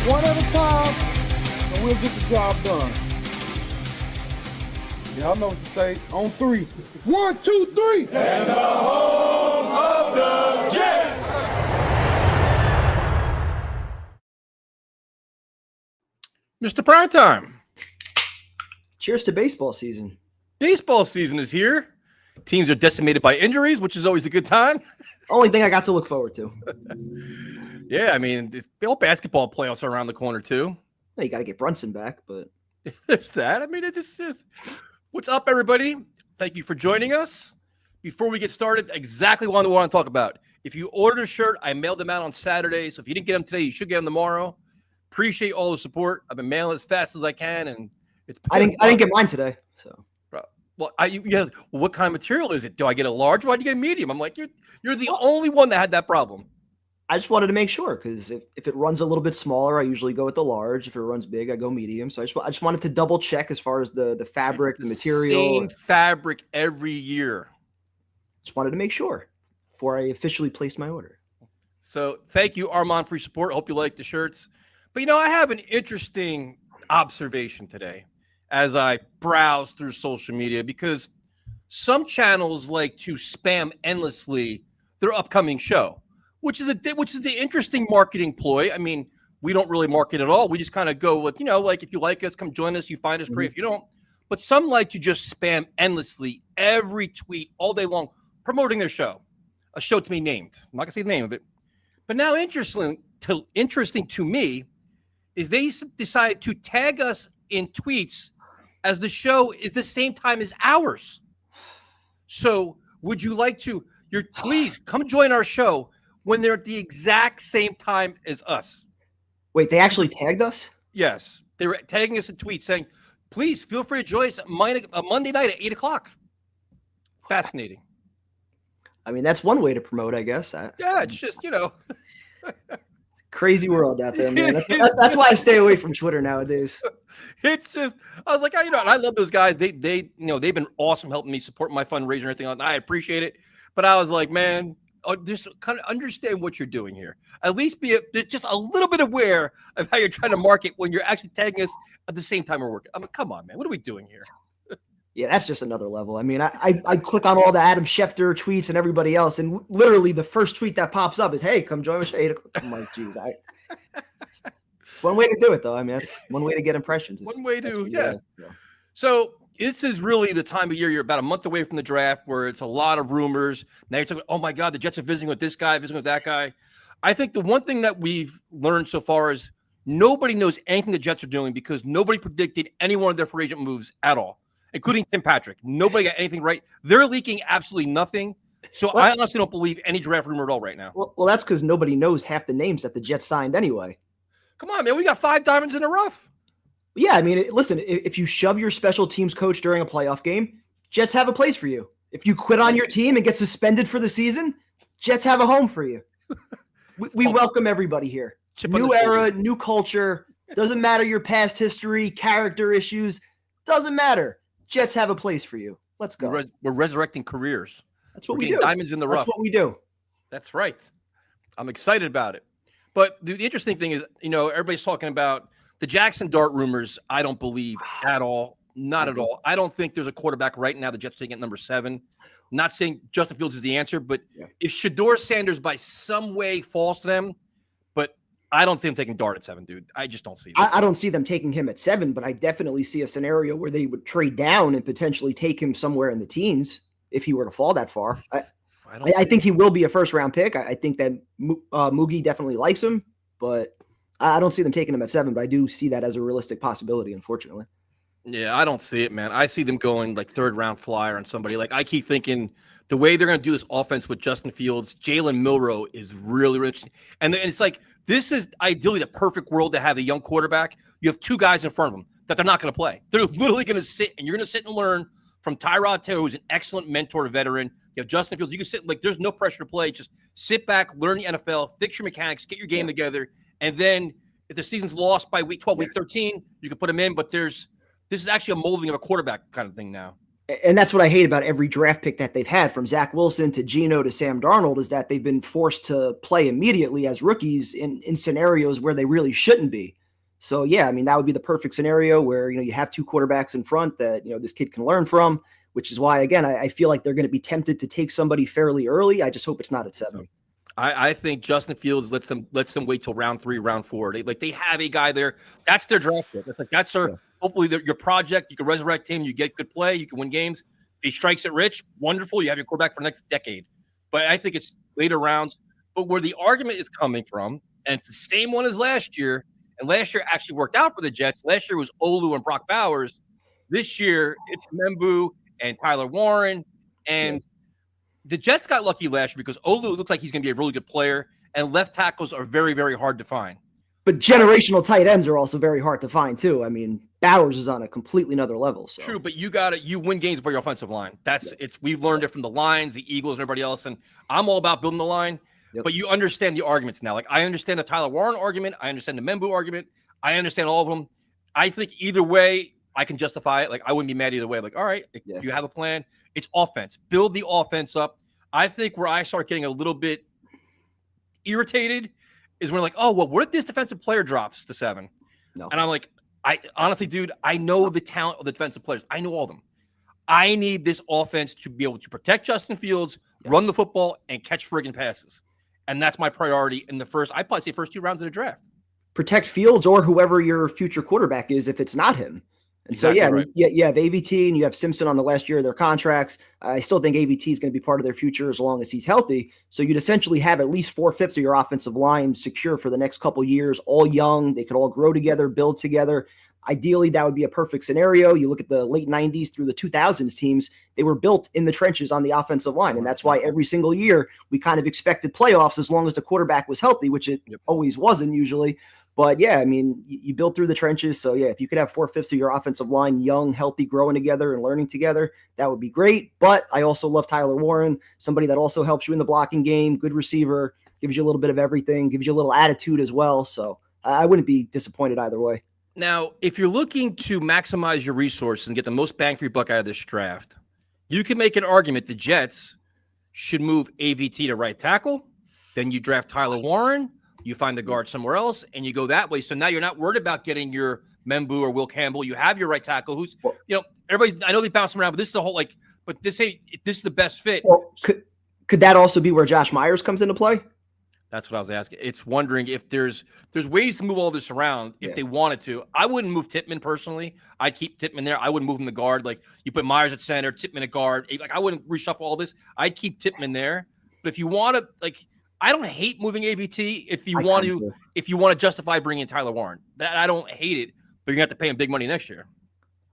One at a time, and we'll get the job done. Y'all know what to say. On three. 1, 2, 3. And the home of the Jets. Mr. Primetime. Cheers to baseball season. Baseball season is here. Teams are decimated by injuries, which is always a good time. Only thing I got to look forward to. Yeah, I mean, the old basketball playoffs are around the corner, too. Well, you got to get Brunson back, but There's that. I mean, it's just what's up, everybody? Thank you for joining us. Before we get started, exactly what I want to talk about. If you ordered a shirt, I mailed them out on Saturday. So if you didn't get them today, you should get them tomorrow. Appreciate all the support. I've been mailing as fast as I can, and it's. I didn't get mine today. So, well, what kind of material is it? Do I get a large? Why do you get a medium? I'm like, you're the only one that had that problem. I just wanted to make sure because if it runs a little bit smaller, I usually go with the large. If it runs big, I go medium. So I just wanted to double check as far as the fabric, the material. Same fabric every year. Just wanted to make sure before I officially placed my order. So thank you, Armand, for your support. Hope you like the shirts. But, I have an interesting observation today as I browse through social media because some channels like to spam endlessly their upcoming show, which is the interesting marketing ploy. I mean, we don't really market at all. We just kind of go with, like if you like us, come join us. You find us great. If you don't, but some like to just spam endlessly every tweet all day long promoting their show, a show to be named. I'm not gonna say the name of it, but now interesting to me is they decided to tag us in tweets as the show is the same time as ours. So would you like to, please come join our show when they're at the exact same time as us? Wait, they actually tagged us? Yes. They were tagging us in tweets saying, please feel free to join us a Monday night at 8 o'clock. Fascinating. I mean, that's one way to promote, I guess. Yeah, it's just, Crazy world out there, man. That's why I stay away from Twitter nowadays. It's just, I was like, and I love those guys. They they've been awesome helping me support my fundraiser and everything. I appreciate it. But I was like, man, just kind of understand what you're doing here. At least be just a little bit aware of how you're trying to market when you're actually tagging us at the same time we're working. I mean, come on, man. What are we doing here? Yeah, that's just another level. I mean, I click on all the Adam Schefter tweets and everybody else, and literally the first tweet that pops up is, "Hey, come join us at 8 o'clock." I'm like, geez, it's one way to do it, though. I mean, that's one way to get impressions. One way to, yeah. So this is really the time of year. You're about a month away from the draft where it's a lot of rumors. Now you're talking, oh my God, the Jets are visiting with this guy, visiting with that guy. I think the one thing that we've learned so far is nobody knows anything the Jets are doing because nobody predicted any one of their free agent moves at all, including Tim Patrick. Nobody got anything right. They're leaking absolutely nothing. So I honestly don't believe any draft rumor at all right now. Well, that's because nobody knows half the names that the Jets signed anyway. Come on, man. We got 5 diamonds in the rough. Yeah, I mean, listen, if you shove your special teams coach during a playoff game, Jets have a place for you. If you quit on your team and get suspended for the season, Jets have a home for you. We welcome everybody here. New era, new culture. Doesn't matter your past history, character issues. Doesn't matter. Jets have a place for you. Let's go. We're resurrecting careers. That's what we do. Diamonds in the rough. That's what we do. That's right. I'm excited about it. But the interesting thing is, everybody's talking about the Jackson Dart rumors. I don't believe at all. Not at all. I don't think there's a quarterback right now the Jets taking at number 7. Not saying Justin Fields is the answer, but if Shedeur Sanders by some way falls to them, but I don't see them taking Dart at 7, dude. I just don't see that. I don't see them taking him at 7, but I definitely see a scenario where they would trade down and potentially take him somewhere in the teens if he were to fall that far. I think he will be a first-round pick. I think that Moogie definitely likes him, but I don't see them taking him at 7, but I do see that as a realistic possibility, unfortunately. Yeah, I don't see it, man. I see them going like third round flyer on somebody. Like I keep thinking the way they're going to do this offense with Justin Fields, Jalen Milroe is really rich. And it's like this is ideally the perfect world to have a young quarterback. You have two guys in front of them that they're not going to play. They're literally going to sit, and you're going to sit and learn from Tyrod Taylor, who's an excellent mentor, veteran. You have Justin Fields. You can sit like there's no pressure to play. Just sit back, learn the NFL, fix your mechanics, get your game together, and then if the season's lost by week 12, week 13, you can put them in. But this is actually a molding of a quarterback kind of thing now. And that's what I hate about every draft pick that they've had, from Zach Wilson to Geno to Sam Darnold, is that they've been forced to play immediately as rookies in scenarios where they really shouldn't be. So, yeah, I mean, that would be the perfect scenario where, you have two quarterbacks in front that, this kid can learn from, which is why, again, I feel like they're going to be tempted to take somebody fairly early. I just hope it's not at 7. I think Justin Fields lets them wait till round 3, round 4. They have a guy there. That's their draft pick. That's their hopefully your project. You can resurrect him. You get good play. You can win games. If he strikes it rich, wonderful. You have your quarterback for the next decade. But I think it's later rounds. But where the argument is coming from, and it's the same one as last year, and last year actually worked out for the Jets. Last year was Olu and Brock Bowers. This year it's Membu and Tyler Warren. And the Jets got lucky last year because Olu looks like he's going to be a really good player, and left tackles are very, very hard to find. But generational tight ends are also very hard to find too. I mean, Bowers is on a completely another level. So. True, but you win games by your offensive line. We've learned it from the Lions, the Eagles, and everybody else. And I'm all about building the line. But you understand the arguments now. Like I understand the Tyler Warren argument. I understand the Membu argument. I understand all of them. I think either way, I can justify it. Like I wouldn't be mad either way. Like, all right, if you have a plan, it's offense. Build the offense up. I think where I start getting a little bit irritated is when like, oh, well, what if this defensive player drops to 7? No. And I'm like, I honestly, dude, I know the talent of the defensive players. I know all of them. I need this offense to be able to protect Justin Fields, run the football, and catch friggin' passes. And that's my priority in the first, I'd probably say first 2 rounds of the draft. Protect Fields or whoever your future quarterback is if it's not him. And exactly so, you have AVT and you have Simpson on the last year of their contracts. I still think AVT is going to be part of their future as long as he's healthy. So you'd essentially have at least 4/5 of your offensive line secure for the next couple of years, all young. They could all grow together, build together. Ideally, that would be a perfect scenario. You look at the late 90s through the 2000s teams, they were built in the trenches on the offensive line. And that's why every single year we kind of expected playoffs as long as the quarterback was healthy, which it always wasn't usually. But yeah, I mean, you build through the trenches. So yeah, if you could have 4/5 of your offensive line, young, healthy, growing together and learning together, that would be great. But I also love Tyler Warren, somebody that also helps you in the blocking game, good receiver, gives you a little bit of everything, gives you a little attitude as well. So I wouldn't be disappointed either way. Now, if you're looking to maximize your resources and get the most bang for your buck out of this draft, you can make an argument the Jets should move AVT to right tackle. Then you draft Tyler Warren. You find the guard somewhere else, and you go that way. So now you're not worried about getting your Membu or Will Campbell. You have your right tackle, who's, everybody. I know they bounce around, but this is the whole But this is the best fit. Well, could that also be where Josh Myers comes into play? That's what I was asking. It's wondering if there's ways to move all this around if they wanted to. I wouldn't move Tippmann personally. I'd keep Tippmann there. I wouldn't move him to guard. Like you put Myers at center, Tippmann at guard. Like I wouldn't reshuffle all this. I'd keep Tippmann there. But if you want to, I don't hate moving AVT if you want to justify bringing in Tyler Warren. That I don't hate it, but you're going to have to pay him big money next year.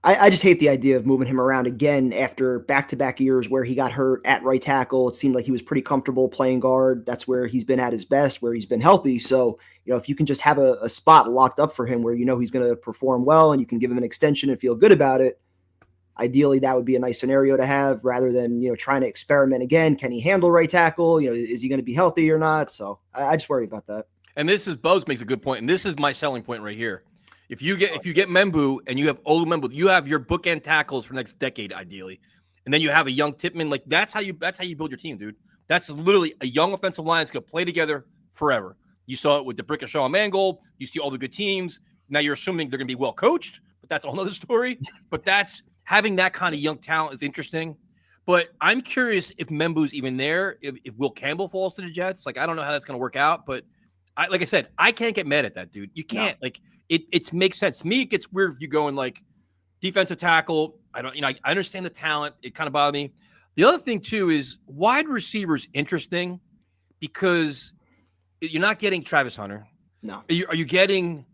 I just hate the idea of moving him around again after back-to-back years where he got hurt at right tackle. It seemed like he was pretty comfortable playing guard. That's where he's been at his best, where he's been healthy. So, if you can just have a spot locked up for him where he's going to perform well and you can give him an extension and feel good about it, ideally that would be a nice scenario to have rather than, trying to experiment again. Can he handle right tackle? Is he going to be healthy or not? So I just worry about that. And Bose makes a good point, and this is my selling point right here. If you get Membu and you have Olu Membu, you have your bookend tackles for the next decade, ideally, and then you have a young Tippmann. Like that's how you build your team, dude. That's literally a young offensive line that's going to play together forever. You saw it with the Brickashaw and Mangold. You see all the good teams. Now you're assuming they're going to be well coached, but that's a whole other story. But having that kind of young talent is interesting. But I'm curious if Membu's even there. If Will Campbell falls to the Jets, I don't know how that's going to work out. But like I said, I can't get mad at that, dude. You can't It makes sense to me. It gets weird if you go in defensive tackle. I understand the talent. It kind of bothers me. The other thing too is wide receivers interesting because you're not getting Travis Hunter. No. Are you getting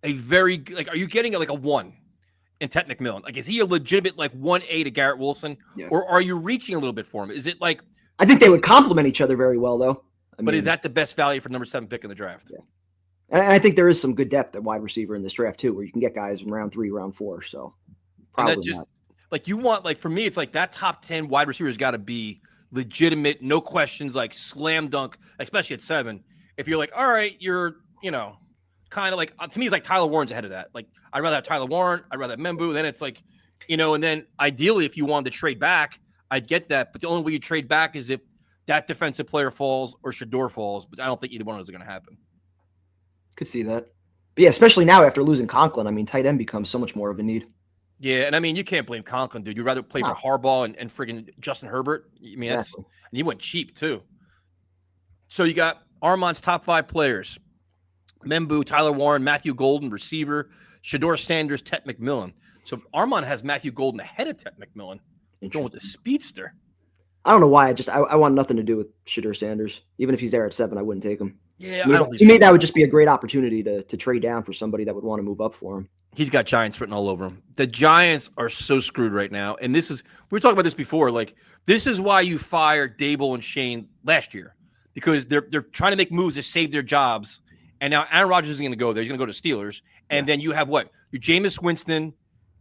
a very are you getting a 1? in Ted McMillan? Like, is he a legitimate like 1A to Garrett Wilson, or are you reaching a little bit for him? Is it like? I think they would complement each other very well, though. But is that the best value for number 7 pick in the draft? Yeah. And I think there is some good depth at wide receiver in this draft too, where you can get guys in round 3, round 4. So probably not. Like you want, like for me, it's like that top 10 wide receiver has got to be legitimate, no questions, like slam dunk, especially at 7. If you're like, all right, you're, kind of like, to me, it's like Tyler Warren's ahead of that. Like, I'd rather have Tyler Warren, I'd rather have Membu. Then it's like, and then ideally, if you wanted to trade back, I'd get that. But the only way you trade back is if that defensive player falls or Shador falls. But I don't think either one of those are going to happen. Could see that. But yeah, especially now after losing Conklin, I mean, tight end becomes so much more of a need. Yeah, and I mean, you can't blame Conklin, dude. You'd rather play for Harbaugh and friggin' Justin Herbert. I mean, and he went cheap, too. So you got Armand's top 5 players. Membu, Tyler Warren, Matthew Golden, receiver, Shador Sanders, Ted McMillan. So Armand has Matthew Golden ahead of Ted McMillan, going with the speedster. I don't know why. I want nothing to do with Shador Sanders. Even if he's there at 7, I wouldn't take him. Yeah, to me, that would just be a great opportunity to trade down for somebody that would want to move up for him. He's got Giants written all over him. The Giants are so screwed right now. And we were talking about this before. Like, this is why you fired Dable and Shane last year, because they're trying to make moves to save their jobs. And now Aaron Rodgers isn't going to go there. He's going to go to Steelers. And then you have what? Your Jameis Winston.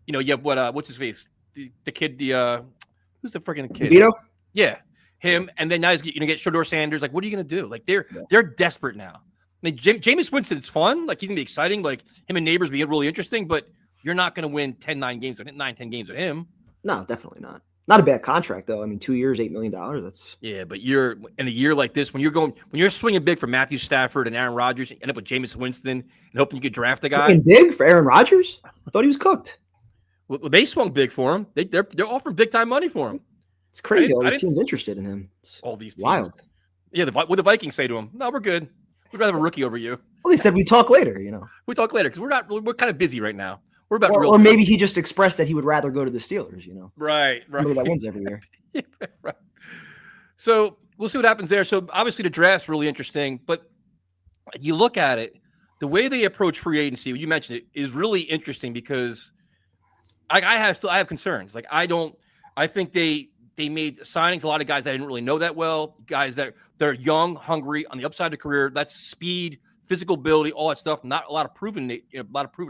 You have what's his face? The kid, who's the freaking kid? Vito? Yeah, him. And then now he's going to get Shador Sanders. Like, what are you going to do? Like, they're desperate now. I mean, Jameis Winston's fun. Like, he's going to be exciting. Like, him and Neighbors being really interesting. But you're not going to win 10 games with him. No, definitely not. Not a bad contract, though. I mean, 2 years, $8 million. That's but you're in a year like this when you're swinging big for Matthew Stafford and Aaron Rodgers, you end up with Jameis Winston and hoping you could draft a guy. Swinging big for Aaron Rodgers? I thought he was cooked. Well, they swung big for him. They're offering big time money for him. It's crazy. All these teams interested in him. All these teams. Wild. Yeah, what the Vikings say to him? No, we're good. We'd rather have a rookie over you. Well, they said we talk later. We talk later because we're kind of busy right now. We're about or maybe he just expressed that he would rather go to the Steelers. Right. Somebody that wins every year. Yeah, right. So we'll see what happens there. So obviously the draft's really interesting, but you look at it, the way they approach free agency, you mentioned it, is really interesting because I have concerns. Like I think they made signings, a lot of guys that I didn't really know that well, guys that they're young, hungry, on the upside of the career. That's speed, physical ability, all that stuff. Not a lot of proven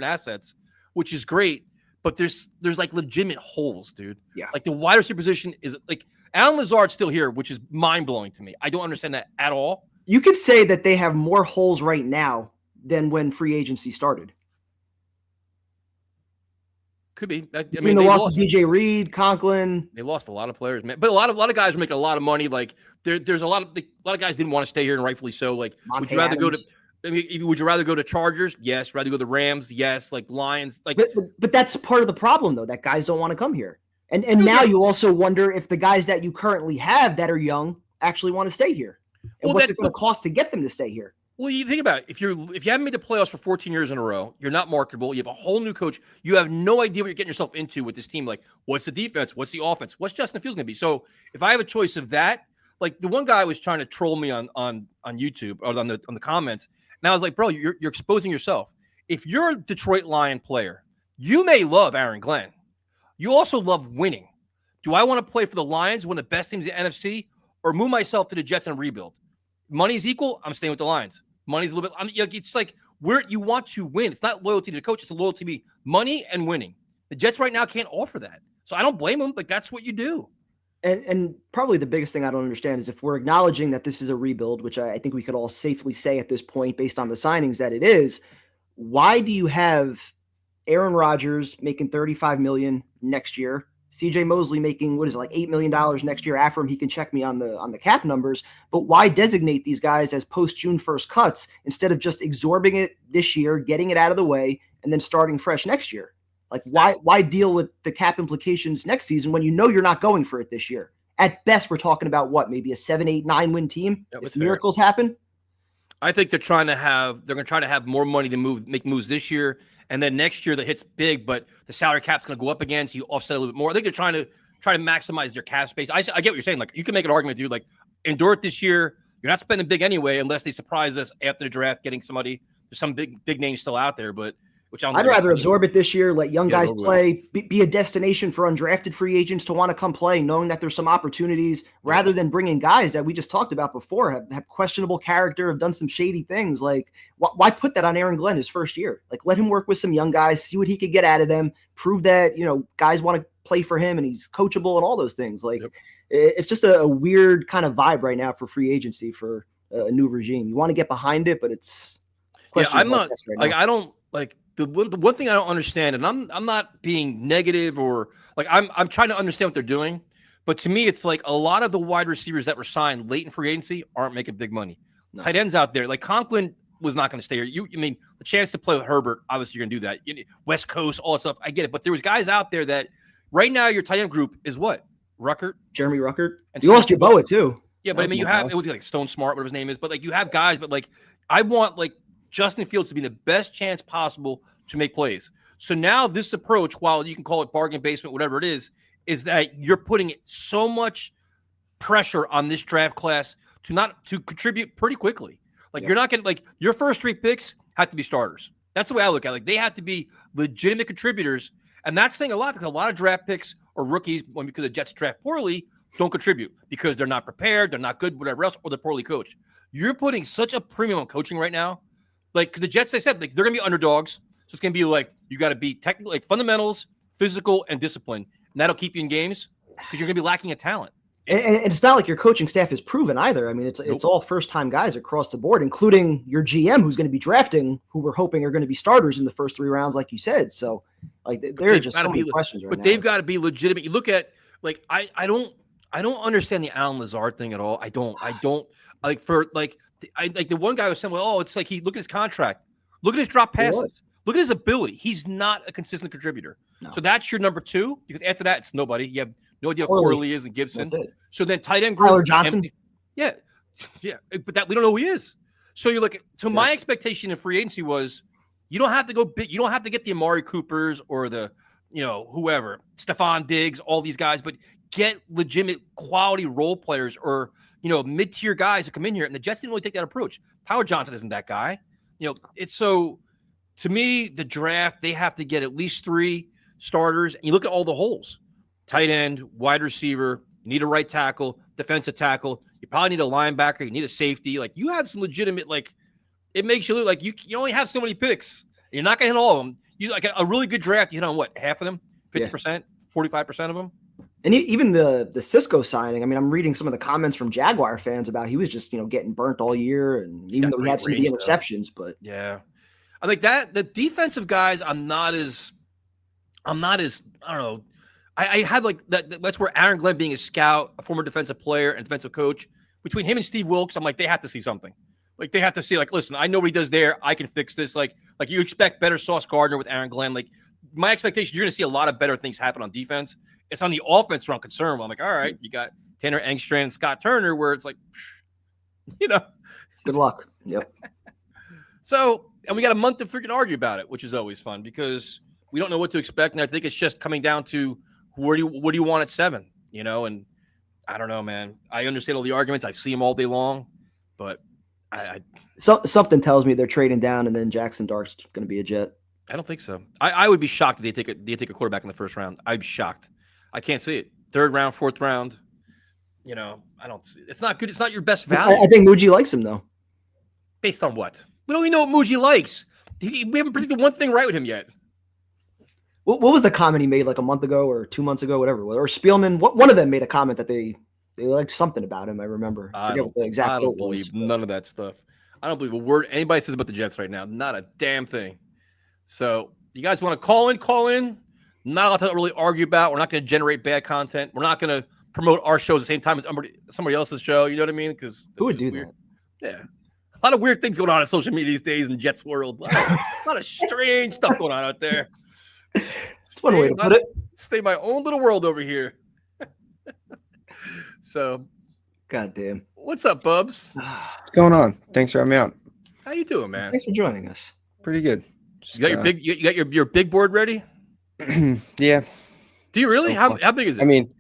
assets, which is great. But there's like legitimate holes, dude. Yeah. Like the wide receiver position is like Alan Lazard's still here, which is mind blowing to me. I don't understand that at all. You could say that they have more holes right now than when free agency started. Could be. I mean, they lost DJ Reed, Conklin. They lost a lot of players, man. But a lot of guys are making a lot of money. Like there's a lot of guys didn't want to stay here, and rightfully so. Like, would you rather go to? I mean, would you rather go to Chargers? Yes. Rather go to the Rams? Yes. Like Lions? Like, but that's part of the problem, though, that guys don't want to come here. And now you also wonder if the guys that you currently have that are young actually want to stay here, and what's it going to cost to get them to stay here? Well, you think about it. If you haven't made the playoffs for 14 years in a row, you're not marketable. You have a whole new coach. You have no idea what you're getting yourself into with this team. Like, what's the defense? What's the offense? What's Justin Fields going to be? So if I have a choice of that, like the one guy was trying to troll me on YouTube or on the comments, and I was like, bro, you're exposing yourself. If you're a Detroit Lion player, you may love Aaron Glenn. You also love winning. Do I want to play for the Lions, one of the best teams in the NFC, or move myself to the Jets and rebuild? Money's equal. I'm staying with the Lions. Money's a little bit. It's like where you want to win. It's not loyalty to the coach. It's a loyalty to money and winning. The Jets right now can't offer that, so I don't blame them. Like that's what you do. And probably the biggest thing I don't understand is if we're acknowledging that this is a rebuild, which I think we could all safely say at this point based on the signings that it is. Why do you have Aaron Rodgers making $35 million next year? CJ Mosley making like $8 million next year. After him, he can check me on the cap numbers. But why designate these guys as post June 1st cuts instead of just absorbing it this year, getting it out of the way, and then starting fresh next year? Like why deal with the cap implications next season when you know you're not going for it this year? At best, we're talking about what, maybe a 7, 8, 9 win team if miracles happen. I think they're going to try to have more money to make moves this year. And then next year that hits big, but the salary cap's going to go up again, so you offset a little bit more. I think they're trying to maximize their cap space. I get what you're saying. Like you can make an argument, dude. Like endure it this year. You're not spending big anyway, unless they surprise us after the draft, getting somebody. There's some big names still out there, but which I don't I'd think rather absorb it this year, let young guys over it. play, be a destination for undrafted free agents to want to come play, knowing that there's some opportunities, rather than bringing guys that we just talked about before, have questionable character, have done some shady things. Like, why put that on Aaron Glenn his first year? Like, let him work with some young guys, see what he could get out of them, prove that, guys want to play for him and he's coachable and all those things. Like, it's just a weird kind of vibe right now for free agency for a new regime. You want to get behind it, but it's I'm not right like, now. I don't like the one thing I don't understand, and I'm not being negative or like I'm trying to understand what they're doing, but to me it's like a lot of the wide receivers that were signed late in free agency aren't making big money. No. Tight ends out there, like Conklin was not going to stay here. I mean, the chance to play with Herbert, obviously you're going to do that. West Coast, all that stuff, I get it, but there was guys out there that right now your tight end group is what? Jeremy Ruckert, and you lost your Boa too. Yeah, but I mean, it was like Stone Smart, whatever his name is, but like you have guys, but like I want like Justin Fields to be the best chance possible to make plays. So now this approach, while you can call it bargain basement, whatever it is that you're putting so much pressure on this draft class to contribute pretty quickly. Like you're not going to, like, your first 3 picks have to be starters. That's the way I look at it. Like they have to be legitimate contributors. And that's saying a lot because a lot of draft picks or rookies, because the Jets draft poorly, don't contribute because they're not prepared, they're not good, whatever else, or they're poorly coached. You're putting such a premium on coaching right now. Like the Jets, they said, like they're going to be underdogs. So it's going to be like, you got to be technical, like fundamentals, physical, and discipline. And that'll keep you in games because you're going to be lacking a talent. And it's not like your coaching staff is proven either. I mean, it's all first-time guys across the board, including your GM, who's going to be drafting, who we're hoping are going to be starters in the first 3 rounds, like you said. So, like, there are just so many questions right now. But they've got to be legitimate. You look at, like, I don't understand the Alan Lazard thing at all. I don't like the one guy was saying, well, oh, it's like look at his contract, look at his drop passes, look at his ability. He's not a consistent contributor. No. So that's your number 2, because after that, it's nobody. You have no idea what Corley is and Gibson. So then tight end group, Tyler Johnson. Yeah. But that we don't know who he is. So you look at, my expectation in free agency was you don't have to go big. You don't have to get the Amari Coopers or the, whoever, Stephon Diggs, all these guys, but get legitimate quality role players or, mid-tier guys who come in here. And the Jets didn't really take that approach. Tyler Johnson isn't that guy. It's so, to me, the draft, they have to get at least 3 starters. And you look at all the holes. Tight end, wide receiver, you need a right tackle, defensive tackle. You probably need a linebacker. You need a safety. Like, you have some legitimate, like, it makes you look like you only have so many picks. You're not going to hit all of them. You like a really good draft, you hit on what, half of them? 50%, 45% of them? And even the Cisco signing, I mean, I'm reading some of the comments from Jaguar fans about he was just, getting burnt all year. And even though he had some of the interceptions, but. Yeah. I think that the defensive guys, I'm not as, I don't know. I had like that. That's where Aaron Glenn, being a scout, a former defensive player and defensive coach, between him and Steve Wilkes, I'm like, they have to see something. Like they have to see, like, listen, I know what he does there. I can fix this. Like you expect better Sauce Gardner with Aaron Glenn. Like my expectation, you're going to see a lot of better things happen on defense. It's on the offense where I'm concerned. I'm like, all right, you got Tanner Engstrand and Scott Turner, where it's like, good luck. Yep. So, and we got a month to freaking argue about it, which is always fun because we don't know what to expect. And I think it's just coming down to what do you want at 7, and I don't know, man. I understand all the arguments. I see them all day long, but something tells me they're trading down and then Jackson Dart's going to be a Jet. I don't think so. I would be shocked if they take a quarterback in the first round. I'd be shocked. I can't see it. 3rd round, 4th round. I don't see it. It's not good. It's not your best value. I think Muji likes him though. Based on what? We don't even know what Muji likes. We haven't predicted one thing right with him yet. What was the comment he made like a month ago or 2 months ago, whatever? Or Spielman, one of them made a comment that they liked something about him. I remember. I don't believe none of that stuff. I don't believe a word anybody says about the Jets right now. Not a damn thing. So you guys want to call in? Not a lot to really argue about. We're not going to generate bad content. We're not going to promote our shows at the same time as somebody else's show. You know what I mean? Because who would do weird. that? Yeah. A lot of weird things going on in social media these days in Jets world. A lot of strange stuff going on out there. It's one way to put it. Stay my own little world over here. So, goddamn. What's up, Bubs? What's going on? Thanks for having me on. How you doing, man? Thanks for joining us. Pretty good. You got your big board ready? Yeah. Do you really? How big is it? I mean,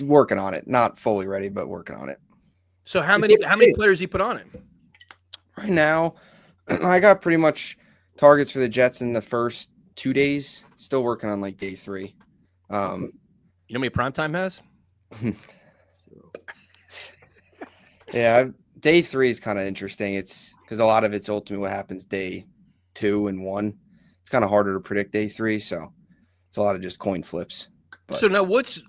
working on it. Not fully ready, but working on it. So how many players do you put on it? Right now, I got pretty much targets for the Jets in the first 2 days. Still working on like day 3. You know how many primetime has? Yeah, day 3 is kind of interesting. It's because a lot of it's ultimately what happens day 2 and 1. It's kind of harder to predict day 3, so it's a lot of just coin flips. But. So now, what's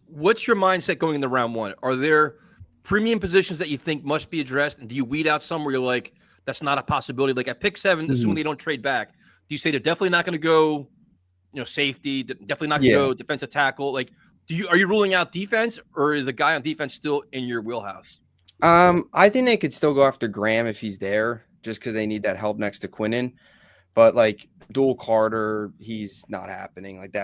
your mindset going into round 1? Are there premium positions that you think must be addressed, and do you weed out some where you're like, that's not a possibility? Like at pick 7, assuming they don't trade back, do you say they're definitely not going to go, safety, definitely not going to go defensive tackle? Like, are you ruling out defense, or is a guy on defense still in your wheelhouse? I think they could still go after Graham if he's there, just because they need that help next to Quinnen. But like Dual Carter, he's not happening. Like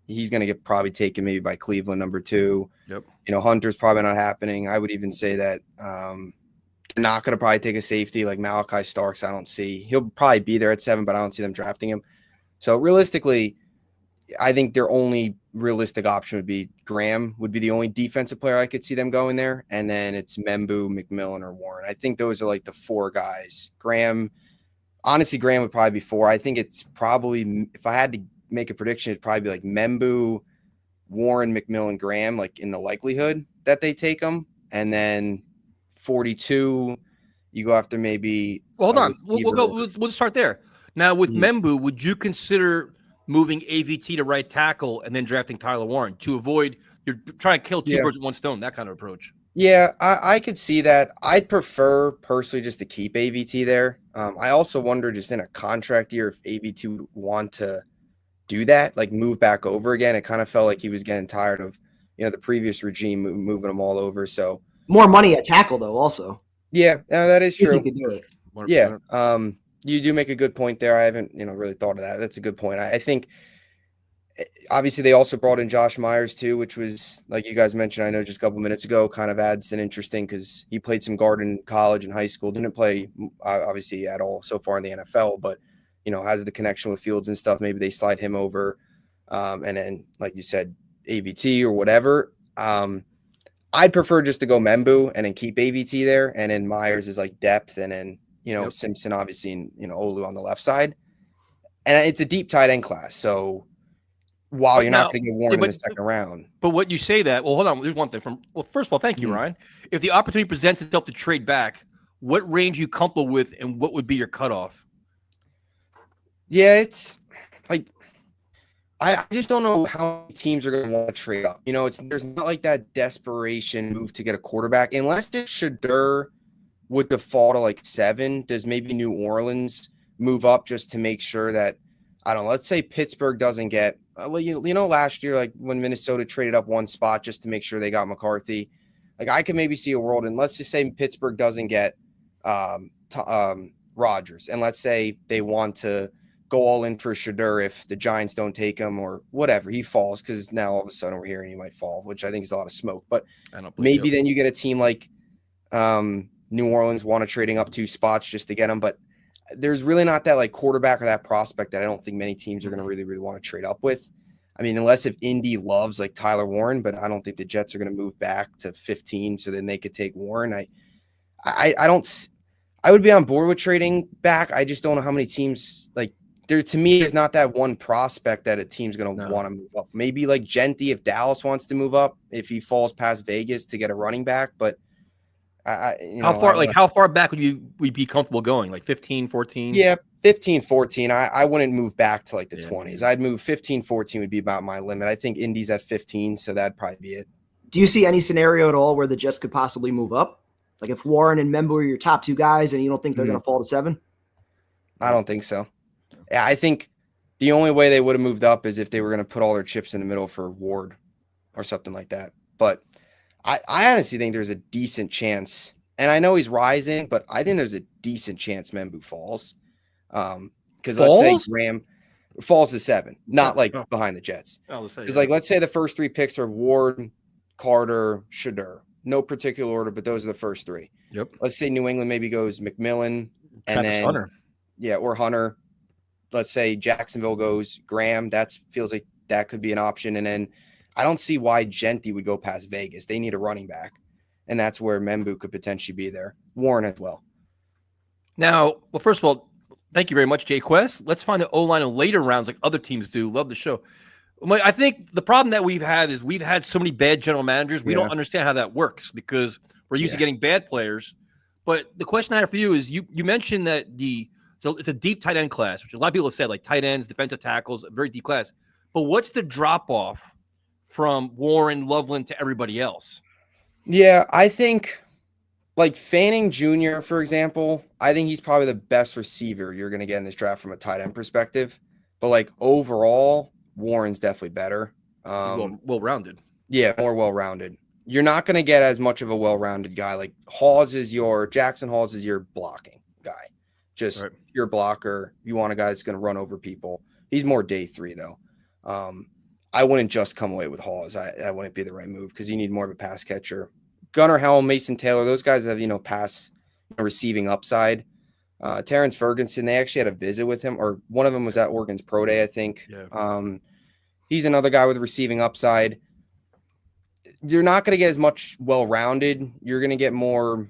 he's going to get probably taken maybe by Cleveland number 2. Yep. Hunter's probably not happening. I would even say that they're not going to probably take a safety like Malachi Starks. I don't see. He'll probably be there at 7, but I don't see them drafting him. So realistically, I think their only realistic option would be Graham would be the only defensive player I could see them going there. And then it's Membu, McMillan, or Warren. I think those are like the 4 guys. Honestly, Graham would probably be 4. I think it's probably, if I had to make a prediction, it'd probably be like Membu, Warren, McMillan, Graham, like in the likelihood that they take them. And then 42, you go after maybe. Well, hold on. We'll start there. Now with Membu, would you consider moving AVT to right tackle and then drafting Tyler Warren to avoid you're trying to kill 2 birds with 1 stone, that kind of approach? Yeah, I could see that. I'd prefer personally just to keep AVT there. I also wonder just in a contract year if AVT would want to do that, like move back over again. It kind of felt like he was getting tired of, the previous regime moving him all over. So more money at tackle though, also. Yeah, that is true. You could do it. 100%. Yeah. You do make a good point there. I haven't, really thought of that. That's a good point. I think obviously they also brought in Josh Myers too, which was like you guys mentioned, I know just a couple minutes ago, kind of adds an interesting because he played some guard in college and high school, didn't play obviously at all so far in the NFL, but has the connection with Fields and stuff. Maybe they slide him over. And then like you said, AVT or whatever. I'd prefer just to go Membu and then keep AVT there. And then Myers is like depth. And then, Simpson obviously, and, Olu on the left side. And it's a deep tight end class. So while you're not going to get Warren in the second round. But what you say that, well, hold on. There's one thing first of all, thank you, Ryan. If the opportunity presents itself to trade back, what range are you comfortable with and what would be your cutoff? Yeah, it's like, I just don't know how many teams are going to want to trade up. There's not like that desperation move to get a quarterback. Unless if Shadur would default to like 7, does maybe New Orleans move up just to make sure that, I don't know, let's say Pittsburgh doesn't get, last year, like when Minnesota traded up 1 spot just to make sure they got McCarthy. Like I could maybe see a world, and let's just say Pittsburgh doesn't get Rodgers. And let's say they want to go all in for Shadur if the Giants don't take him or whatever. He falls because now all of a sudden we're hearing he might fall, which I think is a lot of smoke. But maybe then you get a team like New Orleans want to trading up 2 spots just to get him. But there's really not that like quarterback or that prospect that I don't think many teams are going to really, really want to trade up with. I mean, unless if Indy loves like Tyler Warren, but I don't think the Jets are going to move back to 15 so then they could take Warren. I would be on board with trading back. I just don't know how many teams like there. To me, there's not that one prospect that a team's going to want to move up. Maybe like Gentry if Dallas wants to move up, if he falls past Vegas to get a running back. But how far back would you be comfortable going? Like 15, 14? Yeah, 15, 14. I wouldn't move back to like the 20s. I'd move 15, 14 would be about my limit. I think Indy's at 15, so that'd probably be it. Do you see any scenario at all where the Jets could possibly move up? Like if Warren and Membu are your top 2 guys and you don't think they're going to fall to 7? I don't think so. Yeah, I think the only way they would have moved up is if they were going to put all their chips in the middle for Ward or something like that. But I honestly think there's a decent chance, and I know he's rising, but I think there's a decent chance Membu falls. Because let's say Graham falls to 7, not like behind the Jets. Because let's say the first 3 picks are Ward, Carter, Shadur. No particular order, but those are the first 3. Yep. Let's say New England maybe goes McMillan and then Hunter. Yeah, or Hunter. Let's say Jacksonville goes Graham. That feels like that could be an option. And then I don't see why Gentry would go past Vegas. They need a running back. And that's where Membu could potentially be there. Warren as well. Now, well, first of all, Thank you very much, Jay Quest. Let's find the O-line in later rounds like other teams do. Love the show. I think the problem that we've had is we've had so many bad general managers. We don't understand how that works because we're used to getting bad players. But the question I have for you is you mentioned that so it's a deep tight end class, which a lot of people have said, like tight ends, defensive tackles, a very deep class. But what's the drop-off from Warren, Loveland to everybody else? Yeah, I think like Fanning Jr., for example, I think he's probably the best receiver you're going to get in this draft from a tight end perspective. But like overall, Warren's definitely better. Well-rounded. Yeah, more well-rounded. You're not going to get as much of a well-rounded guy. Like Jackson Halls is your blocking guy. Just your blocker. You want a guy that's going to run over people. He's more day 3 though. I wouldn't just come away with Halls. That wouldn't be the right move because you need more of a pass catcher. Gunnar Helm, Mason Taylor, those guys have, pass receiving upside. Terrence Ferguson, they actually had a visit with him, or one of them was at Oregon's Pro Day, I think. Yeah. He's another guy with receiving upside. You're not going to get as much well-rounded. You're going to get more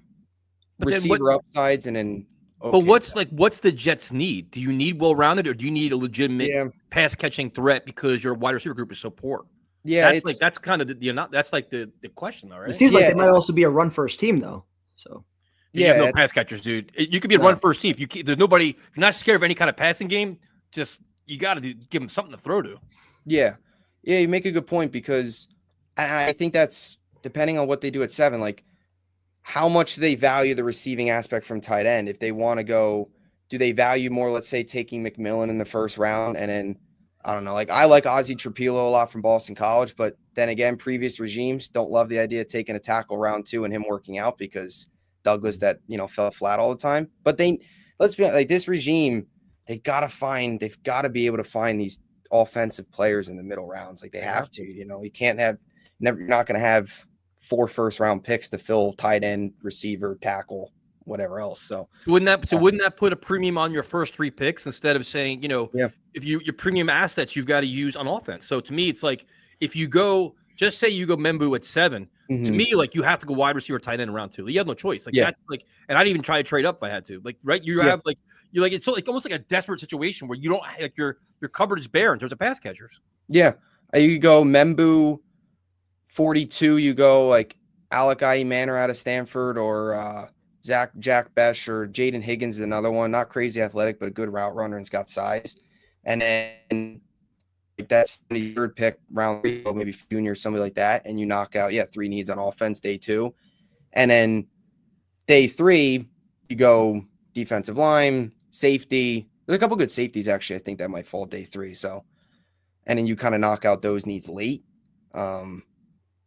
receiver upsides and then. Okay. But what's the Jets need? Do you need well-rounded, or do you need a legitimate pass catching threat because your wide receiver group is so poor? Yeah, that's kind of the question, though, right? It seems like they might also be a run first team though. So you have no pass catchers, dude. You could be a run first team. There's nobody. If you're not scared of any kind of passing game, you got to give them something to throw to. Yeah, you make a good point because I think that's depending on what they do at 7. Like, how much do they value the receiving aspect from tight end? If they want to go, do they value more, let's say, taking McMillan in the first round? And then, I don't know, like I like Ozzie Trapilo a lot from Boston College, but then again, previous regimes don't love the idea of taking a tackle round 2 and him working out because Douglas fell flat all the time. But let's be honest, like this regime, they've got to be able to find these offensive players in the middle rounds. Like they have to, you can't have, you're not going to have 4 first-round picks to fill tight end, receiver, tackle, whatever else. So wouldn't that put a premium on your first 3 picks instead of saying, if your premium assets you've got to use on offense? So to me, it's like if you go, just say you go Membu at 7, to me, like you have to go wide receiver, tight end in round 2. You have no choice. Like that's like, and I'd even try to trade up if I had to. Like, right? You have like it's so like almost like a desperate situation where you don't like your cupboard is bare in terms of pass catchers. Yeah, you go Membu. 42, you go like Alec Manor out of Stanford or Jack Besh or Jaden Higgins is another one. Not crazy athletic, but a good route runner and's got size. And then that's the 3rd pick, round 3, maybe junior, somebody like that. And you knock out, 3 needs on offense, day 2. And then day 3, you go defensive line, safety. There's a couple good safeties, actually. I think that might fall day 3. So, and then you kind of knock out those needs late.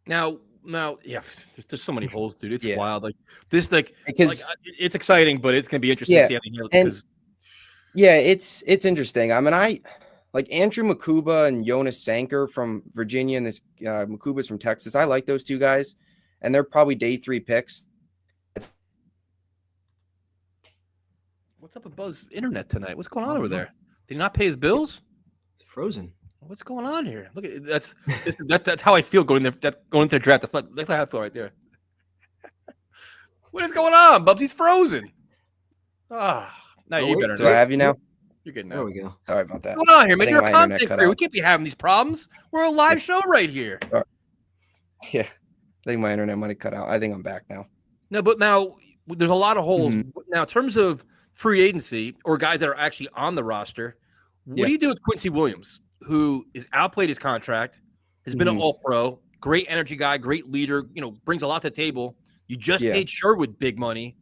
Now, there's so many holes, dude. It's wild. Like this, because it's exciting, but it's gonna be interesting to see how they handle it. It's interesting. I mean, I like Andrew Makuba and Jonas Sanker from Virginia, and this Makuba's from Texas. I like those 2 guys, and they're probably day 3 picks. What's up with Buzz Internet tonight? What's going on over there? Did he not pay his bills? It's frozen. What's going on here? Look at that's how I feel going into the draft. That's how I feel right there. What is going on, Bubs? He's frozen. Now you better. Do I have you now? You're good now. There we go. Sorry about that. What's going on here, man? You're a content creator. We can't be having these problems. We're a live show right here. Yeah, I think my internet might have cut out. I think I'm back now. No, but now there's a lot of holes. Now, in terms of free agency or guys that are actually on the roster, what do you do with Quincy Williams, who is outplayed his contract, has been an all-pro, great energy guy, great leader, brings a lot to the table. You just paid Sherwood big money.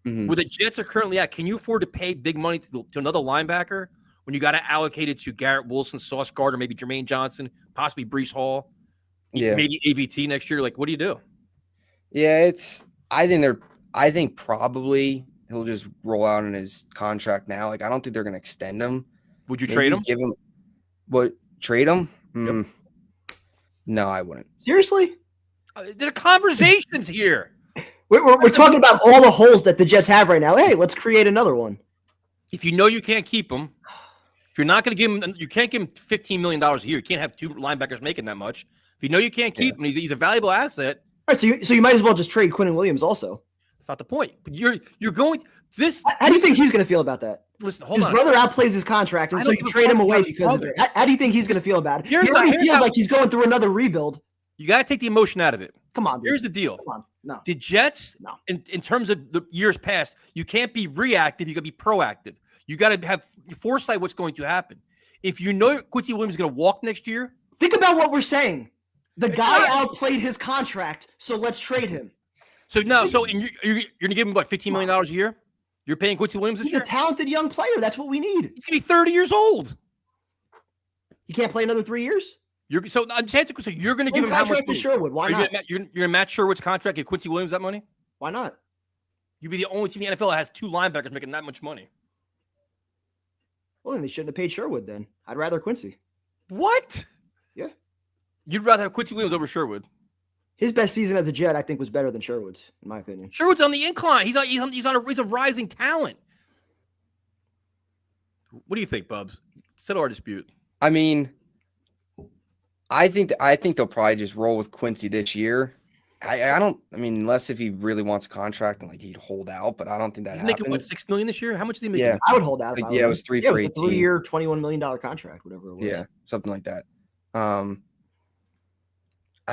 Where the Jets are currently at, can you afford to pay big money to another linebacker when you got to allocate it to Garrett Wilson, Sauce Gardner, maybe Jermaine Johnson, possibly Breece Hall, maybe AVT next year? Like, what do you do? Yeah, I think probably he'll just roll out in his contract now. Like, I don't think they're going to extend him. Would you trade him? Trade him? Yep. No, I wouldn't. Seriously? There are conversations here. We're talking about all the holes that the Jets have right now. Hey, let's create another one. If you know you can't keep him, if you're not going to give him, you can't give him $15 million a year. You can't have 2 linebackers making that much. If you know you can't keep him, he's a valuable asset. All right, so you might as well just trade Quinnen Williams also. That's not the point. But you're going this. How do you think he's going to feel about that? listen, hold His on. brother outplays his contract, and I so don't you give a trade him fuck away about his because of brother. it. How do you think he's going to feel about it? Here's He already here's feels how- like he's going through another rebuild. You got to take the emotion out of it. Come on, dude. Here's the deal. Come on. No. The Jets, No. in terms of the years past, you can't be reactive. You got to be proactive. You got to have foresight what's going to happen. If you know Quincy Williams is going to walk next year, Think about what we're saying. The guy not- outplayed his contract, so let's trade him. and you're going to give him, what, $15 million a year? You're paying Quincy Williams this He's a year? talented young player. That's what we need. He's going to be 30 years old. He can't play another 3 years? I'm just asking, so you're going to give him how much Contract to money? Sherwood. Why Are you not? going to match Sherwood's contract, give Quincy Williams that money? Why not? You'd be the only team in the NFL that has 2 linebackers making that much money. Well, then they shouldn't have paid Sherwood then. I'd rather Quincy. What? Yeah. You'd rather have Quincy Williams over Sherwood. His best season as a Jet, I think, was better than Sherwood's, in my opinion. Sherwood's on the incline. He's a rising talent. What do you think, Bubs? Settle our dispute. I mean, I think they'll probably just roll with Quincy this year. I mean, unless if he really wants a contract and like he'd hold out, but I don't think that He's happens. making what, $6 million this year? How much is he making? Yeah. I would hold out. if Like, I yeah, were it was him. 3 Yeah, for it was a 18. 3-year, $21 million contract, whatever it was. Yeah, something like that. I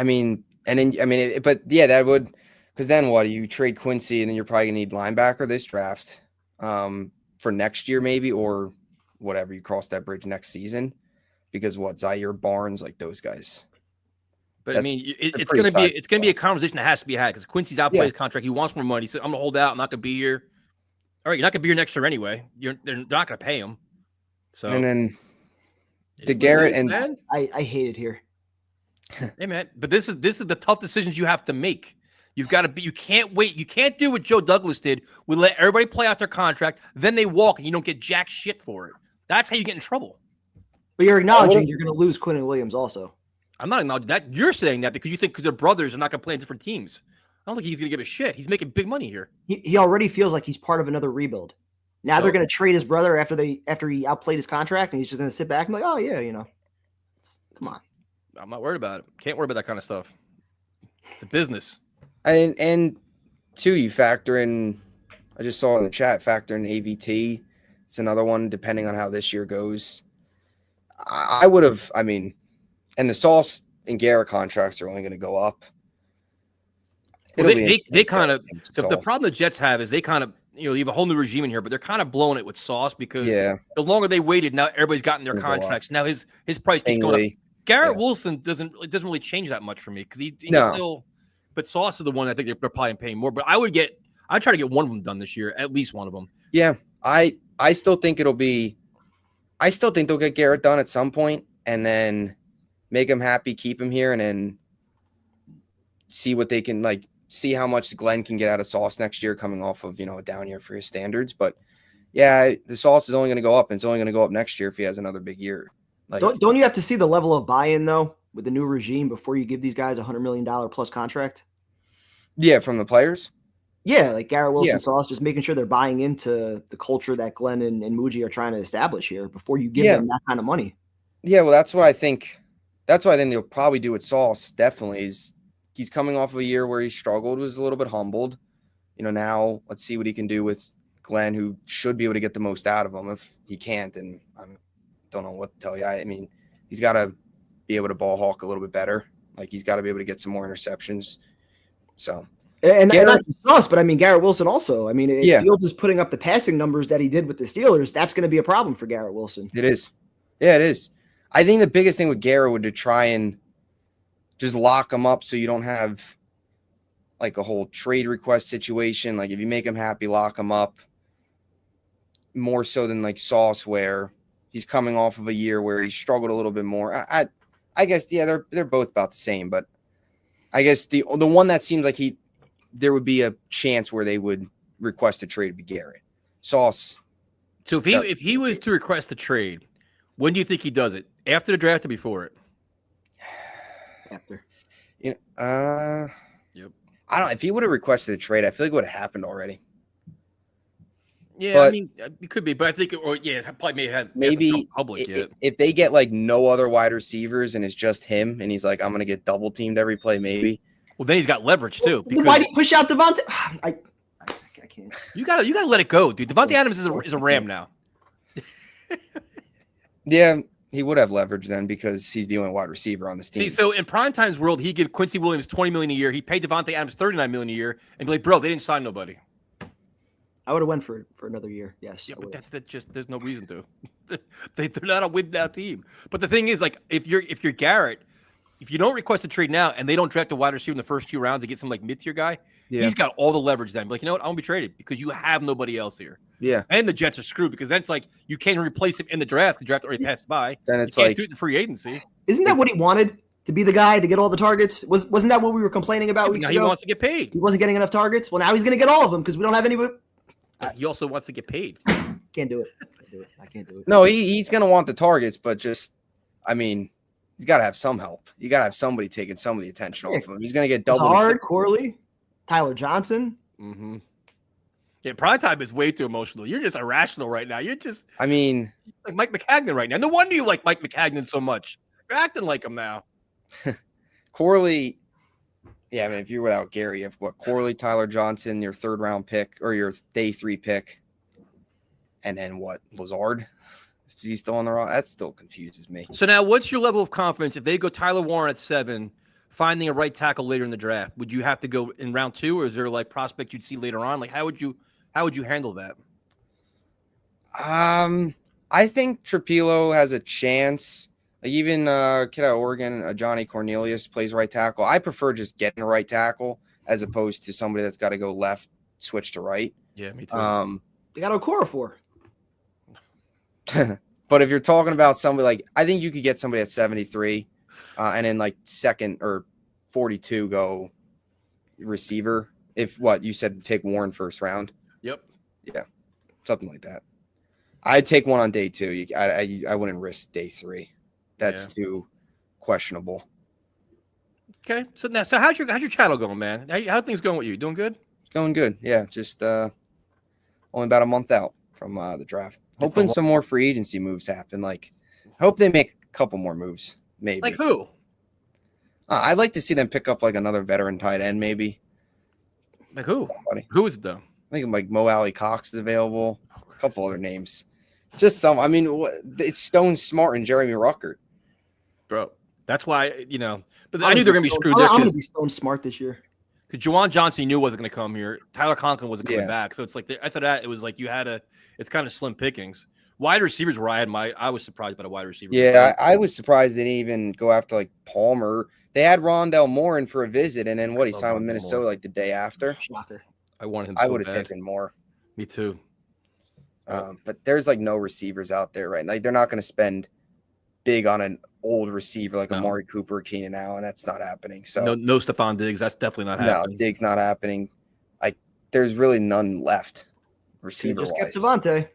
mean, and then but yeah, that would, because then what? You trade Quincy, and then you're probably gonna need linebacker this draft, for next year maybe, or whatever. You cross that bridge next season, because what, Zaire, Barnes, like those guys. But I mean, it's pretty gonna be a conversation that has to be had because Quincy's outplayed his contract. He wants more money. He said, "I'm gonna hold out. I'm not gonna be here." All right, you're not gonna be here next year anyway. They're not gonna pay him. So And then it's the what it Garrett is, and man. I hate it here. Hey man, but this is the tough decisions you have to make. You've got to be. You can't wait. You can't do what Joe Douglas did. We let everybody play out their contract, then they walk, and you don't get jack shit for it. That's how you get in trouble. But you're acknowledging you're going to lose Quinn and Williams also. I'm not acknowledging that. You're saying that because you think because they're brothers are not going to play in different teams. I don't think he's going to give a shit. He's making big money here. He already feels like he's part of another rebuild. Now they're going to trade his brother after he outplayed his contract, and he's just going to sit back and be like, oh yeah, come on. I'm not worried about it. Can't worry about that kind of stuff. It's a business. and two, you factor in. I just saw in the chat, factor in AVT. It's another one depending on how this year goes. I would have. I mean, and the Sauce and Garrett contracts are only going to go up. Well, It'll be they interesting kind of to see the Sauce. problem the Jets have is they kind of you have a whole new regime in here, but they're kind of blowing it with Sauce because the longer they waited, now everybody's gotten their Gonna go up. contracts. Now his price keeps going up. Stingley. Garrett Yeah. Wilson doesn't really change that much for me because he's No. still. But Sauce is the one I think they're probably paying more. But I'd try to get one of them done this year, at least one of them. Yeah, I still think it'll be. I still think they'll get Garrett done at some point, and then make him happy, keep him here, and then see what they can see how much Glenn can get out of Sauce next year, coming off of a down year for his standards. But yeah, the Sauce is only going to go up, and it's only going to go up next year if he has another big year. Don't you have to see the level of buy-in though with the new regime before you give these guys $100 million plus contract? Yeah, from the players. Yeah, like Garrett Wilson, Yeah. Sauce, just making sure they're buying into the culture that Glenn and Muji are trying to establish here before you give them that kind of money. Yeah, well, that's what I think. That's what I think they'll probably do with Sauce. Definitely is he's coming off of a year where he struggled, was a little bit humbled. Now let's see what he can do with Glenn, who should be able to get the most out of him. If he can't, and I don't know what to tell you. I mean, he's got to be able to ball hawk a little bit better. Like he's got to be able to get some more interceptions. So. And Garrett- not just Sauce, but I mean Garrett Wilson also. I mean, if Yeah. Fields is putting up the passing numbers that he did with the Steelers, that's going to be a problem for Garrett Wilson. It is. Yeah, it is. I think the biggest thing with Garrett would to try and just lock him up so you don't have like a whole trade request situation. Like if you make him happy, lock him up. More so than like Sauce, where he's coming off of a year where he struggled a little bit more. I guess they're both about the same, but I guess the one that seems like there would be a chance where they would request a trade would be Garrett. Sauce. So if he was to request a trade, when do you think he does it? After the draft or before it? After. Yep. I don't know. If he would have requested a trade, I feel like it would have happened already. Yeah, But- I mean, it could be, but I think, it probably hasn't come public yet. If they get like no other wide receivers and it's just him, and he's like, I'm gonna get double teamed every play, maybe. Well, then he's got leverage too. Then why do you push out Devontae? I can't. You gotta let it go, dude. Devontae Adams is a Ram now. Yeah, he would have leverage then because he's the only wide receiver on this team. See, so in Primetime's world, he'd give Quincy Williams $20 million a year. He paid Devontae Adams $39 million a year, and be like, bro, they didn't sign nobody. I would have went for another year. Yes. Yeah, but that's just there's no reason to. They're not a win now team. But the thing is, like, if you're Garrett, if you don't request a trade now and they don't draft a wide receiver in the first 2 rounds to get some like mid-tier guy, he's got all the leverage then. Like, you know what? I won't be traded because you have nobody else here. Yeah. And the Jets are screwed because then it's like you can't replace him in the draft. The draft already passed by. Then it's you can't like do it in free agency. Isn't that what he wanted? To be the guy to get all the targets? Wasn't that what we were complaining about weeks now ago? He wants to get paid. He wasn't getting enough targets. Well, now he's going to get all of them because we don't have any. He also wants to get paid. Can't do it. I can't do it. no, he's going to want the targets, but just, I mean, he's got to have some help. You got to have somebody taking some of the attention off of him. He's going to get double. Hard, Corley, Tyler Johnson. Mm-hmm. Yeah, Primetime is way too emotional. You're just irrational right now. You're just, I mean, like Mike McCagnon right now. No wonder you like Mike McCagnon so much. You're acting like him now. Corley, yeah, I mean, if you're without Gary, you have what? Corley, Tyler Johnson, your 3rd round pick or your day 3 pick, and then what? Lazard? Is he still on the roster? That still confuses me. So now, what's your level of confidence if they go Tyler Warren at 7, finding a right tackle later in the draft? Would you have to go in round 2, or is there like prospect you'd see later on? Like, how would you handle that? I think Trapilo has a chance. Like even kid out of Oregon, Johnny Cornelius plays right tackle. I prefer just getting a right tackle as opposed to somebody that's got to go left, switch to right. Yeah, me too. They got Okora for. But if you're talking about somebody like, I think you could get somebody at 73, and then like 2nd or 42 go receiver. If what you said, take Warren 1st round. Yep. Yeah, something like that. I'd take one on day 2. I wouldn't risk day 3. That's too questionable. Okay. So how's your channel going, man? How are things going with you? Doing good? It's going good. Yeah, just only about a month out from the draft. Hoping some more free agency moves happen. Like, hope they make a couple more moves. Maybe. Like who? I'd like to see them pick up like another veteran tight end, maybe. Like who? Somebody. Who is it though? I think like Mo Alley Cox is available. A couple other names. Just some. I mean, it's Stone Smart and Jeremy Ruckert. Bro, that's why, but I knew they were going to be screwed there. I'm going to be Stone Smart this year. Because Juwan Johnson knew wasn't going to come here. Tyler Conklin wasn't coming back. So it's like, after that, it was like it's kind of slim pickings. Wide receivers where I was surprised by the wide receiver. Yeah, I was surprised they didn't even go after like Palmer. They had Rondell Moore in for a visit, and then he signed with Minnesota like the day after. Shocker. I wanted him. I would have taken Moore. Me too. But there's like no receivers out there, right? Like they're not going to spend big on an old receiver like Amari Cooper, Keenan Allen. That's not happening. So no Stephon Diggs. That's definitely not happening. No, Diggs not happening. Like there's really none left receiver wise. Just get Devontae.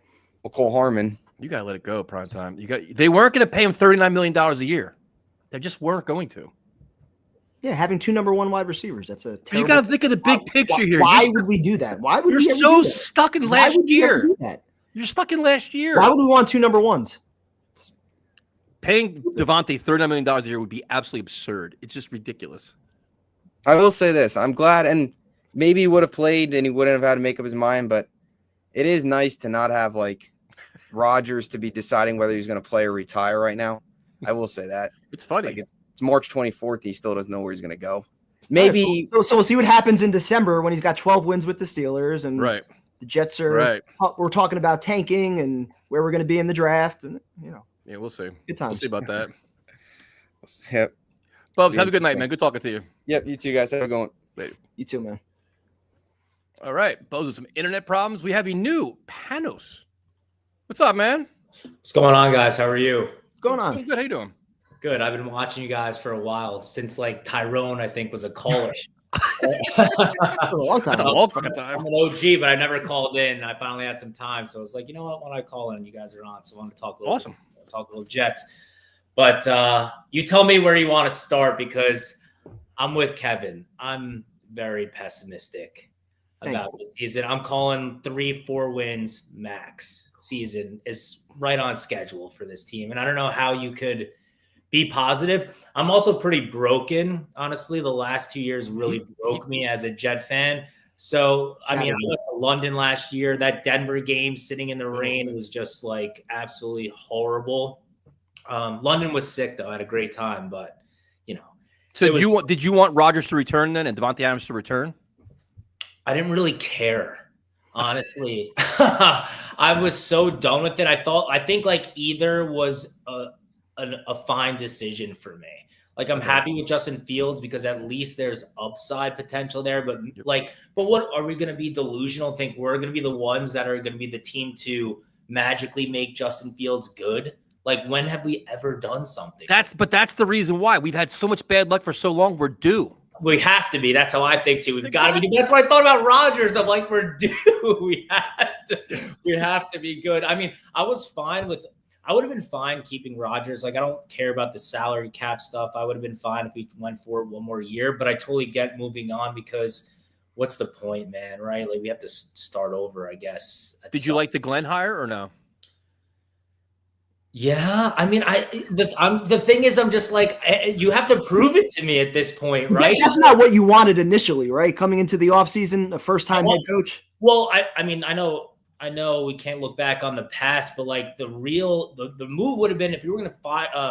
Well, Cole Harmon. You gotta let it go, prime time. They weren't going to pay him $39 million a year. They just weren't going to. Yeah, having 2 number 1 wide receivers. That's a terrible. You got to think of the big picture here. Why would we do that? Why would you're we so do that? stuck in Why last would we ever year? do that? You're stuck in last year. Why would we want 2 number 1s? Paying Devontae $39 million a year would be absolutely absurd. It's just ridiculous. I will say this. I'm glad, and maybe he would have played and he wouldn't have had to make up his mind, but it is nice to not have like Rodgers to be deciding whether he's going to play or retire right now. I will say that. It's funny. Like it's March 24th. He still doesn't know where he's going to go. Maybe. So we'll see what happens in December when he's got 12 wins with the Steelers and the Jets are. Right. We're talking about tanking and where we're going to be in the draft, and Yeah, we'll see. Good times. We'll see about that. Yep. Bubs, have a good night, man. Good talking to you. Yep. You two guys have a good one. Later. You too, man. All right. Bubs, with some internet problems, we have a new Panos. What's up, man? What's going on, guys? How are you? What's going on? I'm good. How you doing? Good. I've been watching you guys for a while, since like Tyrone, I think, was a caller. A long time. That's a long fucking time. I'm an OG, but I never called in. I finally had some time, so I was like, you know what? Why don't I call in? You guys are on, so I want to talk a little. Talk a little Jets. But you tell me where you want to start, because I'm with Kevin. I'm very pessimistic about this season. I'm calling 3-4 wins max. Season is right on schedule for this team, and I don't know how you could be positive. I'm also pretty broken, honestly. The last 2 years really broke me as a Jet fan. So, I mean, I went to London last year. That Denver game sitting in the rain was just like absolutely horrible. London was sick, though. I had a great time, but, you know. So did you want Rodgers to return then and Devontae Adams to return? I didn't really care, honestly. I was so done with it. I think like either was a fine decision for me. Like I'm happy with Justin Fields because at least there's upside potential there. But what are we going to be delusional? Think we're going to be the ones that are going to be the team to magically make Justin Fields good? Like when have we ever done something? That's the reason why we've had so much bad luck for so long. We're due. We have to be. That's how I think too. We've got to be. That's what I thought about Rodgers. I'm like, we're due. We have to be good. I mean, I would have been fine keeping Rodgers. Like, I don't care about the salary cap stuff. I would have been fine if we went for one more year, but I totally get moving on because what's the point, man? Right? Like, we have to start over, I guess. Did you like the Glenn hire or no? Yeah, I mean, the thing is, I'm just like, you have to prove it to me at this point, right? That's not what you wanted initially, right? Coming into the offseason, a first-time head coach. Well, I mean, I know we can't look back on the past, but like the move would have been if you were going to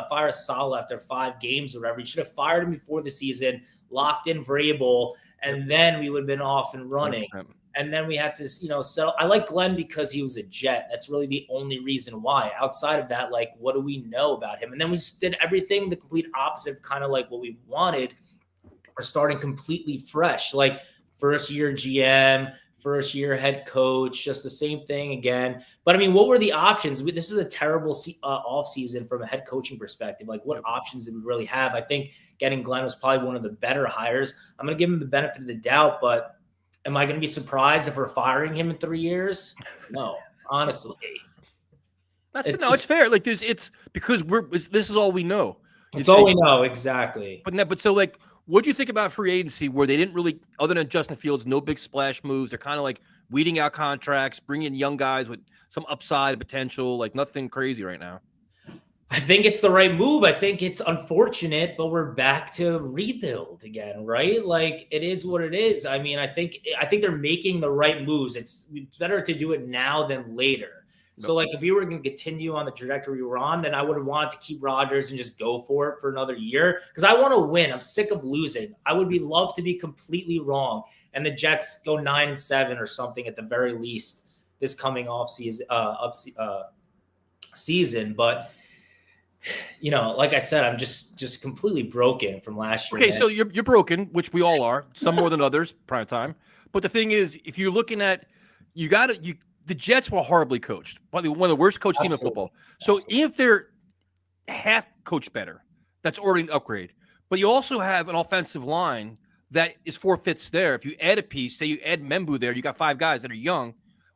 fire Saul after 5 games or whatever, you should have fired him before the season, locked in Vrabel, and then we would have been off and running. And then we had to, settle. I like Glenn because he was a Jet. That's really the only reason why. Outside of that, like, what do we know about him? And then we just did everything the complete opposite, kind of like what we wanted. We're starting completely fresh, like first year GM, first year head coach, just the same thing again. But I mean, what were the options? This is a terrible off season from a head coaching perspective. Like, what options did we really have? I think getting Glenn was probably one of the better hires. I'm going to give him the benefit of the doubt, but am I going to be surprised if we're firing him in 3 years? No, honestly. It's fair. Like it's because this is all we know. It's all we know, exactly. But so like, what do you think about free agency where they didn't really, other than Justin Fields, no big splash moves? They're kind of like weeding out contracts, bringing in young guys with some upside potential, like nothing crazy right now. I think it's the right move. I think it's unfortunate, but we're back to rebuild again, right? Like it is what it is. I mean, I think they're making the right moves. It's better to do it now than later. So like if we were going to continue on the trajectory we were on, then I would have wanted to keep Rodgers and just go for it for another year because I want to win. I'm sick of losing. I would love to be completely wrong and the Jets go 9-7 or something at the very least this coming season. But like I said, I'm just completely broken from last year. Okay, so you're broken, which we all are, some more than others, prime time. But the thing is, if you're looking at, the Jets were horribly coached, probably one of the worst coached team in football. So if they're half coached better, that's already an upgrade. But you also have an offensive line that is 4/5 there. If you add a piece, say you add Membu there, you got 5 guys that are young,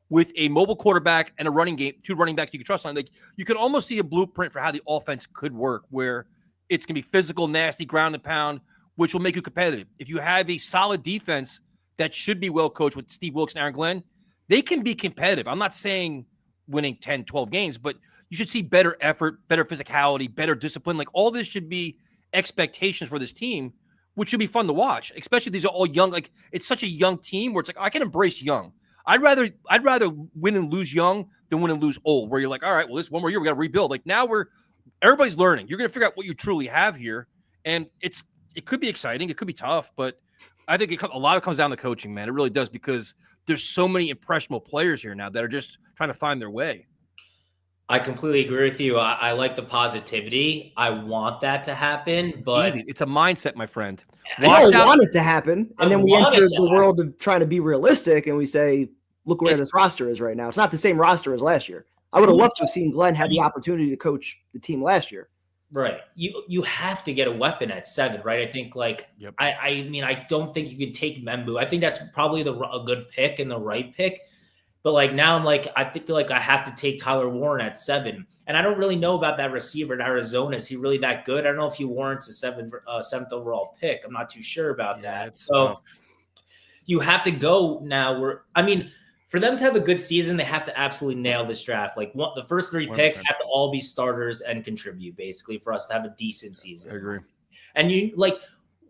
with a mobile quarterback and a running game, 2 running backs you can trust on. Like you can almost see a blueprint for how the offense could work, where it's going to be physical, nasty, ground and pound, which will make you competitive. If you have a solid defense that should be well coached with Steve Wilkes and Aaron Glenn, they can be competitive. I'm not saying winning 10, 12 games, but you should see better effort, better physicality, better discipline. Like all this should be expectations for this team, which should be fun to watch, especially if these are all young. Like it's such a young team where it's like, I can embrace young. I'd rather win and lose young than win and lose old, where you're like, all right, well, this one more year we got to rebuild. Like now everybody's learning. You're going to figure out what you truly have here, and it could be exciting, it could be tough, but I think a lot of it comes down to coaching, man. It really does, because there's so many impressionable players here now that are just trying to find their way. I completely agree with you. I like the positivity. I want that to happen, but easy. It's a mindset, my friend. I don't want it to happen, and then we enter the world of trying to be realistic, and we say, "Look where this roster is right now." It's not the same roster as last year. I would have loved to have seen Glenn have the opportunity to coach the team last year. Right. You have to get a weapon at 7, right? I think I mean, I don't think you can take Membu. I think that's probably a good pick and the right pick. But like now I'm like, I feel like I have to take Tyler Warren at 7. And I don't really know about that receiver in Arizona. Is he really that good? I don't know if he warrants a 7th overall pick. I'm not too sure about that. So you have to go now. For them to have a good season, they have to absolutely nail this draft. Like the first 3 picks 100%. Have to all be starters and contribute, basically, for us to have a decent season. I agree. And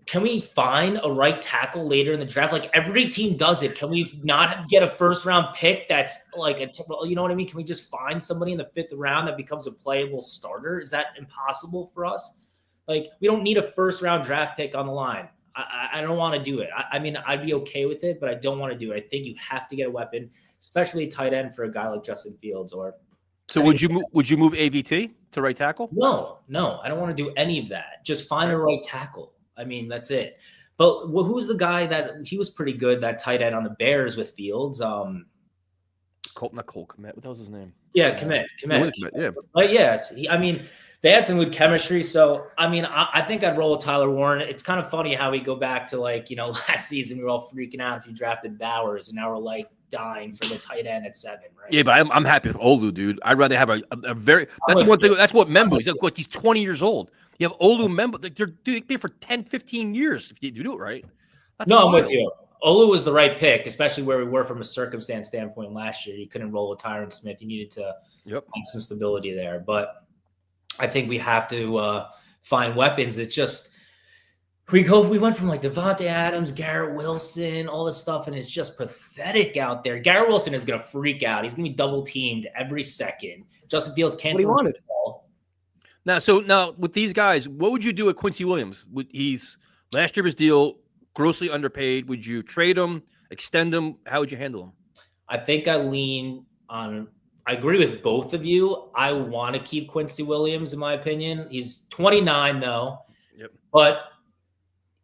can we find a right tackle later in the draft? Like every team does it. Can we not get a first round pick that's like you know what I mean? Can we just find somebody in the 5th round that becomes a playable starter? Is that impossible for us? Like we don't need a first round draft pick on the line. I don't want to do it. I mean, I'd be okay with it, but I don't want to do it. I think you have to get a weapon, especially a tight end for a guy like Justin Fields. So would you move AVT to right tackle? No, I don't want to do any of that. Just find a right tackle. I mean, that's it. But who's the guy that he was pretty good, that tight end on the Bears with Fields? Not Cole Kmet. What the hell's his name? Yeah, Kmet. Yeah. But yes, I mean, they had some good chemistry. So, I mean, I think I'd roll with Tyler Warren. It's kind of funny how we go back to last season, we were all freaking out if you drafted Bowers, and now we're like dying for the tight end at 7, right? Yeah, but I'm happy with Olu, dude. I'd rather have a very – that's the one thing. That's what Membo is. He's 20 years old. You have Olu Membo. They're doing it for 10, 15 years if you do it right. I'm with you. Olu was the right pick, especially where we were from a circumstance standpoint last year. You couldn't roll with Tyron Smith. You needed to have some stability there. But I think we have to find weapons. It's just we went from like Devontae Adams, Garrett Wilson, all this stuff, and it's just pathetic out there. Garrett Wilson is going to freak out. He's going to be double teamed every second. Justin Fields can't throw the ball. Now with these guys, what would you do with Quincy Williams? He's last year of his deal, grossly underpaid. Would you trade him, extend him? How would you handle him? I think I agree with both of you. I want to keep Quincy Williams, in my opinion. He's 29 though. Yep. But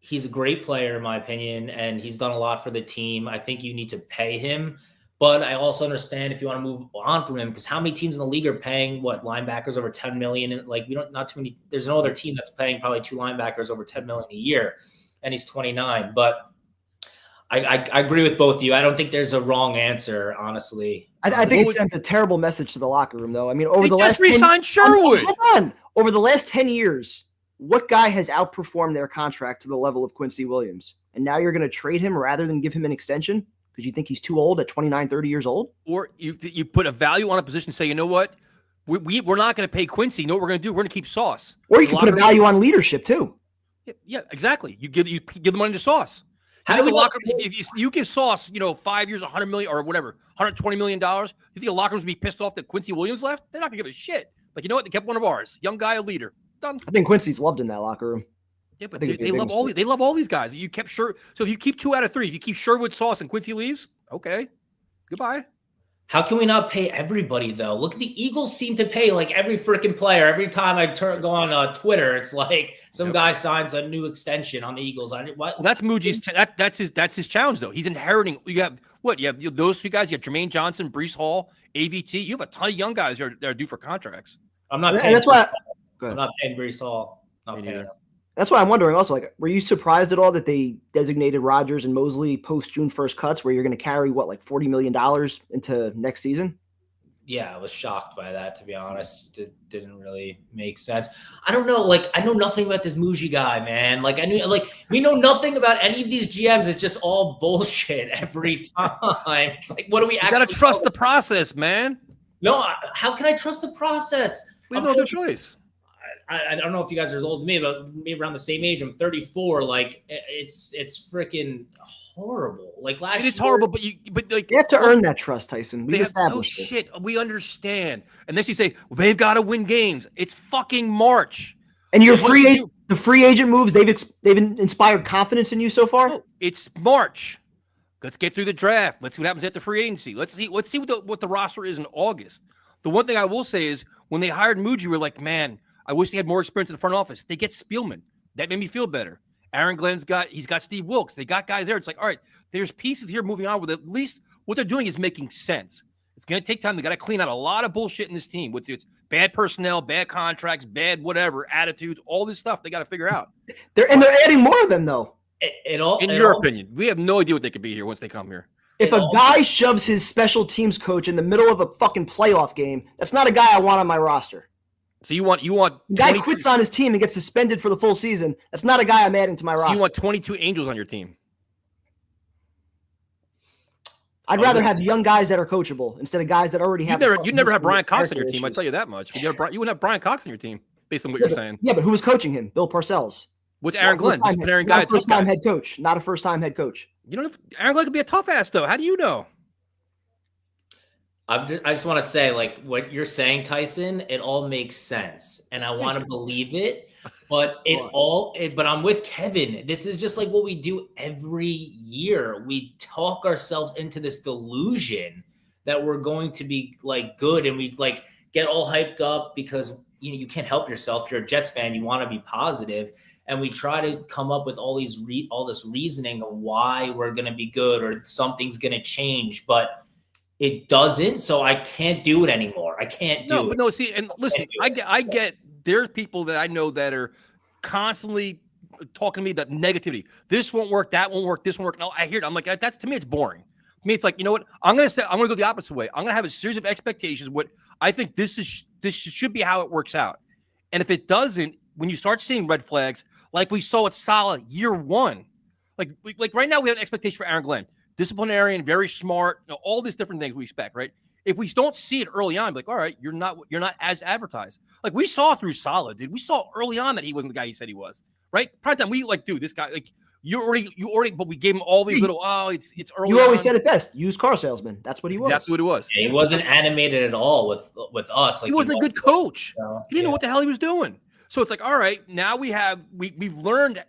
he's a great player, in my opinion, and he's done a lot for the team. I think you need to pay him. But I also understand if you want to move on from him, because how many teams in the league are paying linebackers over $10 million? Like not too many. There's no other team that's paying probably 2 linebackers over $10 million a year, and he's 29. But I agree with both of you. I don't think there's a wrong answer, honestly. I think it sends a terrible message to the locker room, though. I mean, over the last re-signed Sherwood. Hold on. Over the last 10 years, what guy has outperformed their contract to the level of Quincy Williams? And now you're going to trade him rather than give him an extension? Because you think he's too old at 29, 30 years old? Or you put a value on a position and say, you know what? We're not going to pay Quincy. You know what we're going to do? We're going to keep Sauce. Or you can put a value on leadership, too. Yeah, exactly. You give the money to Sauce. If you give Sauce, 5 years, $100 million or whatever, $120 million, you think the locker room's be pissed off that Quincy Williams left? They're not going to give a shit. Like, you know what? They kept one of ours. Young guy, a leader. Done. I think Quincy's loved in that locker room. Yeah, but they love all these guys. You kept So if you keep 2 out of 3, if you keep Sherwood, Sauce, and Quincy leaves, okay, goodbye. How can we not pay everybody, though? Look, the Eagles seem to pay like every freaking player. Every time I go on Twitter, it's like some guy signs a new extension on the Eagles. What? Well, that's Muji's. That's his challenge, though. He's inheriting. You have what? You have those 2 guys. You have Jermaine Johnson, Breece Hall, AVT. You have a ton of young guys that are due for contracts. I'm not paying. That's why. I'm not paying Breece Hall. Me neither. That's why I'm wondering also, like, were you surprised at all that they designated Rodgers and Mosley post June 1st cuts where you're going to carry $40 million into next season? Yeah, I was shocked by that, to be honest. It didn't really make sense. I don't know. Like, I know nothing about this Muji guy, man. We know nothing about any of these GMs. It's just all bullshit every time. It's like, what do we actually You got to trust the process, man. No, how can I trust the process? We have no other choice. I don't know if you guys are as old as me, but maybe around the same age. I'm 34. Like, it's freaking horrible. Like last year, it's horrible, but you have to earn that trust, Tyson. We established it. Shit, we understand. And then you say, well, they've got to win games. It's fucking March. And the free agent moves, they've inspired confidence in you so far? No, it's March. Let's get through the draft. Let's see what happens at the free agency. Let's see what the roster is in August. The one thing I will say is when they hired Muji, we're like, man, I wish they had more experience in the front office. They get Spielman. That made me feel better. Aaron Glenn's got Steve Wilkes. They got guys there. It's like, all right, there's pieces here moving on with at least what they're doing is making sense. It's going to take time. They got to clean out a lot of bullshit in this team with its bad personnel, bad contracts, bad whatever, attitudes, all this stuff they got to figure out. They're adding more of them, though. In your opinion, we have no idea what they could be here once they come here. If a guy shoves his special teams coach in the middle of a fucking playoff game, that's not a guy I want on my roster. So you want guy quits on his team and gets suspended for the full season. That's not a guy I'm adding to my roster. You want 22 Angels on your team. I'd rather have young guys that are coachable instead of guys that already have. You'd never have Brian Cox on your team. I tell you that much. You wouldn't have Brian Cox on your team based on what you're saying. Yeah, but who was coaching him? Bill Parcells. With Aaron Glenn, disciplinary guy. Not a first-time head coach. Not a first-time head coach. You don't. Aaron Glenn could be a tough ass though. How do you know? I just want to say, like, what you're saying, Tyson, it all makes sense, and I want to believe it. But but I'm with Kevin. This is just like what we do every year. We talk ourselves into this delusion that we're going to be like good, and we like get all hyped up because you can't help yourself. You're a Jets fan. You want to be positive, and we try to come up with all this reasoning of why we're going to be good or something's going to change, but it doesn't. So I can't do it anymore. I can't do it. But no, see, and listen, I get there's people that I know that are constantly talking to me about negativity. This won't work. That won't work. This won't work. No, I hear it. I'm like, that's to me, it's boring. To me, it's like, you know what? I'm going to go the opposite way. I'm going to have a series of expectations. What I think this should be how it works out. And if it doesn't, when you start seeing red flags, like we saw at Salah year one, like right now we have an expectation for Aaron Glenn, disciplinarian, very smart, all these different things we expect, right? If we don't see it early on, like, all right, you're not as advertised. Like we saw through Salah, dude. We saw early on that he wasn't the guy he said he was, right? Prime time, we like, dude, this guy, like, you already, but we gave him all these little, it's early. You always said it best. Used car salesman. That's what he was. Exactly what it was. Yeah, he wasn't animated at all with us. Like he wasn't a good coach. He didn't know what the hell he was doing. So it's like, all right, now we've learned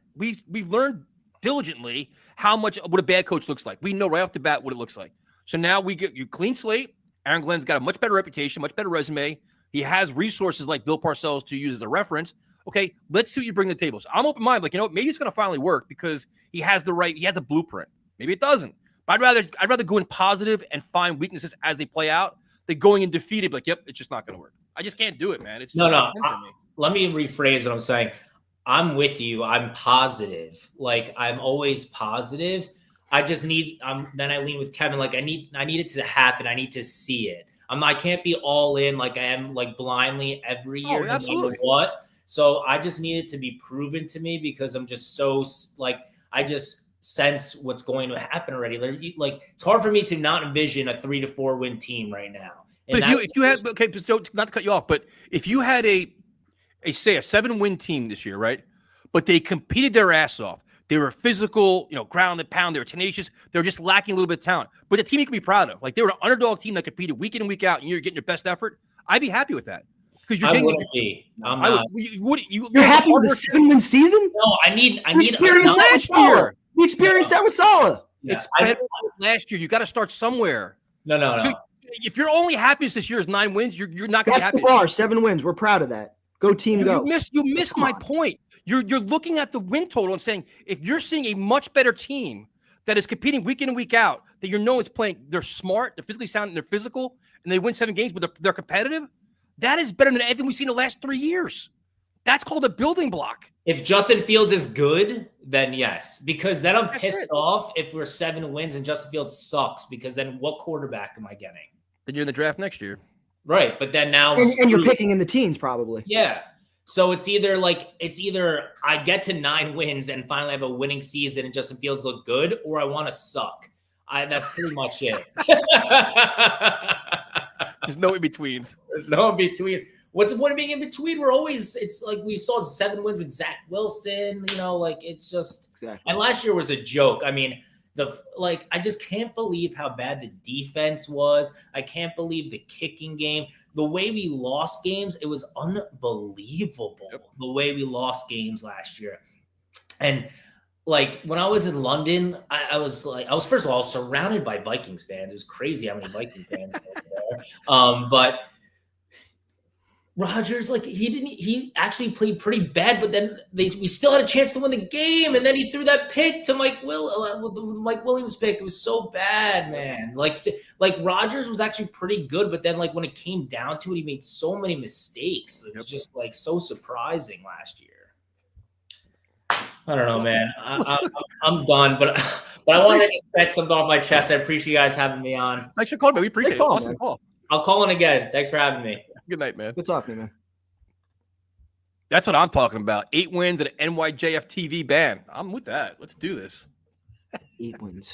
diligently what a bad coach looks like. We know right off the bat what it looks like. So now we get you clean slate. Aaron Glenn's got a much better reputation, much better resume. He has resources like Bill Parcells to use as a reference. Okay, let's see what you bring to the table. So I'm open-minded. Like, maybe it's going to finally work because he has a blueprint. Maybe it doesn't. But I'd rather go in positive and find weaknesses as they play out than going in defeated. Like, yep, it's just not going to work. I just can't do it, man. It's just no. Let me rephrase what I'm saying. I'm with you. I'm positive. Like, I'm always positive. I just need. Then I lean with Kevin. Like, I need it to happen. I need to see it. I can't be all in like I am, like blindly every year, no matter what. So I just need it to be proven to me because I'm just so like I just sense what's going to happen already. Like it's hard for me to not envision a 3 to 4 win team right now. And but if you had so not to cut you off, but if you had a 7-win team this year, right? But they competed their ass off. They were physical, ground and pound. They were tenacious. They were just lacking a little bit of talent. But the team you can be proud of. Like they were an underdog team that competed week in and week out, and you're getting your best effort. I'd be happy with that. Because I wouldn't be. I'm not. You're happy with a 7-win season? No, I need experienced last year. We experienced that with Salah. Yeah, it's better last year. You got to start somewhere. No. So if your only happiness this year is 9 wins, you're not going to be happy. That's the bar. 7 wins. We're proud of that. Go team, go. You missed my point. You're looking at the win total and saying if you're seeing a much better team that is competing week in and week out, that it's playing, they're smart, they're physically sound, and they're physical, and they win 7 games, but they're competitive. That is better than anything we've seen in the last 3 years. That's called a building block. If Justin Fields is good, then yes. Because then I'm pissed off if we're 7 wins and Justin Fields sucks. Because then what quarterback am I getting? Then you're in the draft next year. Right. But then now and you're picking in the teens probably. Yeah. So it's either I get to 9 wins and finally have a winning season and Justin Fields look good, or I want to suck. That's pretty much it. There's no in-betweens. There's no in-between. What's the point of being in between? It's like we saw 7 wins with Zach Wilson, it's just exactly. And last year was a joke. I mean, I just can't believe how bad the defense was. I can't believe the kicking game. The way we lost games, it was unbelievable. Yep. The way we lost games last year. And when I was in London, I was first of all surrounded by Vikings fans. It was crazy how many Viking fans were there. But Rodgers, he actually played pretty bad, but then we still had a chance to win the game, and then he threw that pick to Mike Williams pick. It was so bad, man. Rodgers was actually pretty good, but then when it came down to it, he made so many mistakes. It was just so surprising last year. I don't know, man. I'm done, but I wanted to get something off my chest. I appreciate you guys having me on. Thanks for calling, man. We appreciate it. Awesome call. I'll call in again. Thanks for having me. Good night, man. Good talking to you, man. That's what I'm talking about. 8 wins and an NYJF TV ban. I'm with that. Let's do this. 8 wins.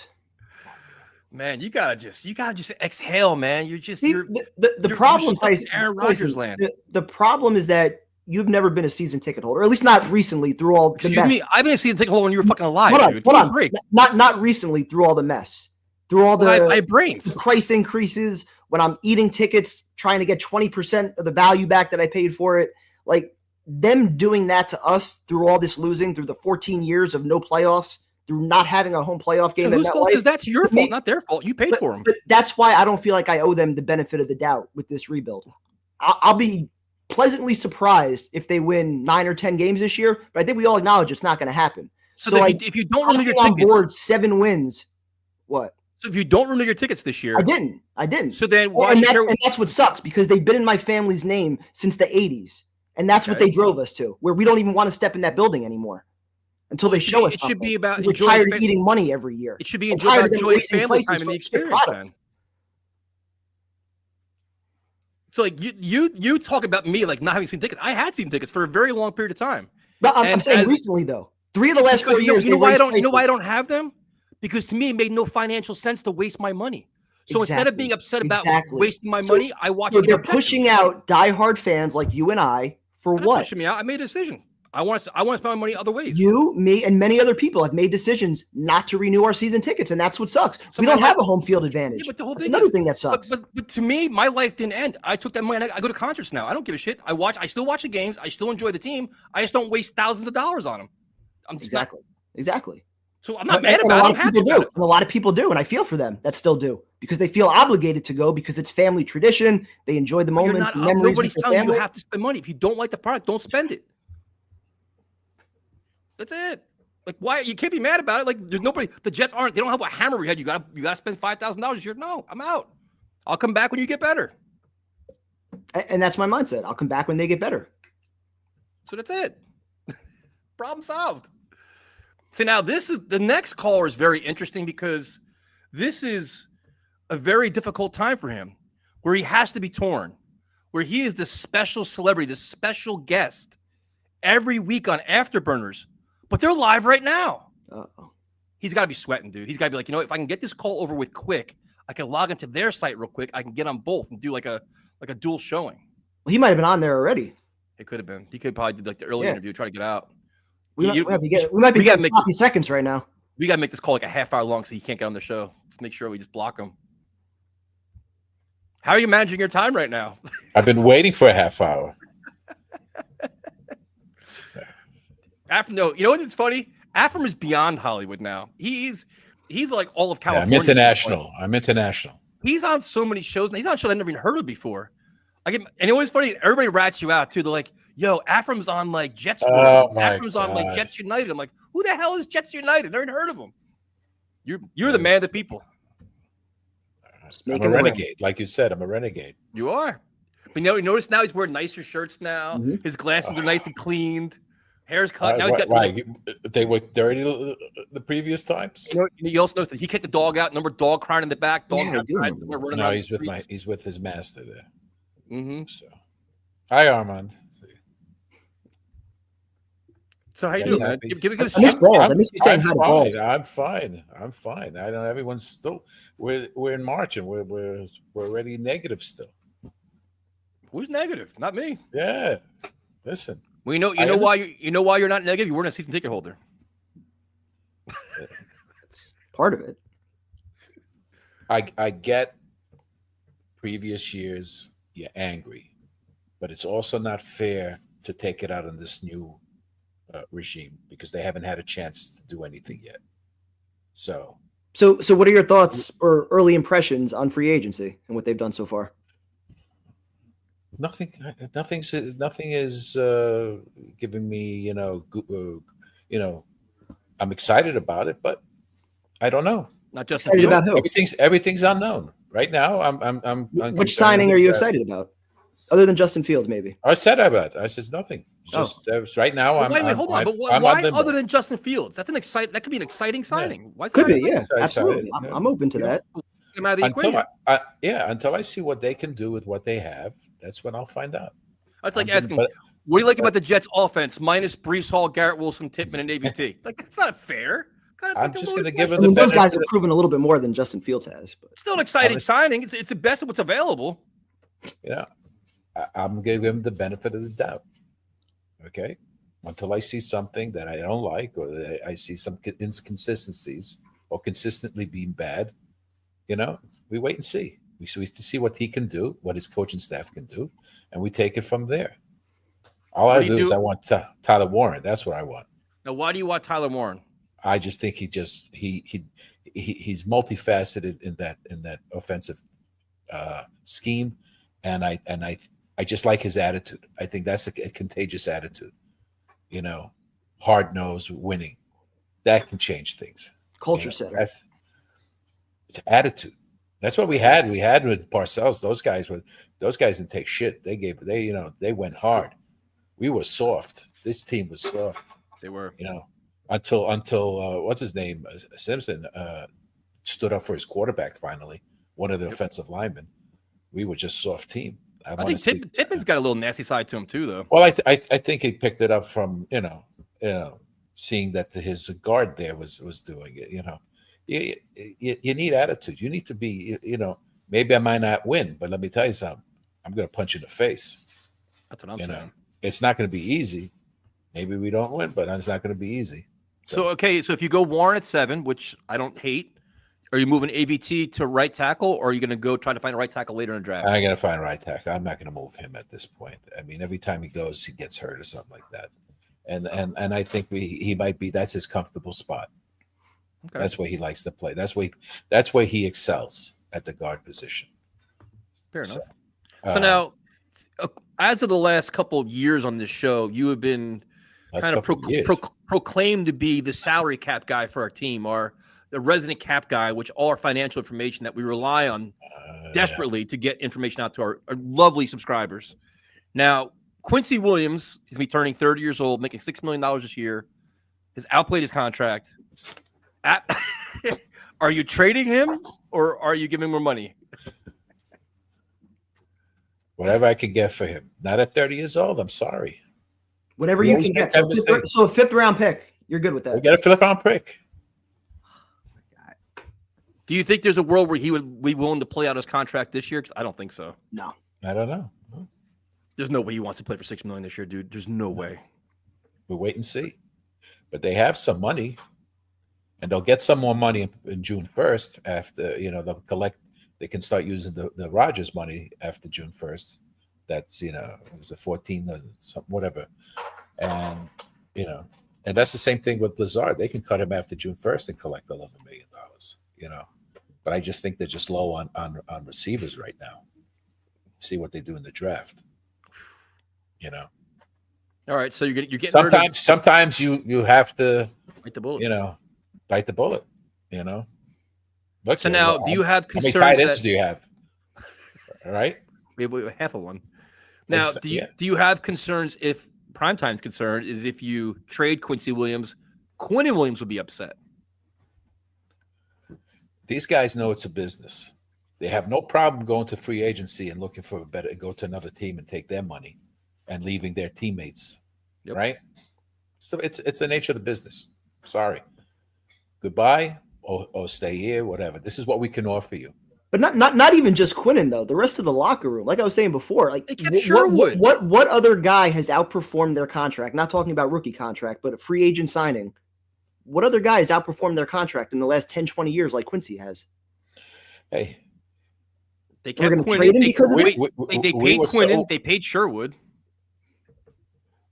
Man, you gotta just exhale, man. You're problem, Tyson, Aaron Rodgers land. The problem is that you've never been a season ticket holder, or at least not recently through all the Excuse mess. me, I've been a season ticket holder when you were fucking alive, Hold on, dude. hold on. Break. Not recently through all the mess, through all the I have brains. price increases, when I'm eating tickets, trying to get 20% of the value back that I paid for it. Like them doing that to us through all this losing, through the 14 years of no playoffs, through not having a home playoff game. So whose fault is that? Your fault, not their fault. You paid for them. But that's why I don't feel like I owe them the benefit of the doubt with this rebuild. I'll be pleasantly surprised if they win 9 or 10 games this year, but I think we all acknowledge it's not going to happen. So if you don't renew your on tickets, board 7 wins. What? So if you don't renew your tickets this year, I didn't. So then why? And that's what sucks, because they've been in my family's name since the 80s, and that's what they drove us to, where we don't even want to step in that building anymore until they show us. It should be about we're tired of eating money every year. It should be about enjoying family time and the experience. Then. So like you talk about me like not having seen tickets. I had seen tickets for a very long period of time. But I'm saying recently though, 3 of the last 4 years. You know why I don't have them? Because to me it made no financial sense to waste my money. So instead of being upset about wasting my money, I watch. So they're pushing out diehard fans like you and I for what? Pushing me out. I made a decision. I want to spend my money other ways. You, me, and many other people have made decisions not to renew our season tickets, and that's what sucks. We don't have a home field advantage. Yeah, but the whole that's thing another thing that sucks. But to me, my life didn't end. I took that money and I go to concerts now. I don't give a shit. I still watch the games. I still enjoy the team. I just don't waste thousands of dollars on them. Exactly. So I'm not mad about it. I'm happy about it. And a lot of people do, and I feel for them that still do, because they feel obligated to go because it's family tradition. They enjoy the moments and memories. Nobody's telling you have to spend money. If you don't like the product, don't spend it. That's it. Like, why? You can't be mad about it. Like, there's nobody. The Jets aren't. They don't have a hammer we had. You got to spend $5,000 this year. No, I'm out. I'll come back when you get better. And that's my mindset. I'll come back when they get better. So that's it. Problem solved. So now the next caller is very interesting because this is a very difficult time for him, where he has to be torn, where he is the special celebrity, the special guest every week on Afterburners. But they're live right now. Uh-oh. He's got to be sweating, dude. He's got to be like, if I can get this call over with quick, I can log into their site real quick. I can get on both and do like a dual showing. Well, he might have been on there already. It could have been. He could probably do like the early interview, try to get out. We might be getting sloppy seconds right now. We got to make this call like a half hour long so he can't get on the show. Let's make sure we just block him. How are you managing your time right now? I've been waiting for a half hour. No, you know what? It's funny. Afram is beyond Hollywood now. He's like all of California. Yeah, I'm international. He's on so many shows. He's on shows I've never even heard of before. And it was funny. Everybody rats you out too. They're like, "Yo, Afram's on like Jets. Afram's on like Jets United." I'm like, "Who the hell is Jets United? Never even heard of them." You're the man of the people. I'm a renegade, like you said. I'm a renegade. You are. But you notice now he's wearing nicer shirts now. Mm-hmm. His glasses are nice and cleaned. Hair's cut. Now he's got. They were dirty the previous times. You also notice that he kicked the dog out. Remember, dog crying in the back. Dog's outside. No, he's with his master there. Mm-hmm. So, hi Armand. So how you doing, man? Give it a shot. I miss you saying hi. I'm fine. I know everyone's still. We're in March and we're already negative still. Who's negative? Not me. Yeah. Listen. Well, you know why you're not negative. You weren't a season ticket holder. That's part of it. I get previous years you're angry, but it's also not fair to take it out on this new regime because they haven't had a chance to do anything yet. So what are your thoughts or early impressions on free agency and what they've done so far? Nothing is giving me, I'm excited about it, but I don't know. Not just excited about who? Everything's unknown right now. I'm Which signing are you excited about, other than Justin Fields? Maybe I said nothing. Just right now. Hold on. But why other than Justin Fields? That could be an exciting signing. Why could be? Yeah, absolutely. I'm open to that. Until I see what they can do with what they have, that's when I'll find out. That's like asking, what do you like about the Jets offense minus Breece Hall, Garrett Wilson, Tippmann, and AVT? Like, that's not fair. I'm just going to give it. Those guys have proven a little bit more than Justin Fields has. But still an exciting signing. It's the best of what's available. Yeah, I'm going to give him the benefit of the doubt. Okay, until I see something that I don't like, or that I see some inconsistencies, or consistently being bad, we wait and see. We see what he can do, what his coaching staff can do, and we take it from there. All What I do you do is do? I want Tyler Warren. That's what I want. Now, why do you want Tyler Warren? I just think he's multifaceted in that offensive scheme, and I just like his attitude. I think that's a contagious attitude. Hard nosed, winning, that can change things. Culture setter. It's attitude. That's what we had. We had with Parcells. Those guys didn't take shit. They went hard. We were soft. This team was soft. They were. Until what's his name, Simpson, stood up for his quarterback finally, one of the offensive linemen. We were just soft team. I think Tippman's got a little nasty side to him too, though. Well, I think he picked it up from seeing that his guard there was doing it. You need attitude. You need to be maybe I might not win, but let me tell you something. I'm going to punch you in the face. That's what I'm saying. It's not going to be easy. Maybe we don't win, but it's not going to be easy. So if you go Warren at 7, which I don't hate, are you moving AVT to right tackle, or are you going to go try to find a right tackle later in the draft? I'm going to find a right tackle. I'm not going to move him at this point. I mean, every time he goes, he gets hurt or something like that. And I think he might be. That's his comfortable spot. Okay. That's where he likes to play. That's where he excels at the guard position. Fair enough. So now, as of the last couple of years on this show, you have been kind of proclaimed to be the salary cap guy for our team, or the resident cap guy, which all our financial information that we rely on desperately to get information out to our lovely subscribers. Now, Quincy Williams is going to be turning 30 years old, making $6 million this year, has outplayed his contract. Are you trading him, or are you giving more money? Whatever I can get for him. Not at 30 years old. I'm sorry. Whatever you can get. So a 5th round pick. You're good with that. We get a 5th round pick. Do you think there's a world where he would be willing to play out his contract this year? Because I don't think so. No. I don't know. There's no way he wants to play for $6 million this year, dude. There's no way. We'll wait and see. But they have some money, and they'll get some more money in June 1st after, they'll collect. They can start using the Rodgers money after June 1st. That's, it was a 14 or something, whatever. And, and that's the same thing with Lazard. They can cut him after June 1st and collect $11 million, But I just think they're just low on receivers right now. See what they do in the draft. All right, so you're getting sometimes you have to bite the bullet. Bite the bullet. Look, so now, do you have concerns? How many tight ends do you have? All right, we have half of one. Now, do you have concerns if Primetime's concerned is if you trade Quincy Williams, Quinnen Williams would be upset? These guys know it's a business. They have no problem going to free agency and looking for go to another team and take their money and leaving their teammates. Yep. Right? So it's the nature of the business. Sorry. Goodbye or stay here, whatever. This is what we can offer you. But not even just Quinnen, though. The rest of the locker room, like I was saying before, like Sherwood. What other guy has outperformed their contract? Not talking about rookie contract, but a free agent signing. What other guy has outperformed their contract in the last 10, 20 years like Quincy has? Hey. They kept Quinnen because they paid Quinnen. They paid Sherwood.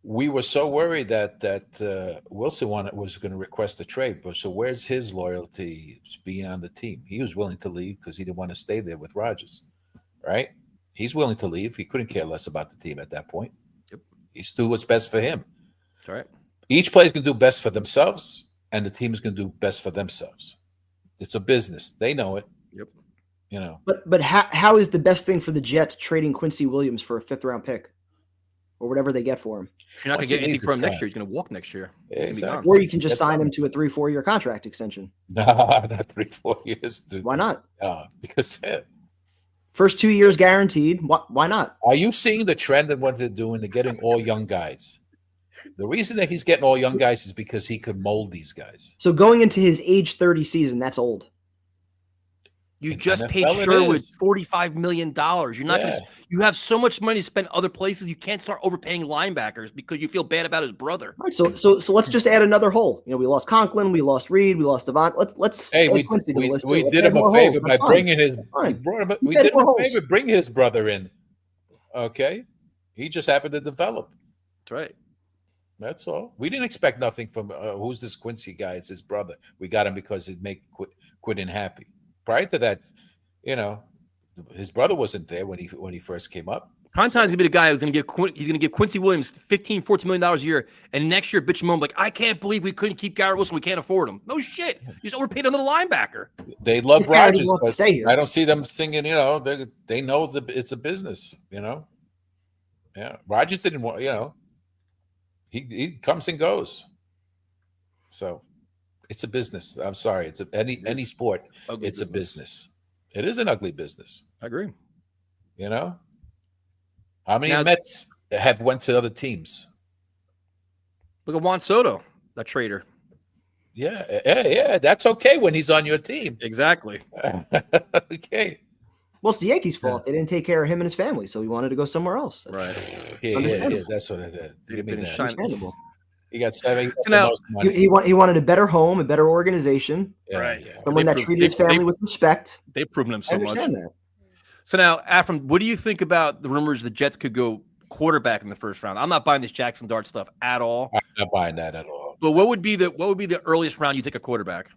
We were so worried that Wilson was going to request a trade. But so where's his loyalty being on the team? He was willing to leave because he didn't want to stay there with Rodgers, right? He's willing to leave. He couldn't care less about the team at that point. Yep. He's doing what's best for him. That's right. Each player is going to do best for themselves, and the team is going to do best for themselves. It's a business. They know it. Yep. But how is the best thing for the Jets trading Quincy Williams for a 5th round pick? Or whatever they get for him. You're not going to get anything from him next year. He's going to walk next year. Exactly. Or you can just sign him to a 3-4 year contract extension. No, not 3-4 years. Dude. Why not? Because first 2 years guaranteed. Why not? Are you seeing the trend of what they're doing? They're getting all young guys. The reason that he's getting all young guys is because he could mold these guys. So going into his age 30 season, that's old. You In just NFL paid it Sherwood is. $45 million. You're not Yeah. gonna. You have so much money to spend other places. You can't start overpaying linebackers because you feel bad about his brother. All right, so let's just add another hole. We lost Conklin, we lost Reed, we lost Devon. Let's Hey, add we Quincy to the list, we too. Let's did add him a more favor holes. by That's fine. bringing his. That's fine. We Add did him more a holes. favor bringing his brother in. Okay, he just happened to develop. That's right. That's all. We didn't expect nothing from who's this Quincy guy? It's his brother. We got him because it'd make Quinn happy. Prior to that, his brother wasn't there when he first came up. Prime's gonna be the guy who's gonna give Quincy Williams $14 million a year, and next year bitch him like, I can't believe we couldn't keep Garrett Wilson. We can't afford him. No shit. You just overpaid another linebacker. They love If Garrett Rodgers, wants to but stay here. I don't see them singing. They know it's a business. Yeah, Rodgers didn't want. He comes and goes. So it's a business. I'm sorry. It's any sport. Ugly It's a business. business. It is an ugly business. I agree. How many Now- Mets have went to other teams? Look at Juan Soto, that traitor. Yeah. That's okay when he's on your team. Exactly. Okay. Well, it's the Yankees' fault. They didn't take care of him and his family, so he wanted to go somewhere else. Right. Yeah. Understandable. That's what it is. Give me Been that. shine- Understandable. He got 7. So now- He wanted a better home, a better organization, Right. someone that treated his family with respect. They've proven him I so much. understand that. So now, Afram, what do you think about the rumors the Jets could go quarterback in the first round? I'm not buying this Jackson Dart stuff at all. I'm not buying that at all. But what would be the earliest round you take a quarterback?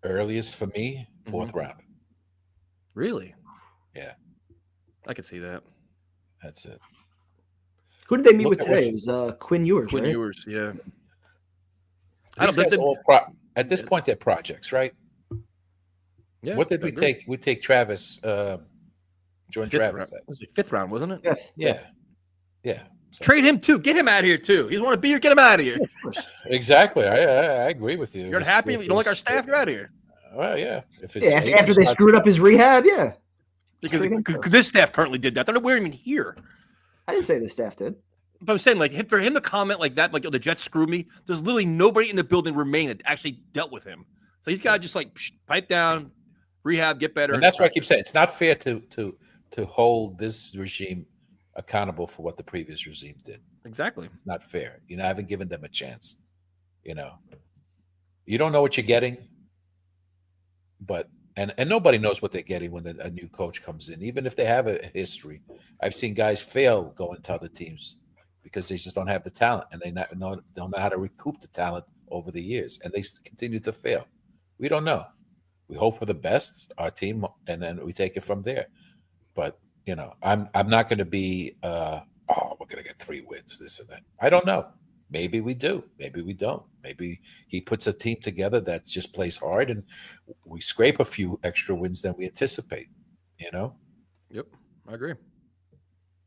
Earliest for me, 4th round. Really? Yeah. I could see that. That's it. Who did they meet Look with at today? It was Quinn Ewers, Quinn right? Ewers, yeah. These guys all at this point, they're projects, right? Yeah. What did I we agree. take? We take Travis, Jordan Fifth Travis. round. It was the 5th round, wasn't it? Yes. Yeah. So- Trade him too. Get him out of here too. He doesn't want to be here. Get him out of here. Exactly. I agree with you. You're unhappy. You don't like our staff. You're out of here. Well, yeah. If it's Yeah, after they screwed up his rehab, yeah. Because Straight into it. this staff currently did that. They're not even here. I didn't say the staff did. But I'm saying, like, for him to comment like that, like, oh, the Jets screwed me, there's literally nobody in the building remain that actually dealt with him. So he's got to just, like, pipe down, rehab, get better. and that's why I keep saying it's not fair to hold this regime accountable for what the previous regime did. Exactly. It's not fair. You haven't given them a chance. You don't know what you're getting, but and nobody knows what they're getting when a new coach comes in, even if they have a history. I've seen guys fail going to other teams because they just don't have the talent, and they don't know how to recoup the talent over the years, and they continue to fail. We don't know. We hope for the best, our team, and then we take it from there. But I'm not going to be we're going to get 3 wins, this and that. I don't know. Maybe we do. Maybe we don't. Maybe he puts a team together that just plays hard, and we scrape a few extra wins than we anticipate. Yep. I agree.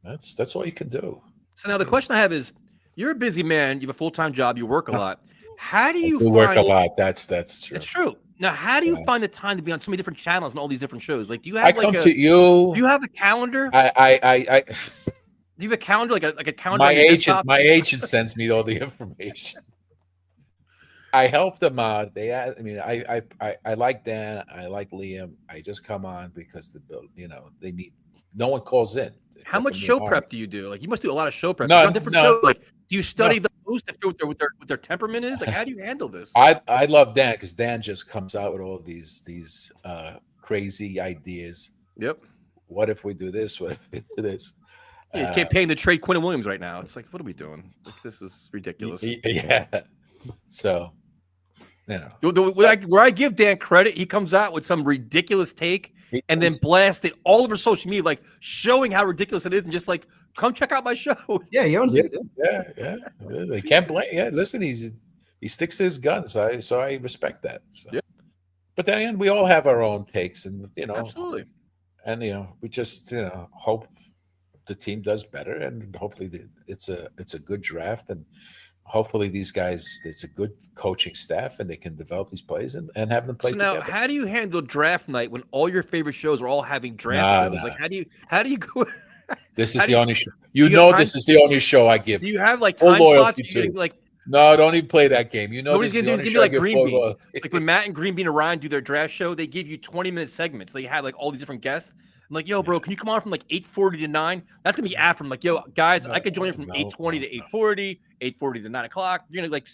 That's all you can do. So now the question I have is, you're a busy man. You have a full-time job. You work a lot. How do you We work a lot. That's true. It's true. Now, how do you find the time to be on so many different channels and all these different shows? Like, do you I have come like to you. do you have a calendar? I Do you have a calendar, like a calendar? my on your agent desktop? my agent sends me all the information. I help them out. I like Dan. I like Liam. I just come on because they need. No one calls in. How much show prep do you do? Like, you must do a lot of show prep. No, You're on different no. shows. Like, do you study the host to feel what their temperament is? Like, how do you handle this? I love Dan because Dan just comes out with all these crazy ideas. Yep. What if we do this? What if we do this? He's campaigning to trade Quinn Williams right now. It's like, what are we doing? Like, this is ridiculous. Yeah. So, Where I give Dan credit, he comes out with some ridiculous take and then blast it all over social media, like showing how ridiculous it is, and just like, come check out my show. Yeah, he owns it. Yeah. They can't blame. Yeah, listen, he sticks to his guns. So I respect that. So. Yeah. But then we all have our own takes, and Absolutely. and we just hope the team does better, and hopefully it's a good draft, and hopefully these guys, it's a good coaching staff, and they can develop these players and have them play So now, together. how do you handle draft night when all your favorite shows are all having draft shows? Nah. Like, how do you go? This is how the do only show. you You know, have this time- is the only show I give. Do you have like Full time slots? loyalty You're getting, to. like, No, don't even play that game. You know, Nobody's this is gonna the do only is show gonna I be like get Green Bean. photo. Like when Matt and Green Bean and Ryan do their draft show, they give you 20-minute segments. They had like all these different guests. I'm like, yo, bro, can you come on from like 8:40 to 9? That's gonna be after. I'm like, yo, guys, I could join you from 8:20 to 8:40, 8:40 to 9 o'clock. You're gonna like.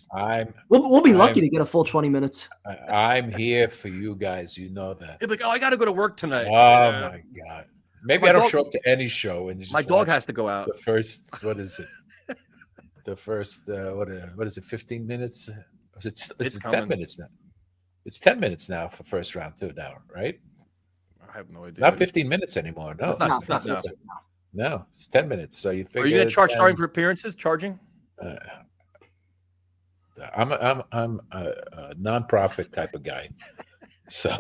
We'll be lucky to get a full 20 minutes. I'm here for you guys. You know that. You're like, oh, I gotta go to work tonight. Oh my God. Maybe My I don't dog- show up to any show and just My dog watch has to go out. the first. What is it? The first. What is it? 15 minutes? It's coming. 10 minutes now. It's 10 minutes now for first round too. Now, right? I have no idea. It's not 15 minutes anymore. No, It's not now. No, it's 10 minutes. So you figure. Are you gonna charge 10 starting for appearances? Charging? I'm a non-profit type of guy, so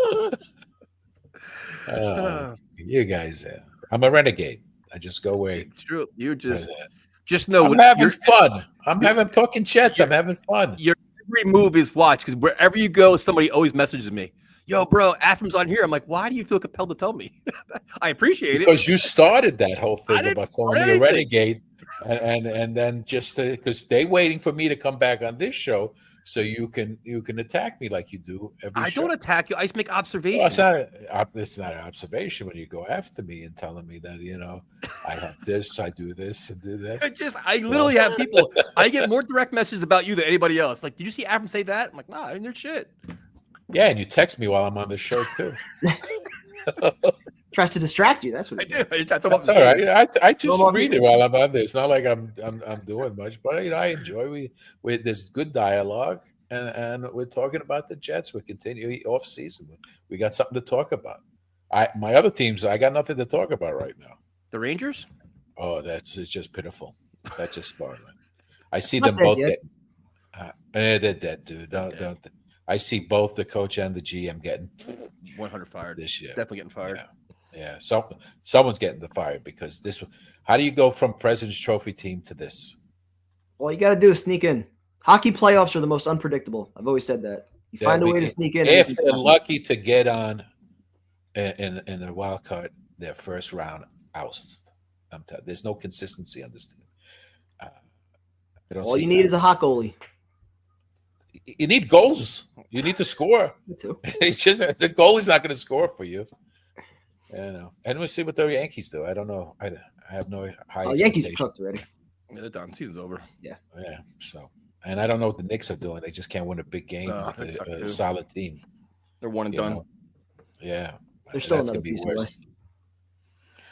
you guys. I'm a renegade. I just go where. It's true. You just know. I'm having fun. I'm talking Jets. I'm having fun. Your every move is watched because wherever you go, somebody always messages me. Yo, bro, Afram's on here. I'm like, why do you feel compelled to tell me? I appreciate it because you started that whole thing about calling me a anything. renegade, and then just because they waiting for me to come back on this show, so you can attack me like you do every show. I don't attack you. I just make Well, observations. it's not an observation when you go after me and telling me that I have this, I do this, and do this. I literally have people. I get more direct messages about you than anybody else. Like, did you see Afram say that? I'm like, nah, I didn't hear shit. Yeah, and you text me while I'm on the show too. Tries to distract you. That's what I do. That's all right. I just read it while I'm on there. It's not like I'm doing much, but I enjoy. We there's good dialogue, and we're talking about the Jets. We're continuing off season. We got something to talk about. My other teams, I got nothing to talk about right now. The Rangers? Oh, it's just pitiful. That's just spoiling. I see them both getting. They're dead, dude. Don't. I see both the coach and the GM getting 100 fired this year. Definitely getting fired. Yeah. Someone's getting fired because this. How do you go from President's Trophy team to this? All you got to do is sneak in. Hockey playoffs are the most unpredictable. I've always said that. You find a way to sneak in. If they're lucky to get on in a wild card, their first round oust. There's no consistency on this team. All you need is a hot goalie. You need goals. You need to score. Me too. It's just the goalie's not going to score for you. And we'll see what the Yankees do. I don't know. I have no high. Yankees are cooked already. Yeah, they're done. Season's over. Yeah. So, and I don't know what the Knicks are doing. They just can't win a big game with a solid team. They're one and done. Yeah, they're still that's going to be worse.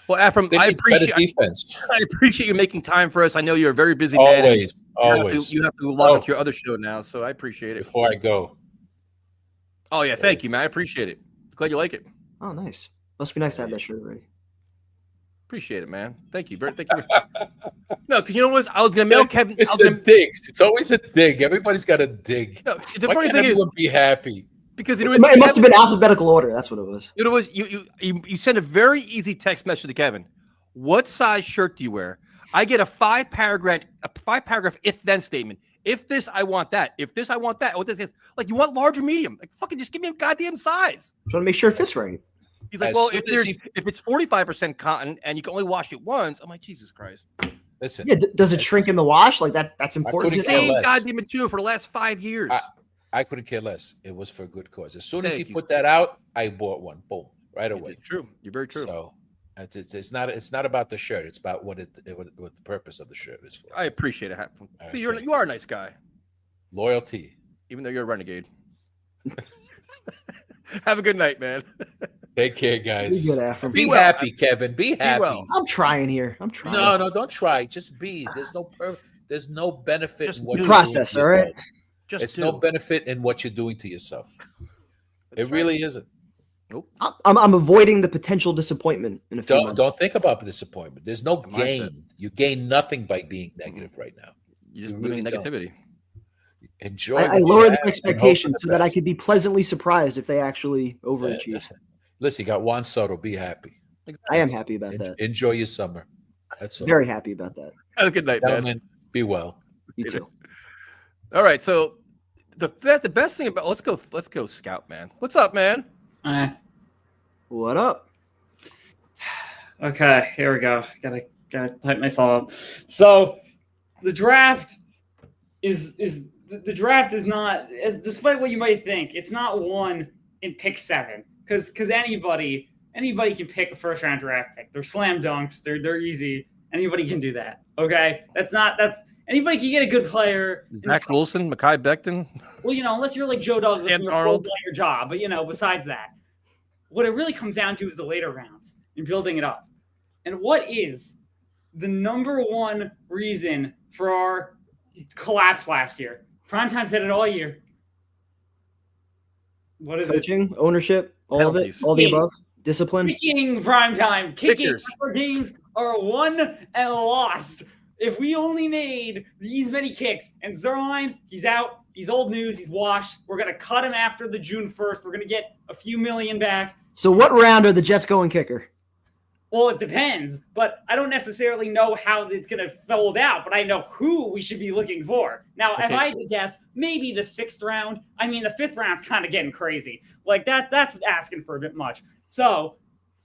Well, Afram, I appreciate you making time for us. I know you're a very busy man. Always. You have to log into your other show now, so I appreciate it. Before I go. Oh yeah, thank you, man. I appreciate it. Glad you like it. Oh, nice. Must be nice to have that shirt already. Appreciate it, man. Thank you. Thank you. No, because you know what? I was gonna mail Kevin. It's the digs. It's always a dig. Everybody's got a dig. No, the funny thing is, be happy. Because it must have been alphabetical order. That's what it was. It was you sent a very easy text message to Kevin. What size shirt do you wear? I get a five paragraph if then statement. If this, I want that. If this, I want that. Like, you want large or medium? Like, fucking just give me a goddamn size. Just want to make sure it fits right. He's like, well, if it's 45% cotton and you can only wash it once, I'm like, Jesus Christ. Listen. Yeah, does it shrink in the wash? Like that's important. It's the same goddamn material for the last 5 years. I couldn't care less. It was for a good cause. As soon as he put that out, I bought one. Boom, right away. It's true. You're very true. So it's not about the shirt. It's about what the purpose of the shirt is for. I appreciate it. See, you are a nice guy. Loyalty. Even though you're a renegade. Have a good night, man. Take care, guys. Be good, Afram. Be happy, Kevin. Be happy. Well. I'm trying here. I'm trying. No, don't try. Just be. There's no benefit in what you're process, doing all right? It's no benefit in what you're doing to yourself. It really isn't. Nope. I'm avoiding the potential disappointment in a few months. Don't think about the disappointment. There's no gain. You gain nothing by being negative right now. You're just living negativity. Enjoy. I lower the expectations so that I could be pleasantly surprised if they actually overachieve. Listen, you got Juan Soto. Be happy. I am happy about that. Enjoy your summer. That's all. Very happy about that. Have a good night, man. Be well. You too. All right, so the best thing about let's go Scout, man. What's up, man? What up? Okay, here we go. Gotta type myself up. So the draft, is the draft is not, despite what you might think, it's not won in pick 7 because anybody can pick a first round draft pick. They're slam dunks. They're easy. Anybody can do that. Okay, that's anybody can get a good player. Zach Wilson, Mekhi Becton. Well, unless you're like Joe Douglas and you're full your job, but besides that, what it really comes down to is the later rounds and building it up. And what is the number one reason for our collapse last year? Primetime said it all year. What is Coaching, ownership, all of it, all the above, discipline. Kicking primetime, kicking. Our games are won and lost. If we only made these many kicks, and Zerline, he's out. He's old news. He's washed. We're going to cut him after the June 1st. We're going to get a few million back. So what round are the Jets going kicker? Well, it depends, but I don't necessarily know how it's going to fold out, but I know who we should be looking for. Now, if I had to guess, maybe the 6th round. I mean, the 5th round's kind of getting crazy. Like that's asking for a bit much. So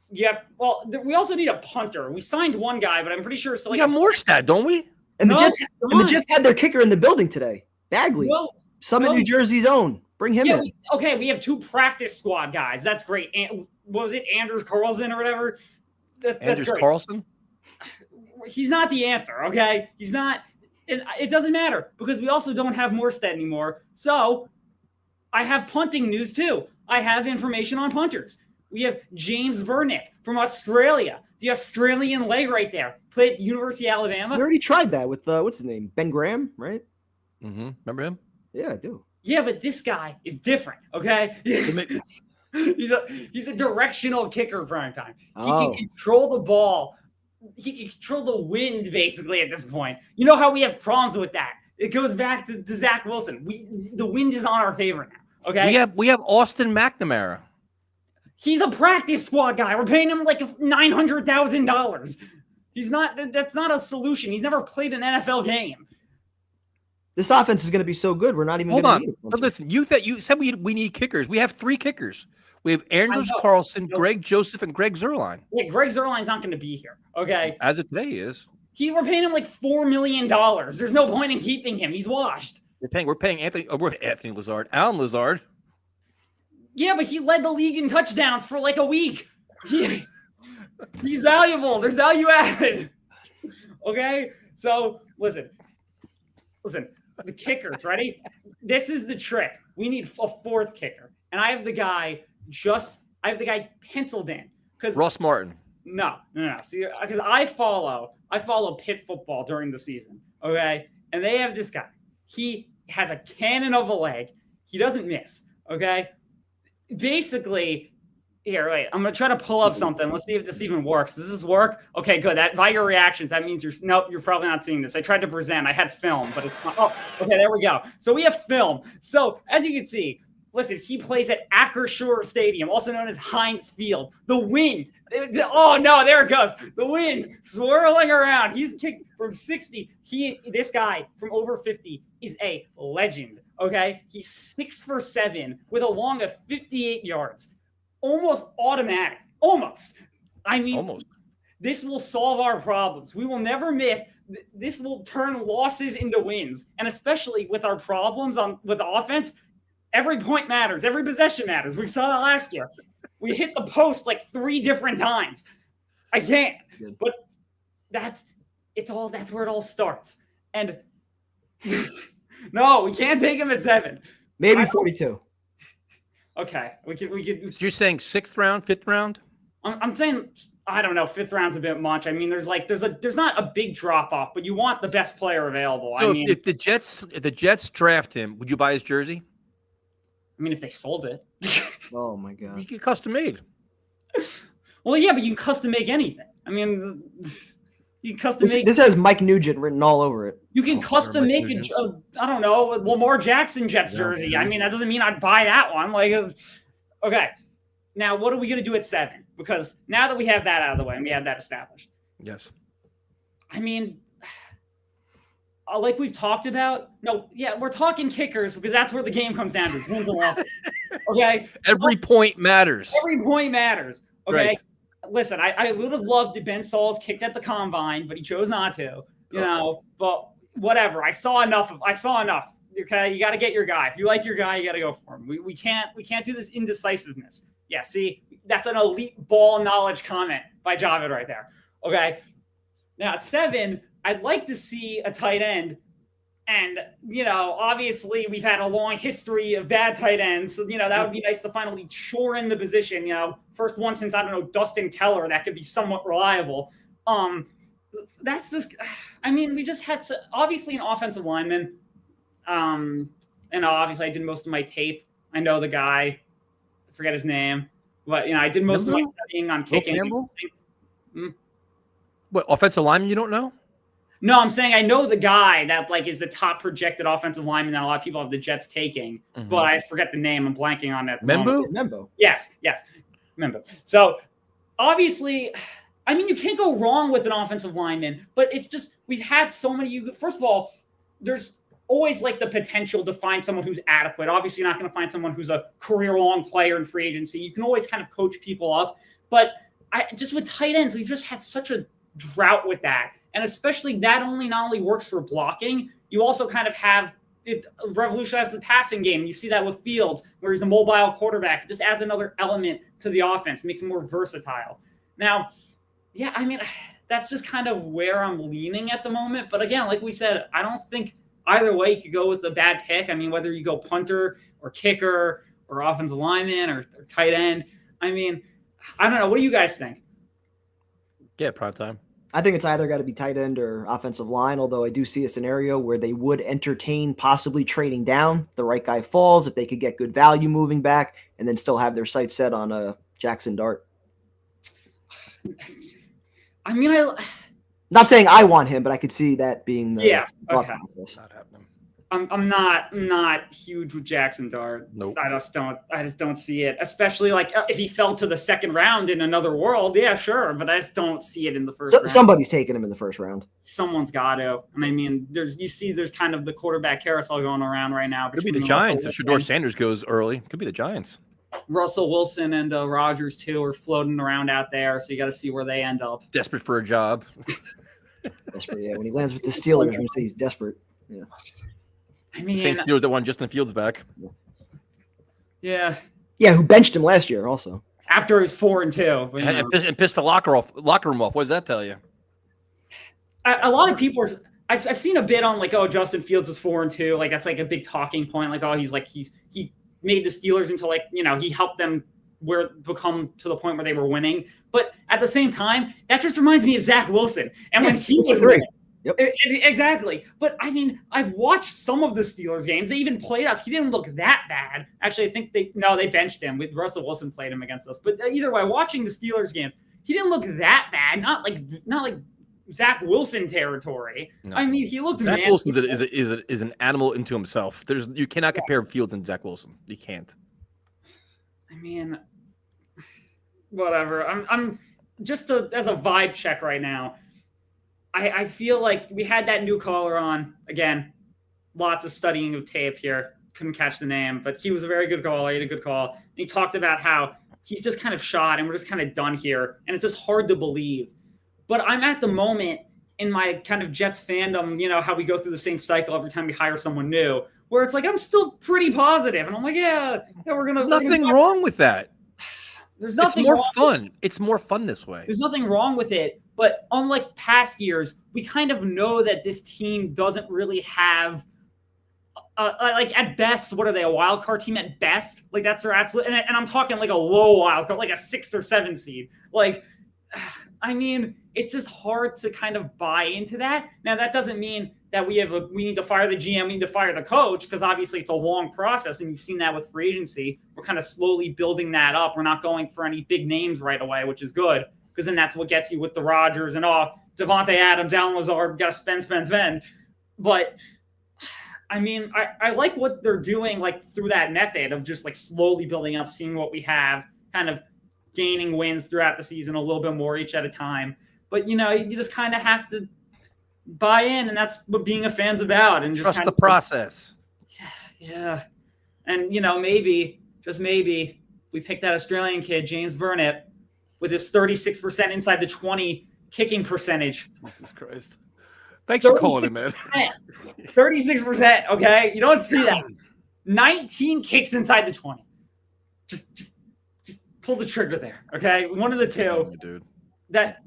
we also need a punter. We signed one guy, but I'm pretty sure it's we got Morstad, don't we? And the Jets had their kicker in the building today. Bagley, Summit, New Jersey's own. Bring him in. We have 2 practice squad guys. That's great. And what was it, Anders Carlson or whatever? That's Anders great. Carlson? He's not the answer, okay? He's not. It doesn't matter because we also don't have Morstead anymore. So I have punting news too. I have information on punters. We have James Burnick from Australia, the Australian leg right there. Played at the University of Alabama. We already tried that with, what's his name? Ben Graham, right? Mm-hmm. Remember him? Yeah, I do. Yeah, but this guy is different, okay? He's a directional kicker prime time. He can control the ball. He can control the wind basically at this point. You know how we have problems with that? It goes back to Zach Wilson. The wind is on our favor now. Okay. We have Austin McNamara. He's a practice squad guy. We're paying him like $900,000. He's not. That's not a solution. He's never played an NFL game. This offense is going to be so good. We're not even. Hold on. But listen, you said we need kickers. We have 3 kickers. We have Anders Carlson, Greg Joseph, and Greg Zerline. Yeah, Greg Zerline's not going to be here. Okay. As of today, he is. We're paying him like $4 million. There's no point in keeping him. He's washed. We're paying Anthony Lazard, Alan Lazard. Yeah, but he led the league in touchdowns for like a week. He's valuable. There's value added. Okay. So listen. The kickers, ready? This is the trick. We need a 4th kicker, and I have the guy penciled in because Ross Martin. No. See, because I follow Pitt football during the season. Okay, and they have this guy. He has a cannon of a leg. He doesn't miss. Okay, basically. Here, wait. I'm gonna try to pull up something. Let's see if this even works. Does this work? Okay, good. That by your reactions, that means you're probably not seeing this. I tried to present. I had film, but it's not. Oh, okay, there we go. So we have film. So as you can see, listen, he plays at Acrisure Stadium, also known as Heinz Field. The wind. Oh no, there it goes. The wind swirling around. He's kicked from 60. This guy from over 50 is a legend. Okay, he's 6 for 7 with a long of 58 yards. Almost automatic. Almost. I mean, almost. This will solve our problems. We will never miss. This will turn losses into wins. And especially with our problems with the offense, every point matters. Every possession matters. We saw that last year. We hit the post like 3 different times. I can't. But that's where it all starts. And no, we can't take him at 7. Maybe 42. Okay, we could. So you're saying 6th round, 5th round? I'm saying I don't know. 5th round's a bit much. I mean, there's not a big drop off, but you want the best player available. So if the Jets draft him, would you buy his jersey? I mean, if they sold it. Oh my god. You get custom made. Well, yeah, but you can custom make anything. I mean, you can custom make. This has Mike Nugent written all over it. You can custom make I don't know, Lamar Jackson Jets jersey. I mean, that doesn't mean I'd buy that one. Like, okay. Now, what are we going to do at 7? Because now that we have that out of the way and we have that established. Yes. I mean, like we've talked about. No, yeah, we're talking kickers because that's where the game comes down to. Wins and losses. Okay. Every point matters. Every point matters. Okay. Right. Listen, I would have loved if Ben Sauls kicked at the combine, but he chose not to. You know, but whatever. I saw enough. Okay, you got to get your guy. If you like your guy, you got to go for him. We can't do this indecisiveness. Yeah, see, that's an elite ball knowledge comment by Javid right there. Okay, now at 7, I'd like to see a tight end. And, obviously we've had a long history of bad tight ends. So, that would be nice to finally shore in the position, first one since, I don't know, Dustin Keller, that could be somewhat reliable. That's just, we just had obviously an offensive lineman. And obviously I did most of my tape. I know the guy, I forget his name, but, I did most of my studying on kicking. What, offensive lineman you don't know? No, I'm saying I know the guy that is the top projected offensive lineman that a lot of people have the Jets taking, but I just forget the name. I'm blanking on it. Membo? Yes, Membo. So obviously, you can't go wrong with an offensive lineman, but it's just we've had so many. First of all, there's always the potential to find someone who's adequate. Obviously, you're not going to find someone who's a career-long player in free agency. You can always kind of coach people up, but just with tight ends, we've just had such a drought with that. And especially that not only works for blocking, you also kind of have it revolutionize the passing game. You see that with Fields, where he's a mobile quarterback. It just adds another element to the offense, makes it more versatile. Now, that's just kind of where I'm leaning at the moment. But again, like we said, I don't think either way you could go with a bad pick. Whether you go punter or kicker or offensive lineman or tight end. I don't know. What do you guys think? Yeah, prime time. I think it's either got to be tight end or offensive line, although I do see a scenario where they would entertain possibly trading down. The right guy falls, if they could get good value moving back, and then still have their sights set on Jackson Dart. Not saying I want him, but I could see that being the process. Not happening. I'm not huge with Jackson Dart. Nope. I just don't see it. Especially if he fell to the second round in another world, yeah, sure. But I just don't see it in the first round. Somebody's taking him in the first round. Someone's got to. There's kind of the quarterback carousel going around right now. Could be the Giants if Shedeur Sanders goes early. Could be the Giants. Russell Wilson and Rodgers too are floating around out there, so you got to see where they end up. Desperate for a job. Desperate, yeah. When he lands with the Steelers, we're gonna say he's desperate. Yeah. The same Steelers that won Justin Fields back. Yeah. Yeah, who benched him last year also. After he was 4-2. And pissed the locker room off. What does that tell you? A lot of people I've seen a bit on Justin Fields is 4-2. That's a big talking point. He made the Steelers into he helped them become to the point where they were winning. But at the same time, that just reminds me of Zach Wilson. And when he was winning. Yep. Exactly. But I've watched some of the Steelers games. They even played us. He didn't look that bad. Actually, I think they benched him. With Russell Wilson played him against us. But either way, watching the Steelers games, he didn't look that bad. Not like Zach Wilson territory. No. He looked. Zach Wilson is an animal into himself. You cannot compare Fields and Zach Wilson. You can't. Whatever. I'm just as a vibe check right now. I feel like we had that new caller on. Again, lots of studying of tape here. Couldn't catch the name, but he was a very good caller. He had a good call. And he talked about how he's just kind of shot and we're just kind of done here. And it's just hard to believe. But I'm at the moment in my kind of Jets fandom, how we go through the same cycle every time we hire someone new, where it's I'm still pretty positive. And I'm yeah, we're going to. There's nothing wrong with that. There's nothing. It's more fun. It's more fun this way. There's nothing wrong with it. But unlike past years, we kind of know that this team doesn't really have, at best, what are they, a wild card team at best? That's their absolute, and I'm talking a low wild card, a 6th or 7th seed. It's just hard to kind of buy into that. Now, that doesn't mean that we need to fire the GM, we need to fire the coach, because obviously it's a long process, and you've seen that with free agency. We're kind of slowly building that up. We're not going for any big names right away, which is good. Because then that's what gets you with the Rodgers and Devontae Adams, Allen Lazard, got to spend. But I like what they're doing through that method of just slowly building up, seeing what we have, kind of gaining wins throughout the season a little bit more each at a time. But you just kind of have to buy in, and that's what being a fan's about. And just trust the process. Yeah. And maybe, just maybe, we pick that Australian kid, James Burnett, with his 36% inside the 20 kicking percentage. Jesus Christ. Thanks for calling him, man. 36%. Okay, you don't see that. 19 kicks inside the 20. Just pull the trigger there. Okay, one of the two. Dude. That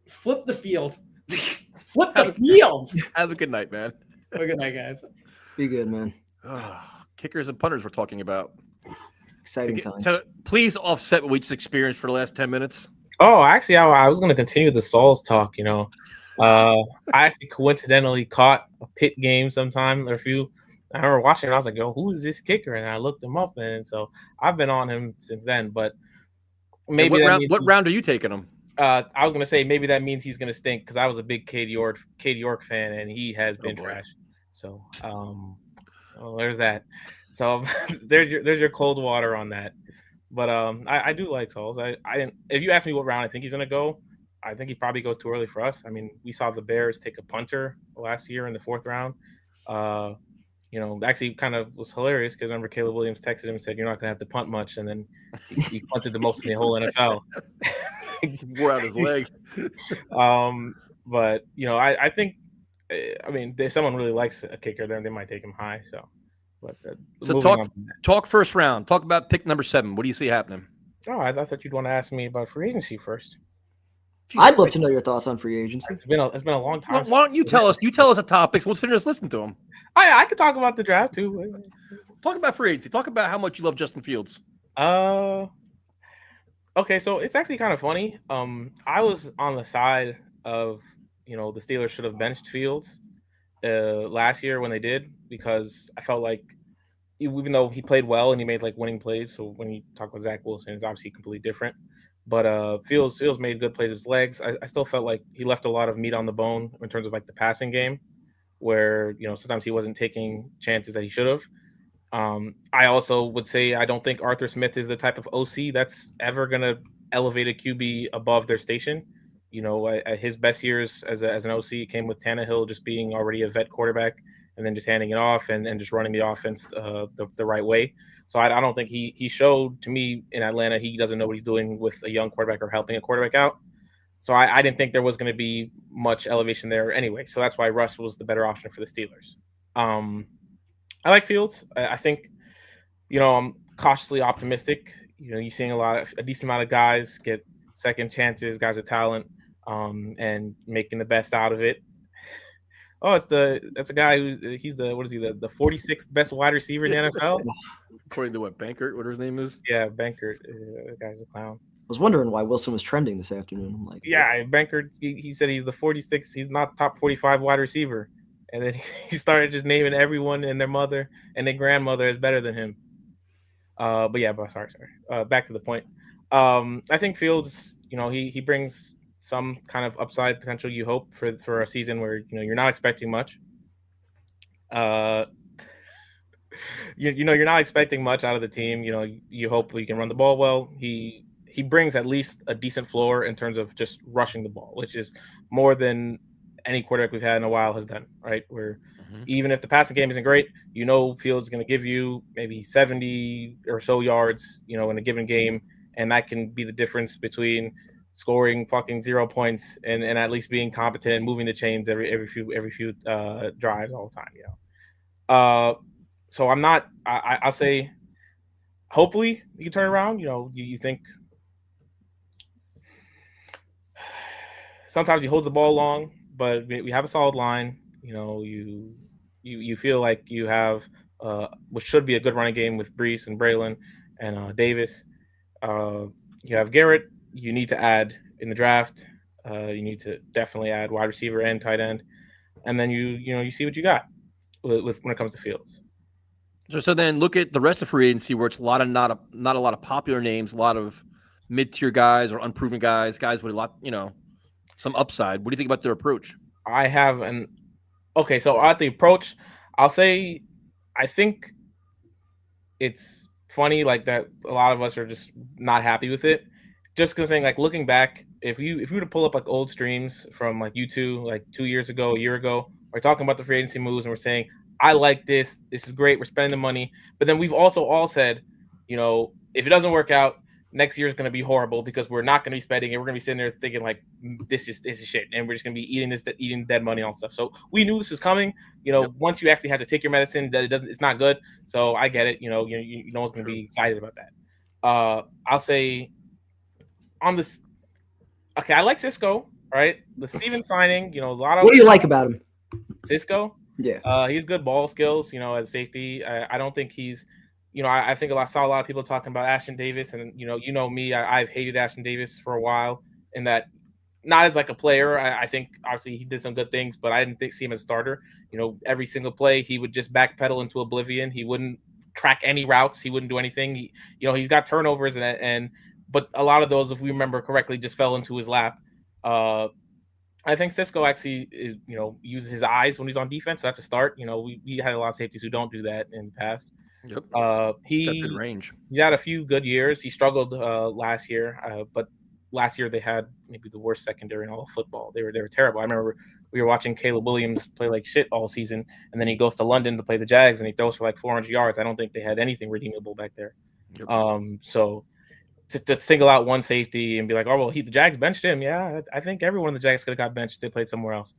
flip the field. Flip the field. Have a good night, man. Have a good night, guys. Be good, man. Kickers and punters we're talking about. Exciting times. So please offset what we just experienced for the last 10 minutes. Oh, actually, I was going to continue the Sauls talk. I actually coincidentally caught a Pitt game sometime or a few. I remember watching it. I was like, "Yo, who is this kicker?" And I looked him up, and so I've been on him since then. But maybe what round are you taking him? I was going to say maybe that means he's going to stink because I was a big Cade York fan, and he has been trash. So, there's that. So there's your cold water on that. But I do like Sauls. I didn't. If you ask me what round I think he's going to go, I think he probably goes too early for us. I mean, we saw the Bears take a punter last year in the 4th round. Actually kind of was hilarious because I remember Caleb Williams texted him and said, "You're not going to have to punt much," and then he punted the most in the whole NFL. Wore out his leg. But I think, if someone really likes a kicker, then they might take him high. So talk first round. Talk about pick number 7. What do you see happening? Oh, I thought you'd want to ask me about free agency first. I'd love to know your thoughts on free agency. It's been a long time. Why don't you tell us? You tell us the topics. We'll finish listening to them. I could talk about the draft too. Talk about free agency. Talk about how much you love Justin Fields. Okay, so it's actually kind of funny. I was on the side of the Steelers should have benched Fields last year when they did, because I felt like even though he played well and he made like winning plays, so when you talk about Zach Wilson, it's obviously completely different. But Fields made good plays with his legs. I still felt like he left a lot of meat on the bone in terms of like the passing game, where sometimes he wasn't taking chances that he should have. I also would say I don't think Arthur Smith is the type of OC that's ever going to elevate a QB above their station. At his best years as an OC came with Tannehill just being already a vet quarterback and then just handing it off and just running the offense the right way. So I don't think he showed to me in Atlanta he doesn't know what he's doing with a young quarterback or helping a quarterback out. So I didn't think there was going to be much elevation there anyway. So that's why Russ was the better option for the Steelers. I like Fields. I think, I'm cautiously optimistic. You're seeing a decent amount of guys get second chances, guys with talent, and making the best out of it. Oh, that's a guy he's the 46th best wide receiver in the NFL. According to what, Bankert, whatever his name is? Yeah, Bankert. The guy's a clown. I was wondering why Wilson was trending this afternoon. I'm like, yeah, Bankert, he said he's the 46th. He's not top 45 wide receiver. And then he started just naming everyone and their mother and their grandmother as better than him. Sorry. Back to the point. I think Fields, he brings some kind of upside potential, you hope, for a season where, you're not expecting much. You're not expecting much out of the team. You hope you can run the ball well. He brings at least a decent floor in terms of just rushing the ball, which is more than any quarterback we've had in a while has done, right? Where even if the passing game isn't great, Fields is going to give you maybe 70 or so yards, in a given game, and that can be the difference between scoring fucking 0 points and at least being competent and moving the chains every few drives all the time. So I'll say hopefully you can turn around. You think sometimes he holds the ball long, but we have a solid line. You feel like you have which should be a good running game with Brees and Braylon and Davis. You have Garrett. You need to add in the draft. You need to definitely add wide receiver and tight end, and then you see what you got with when it comes to Fields. So then look at the rest of free agency where it's a lot of not a lot of popular names, a lot of mid-tier guys or unproven guys with a lot, some upside. What do you think about their approach? So at the approach, I'll say I think it's funny like that a lot of us are just not happy with it. Just because like looking back, if you were to pull up like old streams from like YouTube like 2 years ago, a year ago, we're talking about the free agency moves and we're saying, I like this is great, we're spending the money. But then we've also all said, if it doesn't work out, next year is going to be horrible because we're not going to be spending it. We're going to be sitting there thinking like this is shit, and we're just going to be eating dead money on stuff. So we knew this was coming. Once you actually had to take your medicine, it's not good. So I get it. No one's going to be excited about that. I'll say on this. Okay, I like Cisco. Right, the Steven signing. A lot of. What do you like about him? Cisco. Yeah. He's good ball skills. As safety. I don't think he's. I think I saw a lot of people talking about Ashton Davis, and me, I've hated Ashton Davis for a while. In that, not as like a player. I think obviously he did some good things, but I didn't see him as a starter. Every single play he would just backpedal into oblivion. He wouldn't track any routes. He wouldn't do anything. He's got turnovers but a lot of those, if we remember correctly, just fell into his lap. I think Cisco actually is, uses his eyes when he's on defense. So that's a start. We had a lot of safeties who don't do that in the past. Yep. He got good range. He's had a few good years. He struggled last year, but last year they had maybe the worst secondary in all of football. They were terrible. I remember we were watching Caleb Williams play like shit all season, and then he goes to London to play the Jags, and he throws for like 400 yards. I don't think they had anything redeemable back there. Yep. So to single out one safety and be like, oh well, the Jags benched him. Yeah, I think everyone in the Jags could have got benched if they played somewhere else.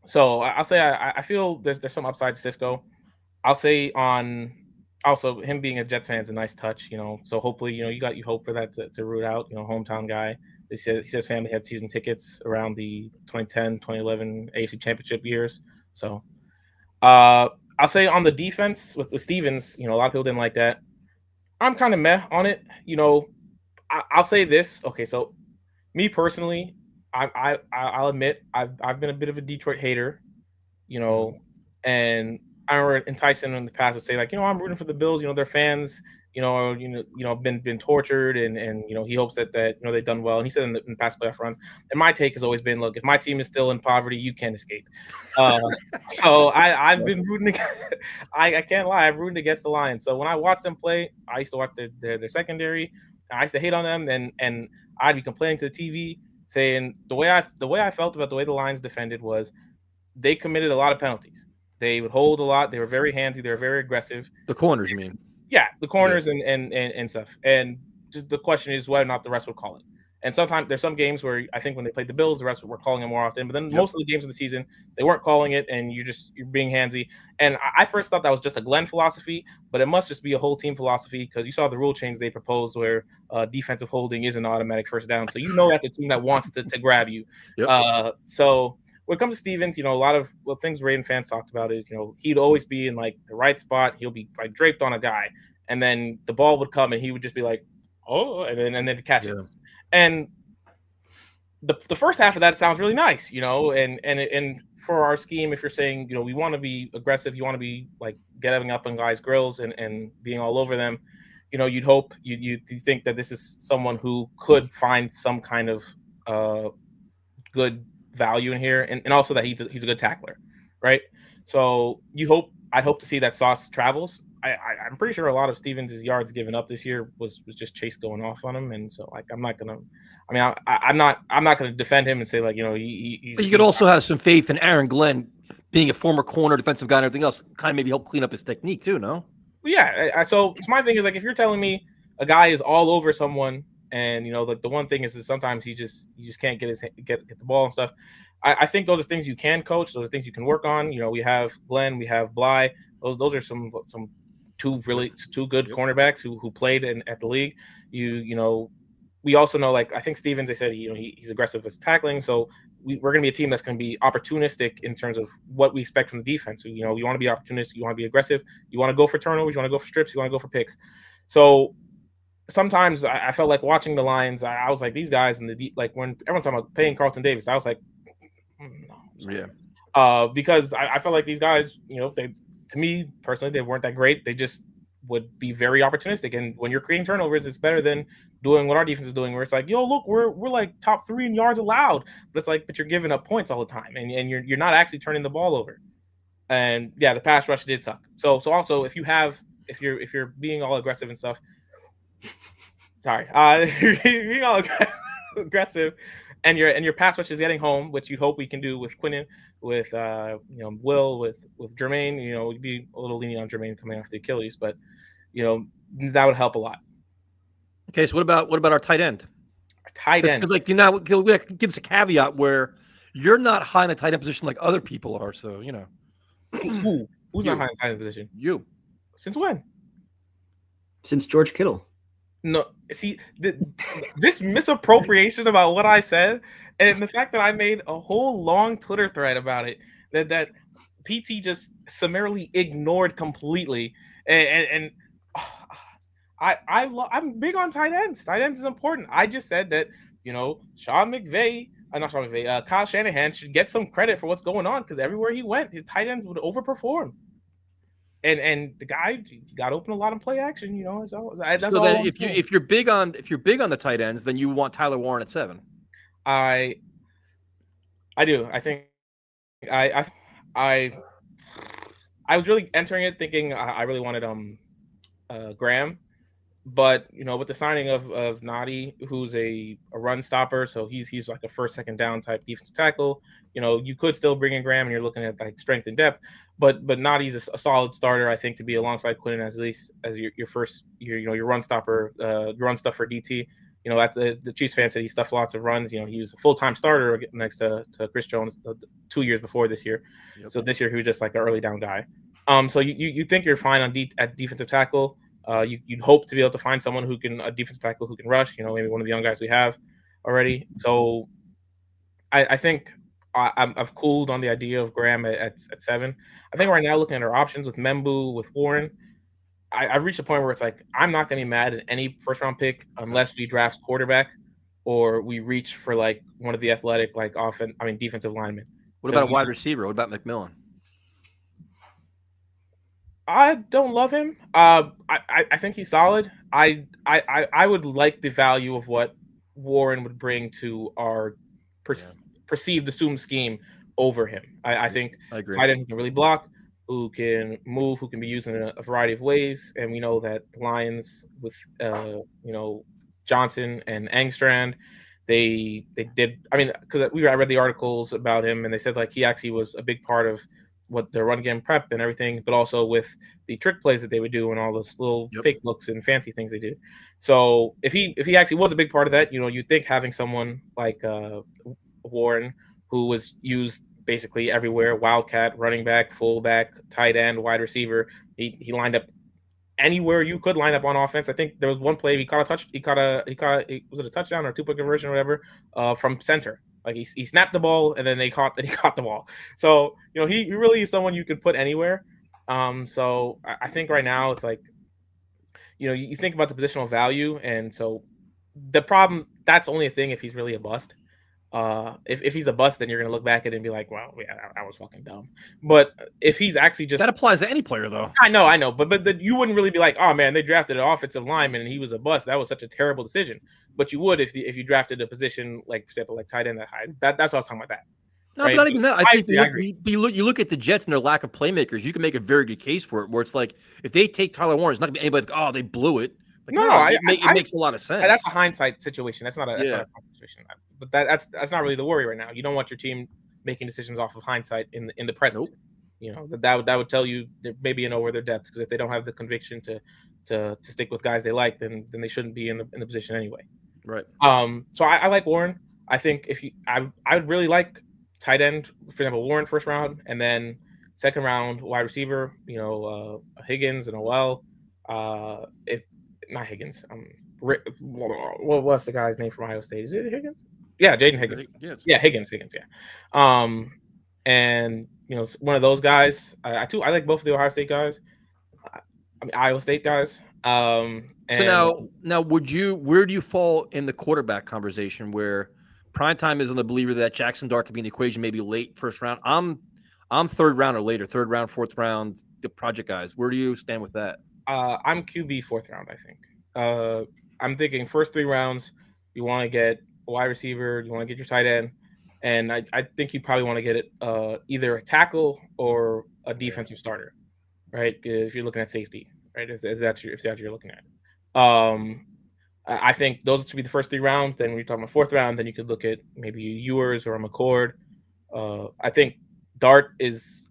So I'll say I feel there's some upside to Cisco. I'll say on also him being a Jets fan is a nice touch, So hopefully, you hope for that to root out, hometown guy. He says family had season tickets around the 2010, 2011 AFC Championship years. So I'll say on the defense with Stevens, a lot of people didn't like that. I'm kind of meh on it. I'll say this. Okay, so me personally, I'll admit I've been a bit of a Detroit hater, and I remember Tyson in the past would say like, I'm rooting for the Bills. Their fans, been tortured, and he hopes that they've done well. And he said in the past playoff runs. And my take has always been, look, if my team is still in poverty, you can't escape. So I've been rooting. I can't lie, I've rooted against the Lions. So when I watch them play, I used to watch their secondary. I used to hate on them, and I'd be complaining to the TV saying the way I felt about the way the Lions defended was they committed a lot of penalties. They would hold a lot. They were very handsy. They were very aggressive. The corners, you mean? Yeah, the corners and stuff. And just the question is whether or not the refs would call it. And sometimes there's some games where I think when they played the Bills, the refs were calling it more often. But then most of the games of the season, they weren't calling it, and you're being handsy. And I first thought that was just a Glenn philosophy, but it must just be a whole team philosophy because you saw the rule change they proposed where defensive holding is an automatic first down. So that's a team that wants to grab you. Yep. So when it comes to Stevens, a lot of things Raven fans talked about is, he'd always be in like the right spot. He'll be like draped on a guy, and then the ball would come and he would just be like, oh, and then catch it. And the first half of that sounds really nice, and for our scheme, if you're saying, we want to be aggressive, you want to be like getting up on guys' grills and being all over them, you'd hope you think that this is someone who could find some kind of good value in here, and also that he's a good tackler, right? So I'd hope to see that Sauce travels. I'm pretty sure a lot of Stevens' yards given up this year was just Chase going off on him, and so like I'm not gonna defend him and say like but you could also have some faith in Aaron Glenn being a former corner, defensive guy, and everything else. Kind of maybe help clean up his technique too, no? Yeah. So my thing is like if you're telling me a guy is all over someone, and like the one thing is that sometimes he just can't get the ball and stuff. I think those are things you can coach. Those are things you can work on. We have Glenn, we have Bly. Those are some two good cornerbacks who played at the league. We also know, like I think Stevens, they said he's aggressive with tackling. So we're going to be a team that's going to be opportunistic in terms of what we expect from the defense. So, you want to be opportunistic, you want to be aggressive, you want to go for turnovers, you want to go for strips, you want to go for picks. So sometimes I felt like watching the Lions, I was like, these guys in the like when everyone's talking about paying Carlton Davis, I was like, no, because I felt like these guys, they, to me personally, they weren't that great. They just would be very opportunistic, and when you're creating turnovers, it's better than doing what our defense is doing, where it's like, look, we're like top 3 in yards allowed, but it's like, but you're giving up points all the time, and you're not actually turning the ball over. And yeah, the pass rush did suck. So also if you're being all aggressive and stuff. Sorry, being all aggressive, and your pass rush is getting home, which you hope we can do with Quinnen, with Will, with Jermaine. You'd be a little lenient on Jermaine coming off the Achilles, but that would help a lot. Okay, so what about our tight end? Tight end. Because it gives a caveat where you're not high in the tight end position like other people are. So Who's not high in the tight end position? You. Since when? Since George Kittle. No, see this misappropriation about what I said, and the fact that I made a whole long Twitter thread about it that PT just summarily ignored completely, and I'm big on tight ends. Tight ends is important. I just said that Kyle Shanahan should get some credit for what's going on because everywhere he went, his tight ends would overperform. And the guy got open a lot in play action. That's so all. If you're big on the tight ends, then you want Tyler Warren at 7. I do. I think I was really entering it thinking I really wanted Graham, but with the signing of Nadi, who's a run stopper, so he's like a first, second down type defensive tackle. You could still bring in Graham, and you're looking at like strength and depth, but Nadi's a solid starter, I think, to be alongside Quinn as your first your run stopper, run stuff for DT. That's the Chiefs fan said he stuffed lots of runs. He was a full-time starter next to Chris Jones 2 years before this year. Yep. So this year he was just like an early down guy. So you think you're fine at defensive tackle. You'd hope to be able to find someone a defensive tackle who can rush. Maybe one of the young guys we have already. So I think I've cooled on the idea of Graham at 7. I think right now, looking at our options with Membu, with Warren, I've reached a point where it's like I'm not going to be mad at any first round pick unless we draft quarterback or we reach for like one of the athletic defensive linemen. What about a wide receiver? What about McMillan? I don't love him. I think he's solid. I would like the value of what Warren would bring to our perceived assumed scheme over him. I think tight end who can really block, who can move, who can be used in a variety of ways. And we know that the Lions with Johnson and Engstrand, they did. I mean, because I read the articles about him, and they said like he actually was a big part of what their run game prep and everything, but also with the trick plays that they would do and all those little fake looks and fancy things they do. So if he actually was a big part of that, you'd think having someone like Warren, who was used basically everywhere, wildcat, running back, fullback, tight end, wide receiver, he lined up anywhere you could line up on offense. I think there was one play he caught was it a touchdown or a 2-point conversion or whatever from center. Like he snapped the ball and then he caught the ball. So he really is someone you can put anywhere. So I think right now it's like you think about the positional value, and so the problem that's only a thing if he's really a bust. If he's a bust, then you're gonna look back at it and be like, "Wow, yeah, I was fucking dumb." But if he's actually just that applies to any player, though. I know, but you wouldn't really be like, "Oh man, they drafted an offensive lineman and he was a bust. That was such a terrible decision." But you would if you drafted a position like, for example, like tight end that high. That's what I was talking about. That. No, right? But not even that. I think you look at the Jets and their lack of playmakers. You can make a very good case for it. Where it's like if they take Tyler Warren, it's not gonna be anybody. Like, oh, they blew it. Like, it makes a lot of sense. That's a hindsight situation. That's not a situation. But that's not really the worry right now. You don't want your team making decisions off of hindsight in the present. Nope. That would tell you that maybe where their depth, because if they don't have the conviction to stick with guys they like, then they shouldn't be in the position anyway. Right. So I like Warren. I think I would really like tight end, for example, Warren first round, and then second round wide receiver. Higgins and OL. Not Higgins. What's the guy's name from Ohio State? Is it Higgins? Yeah, Jaden Higgins. Yeah, Higgins. Yeah. And one of those guys. I like both of the Ohio State guys. Iowa State guys. So now, where do you fall in the quarterback conversation? Where Primetime isn't a believer that Jackson Dart could be in the equation, maybe late first round. I'm third round or later, third round, fourth round. The project guys. Where do you stand with that? I'm QB fourth round, I think. I'm thinking first 3 rounds, you want to get a wide receiver, you want to get your tight end, and I think you probably want to get it either a tackle or a defensive starter, right? If you're looking at safety, right? If that's what you're looking at. I think those should be the first 3 rounds. Then when you're talking about fourth round, then you could look at maybe Ewers or a McCord. I think Dart is.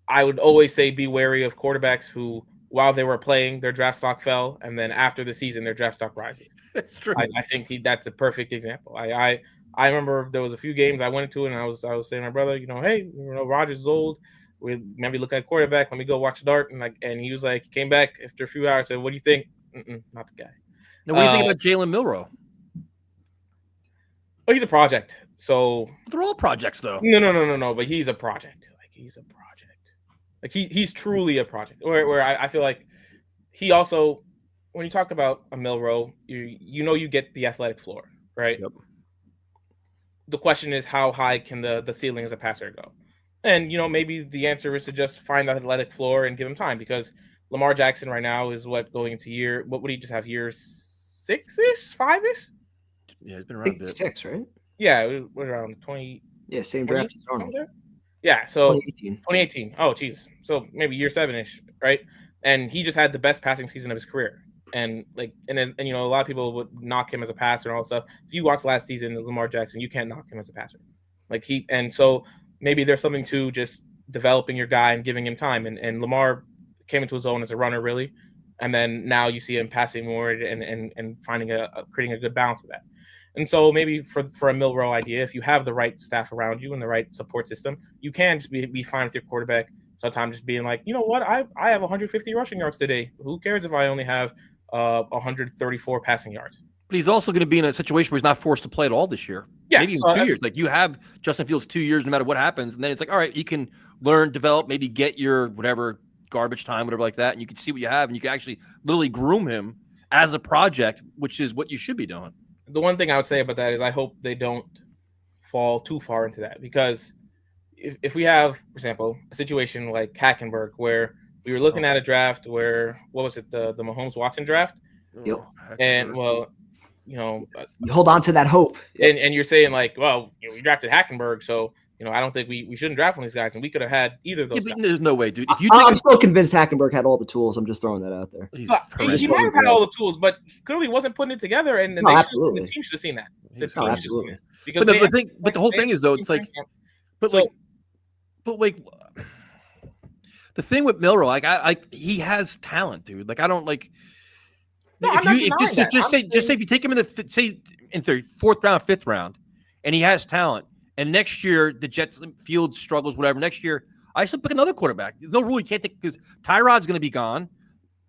I would always say be wary of quarterbacks who while they were playing, their draft stock fell, and then after the season, their draft stock rises. That's true. I think that's a perfect example. I remember there was a few games I went into, and I was saying to my brother, hey, Rodgers is old. We maybe look at quarterback. Let me go watch Dart, and he was like, he came back after a few hours. Said, "What do you think?" Not the guy. Now, what do you think about Jalen Milroe? Oh, he's a project. So they're all projects, though. No. But he's a project. Like he's a project. Like he's truly a project. Where I feel like he also, when you talk about a Milroe, you get the athletic floor, right? Yep. The question is, how high can the ceiling as a passer go? And maybe the answer is to just find the athletic floor and give him time, because Lamar Jackson right now is going into what would he just have, year 6-ish, 5-ish? Yeah, it's been around a bit. 6, right? Yeah, it was around 20. Yeah, same draft as Arnold. Yeah, so 2018. Oh, geez. So maybe year 7-ish, right? And he just had the best passing season of his career. And a lot of people would knock him as a passer and all that stuff. If you watch last season, Lamar Jackson, you can't knock him as a passer. So maybe there's something to just developing your guy and giving him time. And Lamar came into his own as a runner, really. And then now you see him passing more and finding creating a good balance with that. And so maybe for a Milroe idea, if you have the right staff around you and the right support system, you can just be fine with your quarterback. Sometimes just being like, you know what, I have 150 rushing yards today. Who cares if I only have 134 passing yards? But he's also going to be in a situation where he's not forced to play at all this year. Yeah, maybe in 2 years. Like, you have Justin Fields 2 years no matter what happens. And then it's like, all right, you can learn, develop, maybe get your whatever garbage time, whatever like that. And you can see what you have. And you can actually literally groom him as a project, which is what you should be doing. The one thing I would say about that is I hope they don't fall too far into that. Because if we have, for example, a situation like Hackenberg, where we were looking at a draft where, what was it, the Mahomes-Watson draft? Yep. And, well, you hold on to that hope. And you're saying, like, well, we drafted Hackenberg, so, I don't think we shouldn't draft one of these guys, and we could have had either of those guys. There's no way, dude. I'm still convinced Hackenberg had all the tools. I'm just throwing that out there. He might have had all the tools, but he clearly wasn't putting it together, and the team should have seen that. Absolutely. Because but the whole thing is, though, it's like, but the thing with Milroe, like he has talent, dude. Like, I don't like. No, just say if you take him in the fourth round, fifth round, and he has talent, and next year the Jets field struggles, whatever. Next year, I still pick another quarterback. There's no rule you can't take, because Tyrod's going to be gone.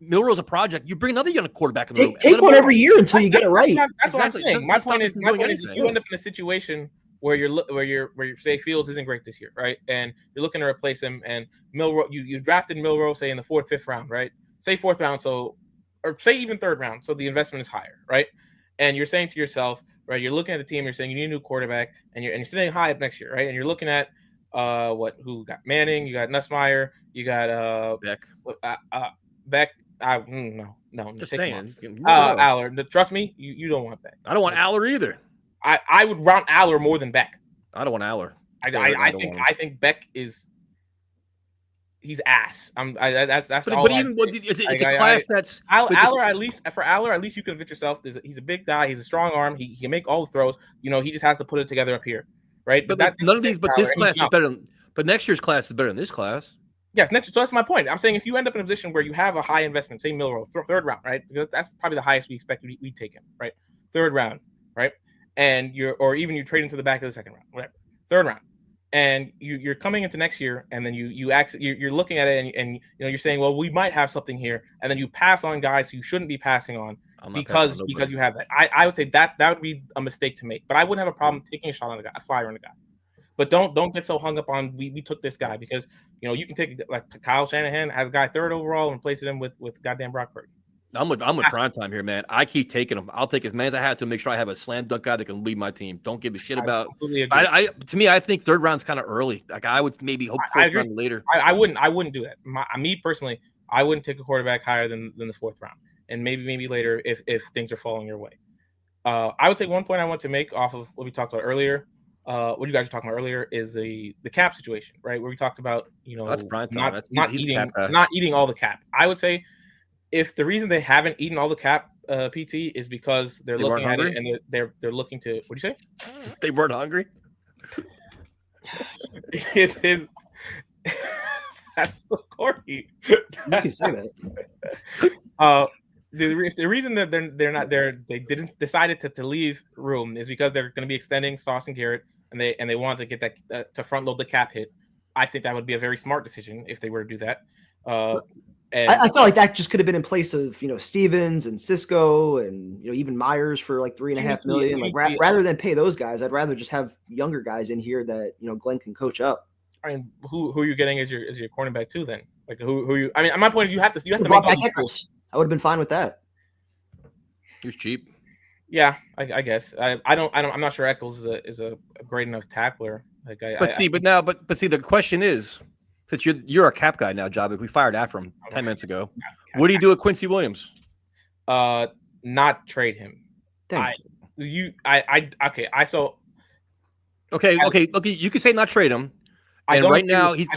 Milroe's a project. You bring another young quarterback in the room. Take one every year until you get it right. That's what I'm saying. My point is, if you end up in a situation where you say Fields isn't great this year, right, and you're looking to replace him, and Milroe, you drafted Milroe, say in the 4th, 5th round, right? Say 4th round, or say even 3rd round, so the investment is higher, right? And you're saying to yourself, right, you're looking at the team, you're saying you need a new quarterback, and you're sitting high up next year, right? And you're looking at who got Manning, you got Nussmeier, you got Beck. Beck. No. Just saying. Aller. Trust me, you don't want Beck. I don't want Aller either. I would want Aller more than Beck. I don't want Aller. I think Beck is. He's ass. That's all. But even it's a class that's Aller. At least you can convince yourself. He's a big guy. He's a strong arm. He can make all the throws. He just has to put it together up here, right? But none of these. But this class is better. But next year's class is better than this class. Yes, so that's my point. I'm saying if you end up in a position where you have a high investment, say Milroe, 3rd round, right? Because that's probably the highest we expect we'd take him, right? 3rd round, right? And you trade into the back of the 2nd round, whatever. 3rd round, and you're coming into next year, and then you're looking at it, and you're saying, well, we might have something here, and then you pass on guys you shouldn't be passing on because you have that. I would say that would be a mistake to make, but I wouldn't have a problem taking a shot on a guy, a flyer on a guy. But don't get so hung up on we took this guy, because you can take, like, Kyle Shanahan has a guy 3rd overall and replace him with goddamn Brock Purdy. I'm with prime time here, man. I keep taking them. I'll take as many as I have to make sure I have a slam dunk guy that can lead my team. Don't give a shit about. To me, I think 3rd round's kind of early. Like, I would maybe hope 4th round later. I wouldn't do that. Me personally, I wouldn't take a quarterback higher than the 4th round, and maybe later if things are falling your way. I would say one point I want to make off of what we talked about earlier. What you guys were talking about earlier is the cap situation, right? Where we talked about, that's prime time. not eating all the cap. I would say if the reason they haven't eaten all the cap, PT, is because they're looking at it and they're looking to. What do you say? They weren't hungry. That's so corny. You can say that. The reason that they're not there, they didn't decided to leave room is because they're going to be extending Sauce and Garrett, and they want to get that to front load the cap hit. I think that would be a very smart decision if they were to do that. And I felt like that just could have been in place of Stevens and Cisco and even Myers for like $3.5 million. Like rather than pay those guys, I'd rather just have younger guys in here that Glenn can coach up. I mean, who are you getting as your cornerback too? Then like who you? I mean, my point is you have to make back Eccles. I would have been fine with that. He was cheap. Yeah, I guess. I'm not sure Eccles is a great enough tackler. Like but the question is, since you're a cap guy now, Job, we fired after him 10 minutes ago. What do you do with Quincy Williams? Not trade him. Okay. You can say not trade him. And right now he's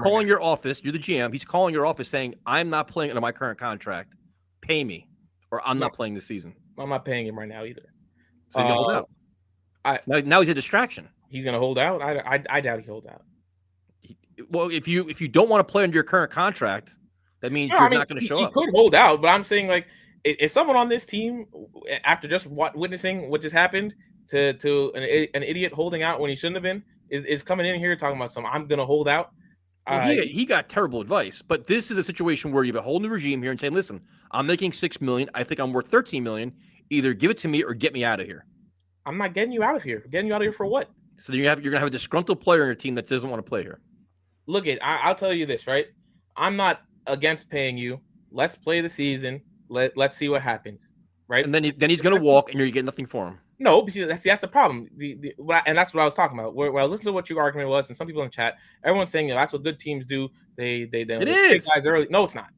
calling your office. You're the GM. He's calling your office saying, "I'm not playing under my current contract. Pay me, or I'm not playing this season." I'm not paying him right now either. So he's gonna hold out. Now he's a distraction. He's gonna hold out. I doubt he hold out. Well, if you don't want to play under your current contract, that means you're not going to show up. He could hold out, but I'm saying like if someone on this team, after just witnessing what just happened to an idiot holding out when he shouldn't have been, is coming in here talking about I'm going to hold out. Well, he got terrible advice, but this is a situation where you have a whole new regime here and saying, "Listen, I'm making $6 million. I think I'm worth $13 million. Either give it to me or get me out of here." I'm not getting you out of here. Getting you out of here for what? So you're going to have a disgruntled player on your team that doesn't want to play here. Look, I'll tell you this, right? I'm not against paying you. Let's play the season. Let's see what happens, right? And then he's going to walk, and you're getting nothing for him. No, because that's the problem. And that's what I was talking about. Where I listened to what your argument was, and some people in the chat, everyone's saying that's what good teams do. They it is guys early. No, it's not.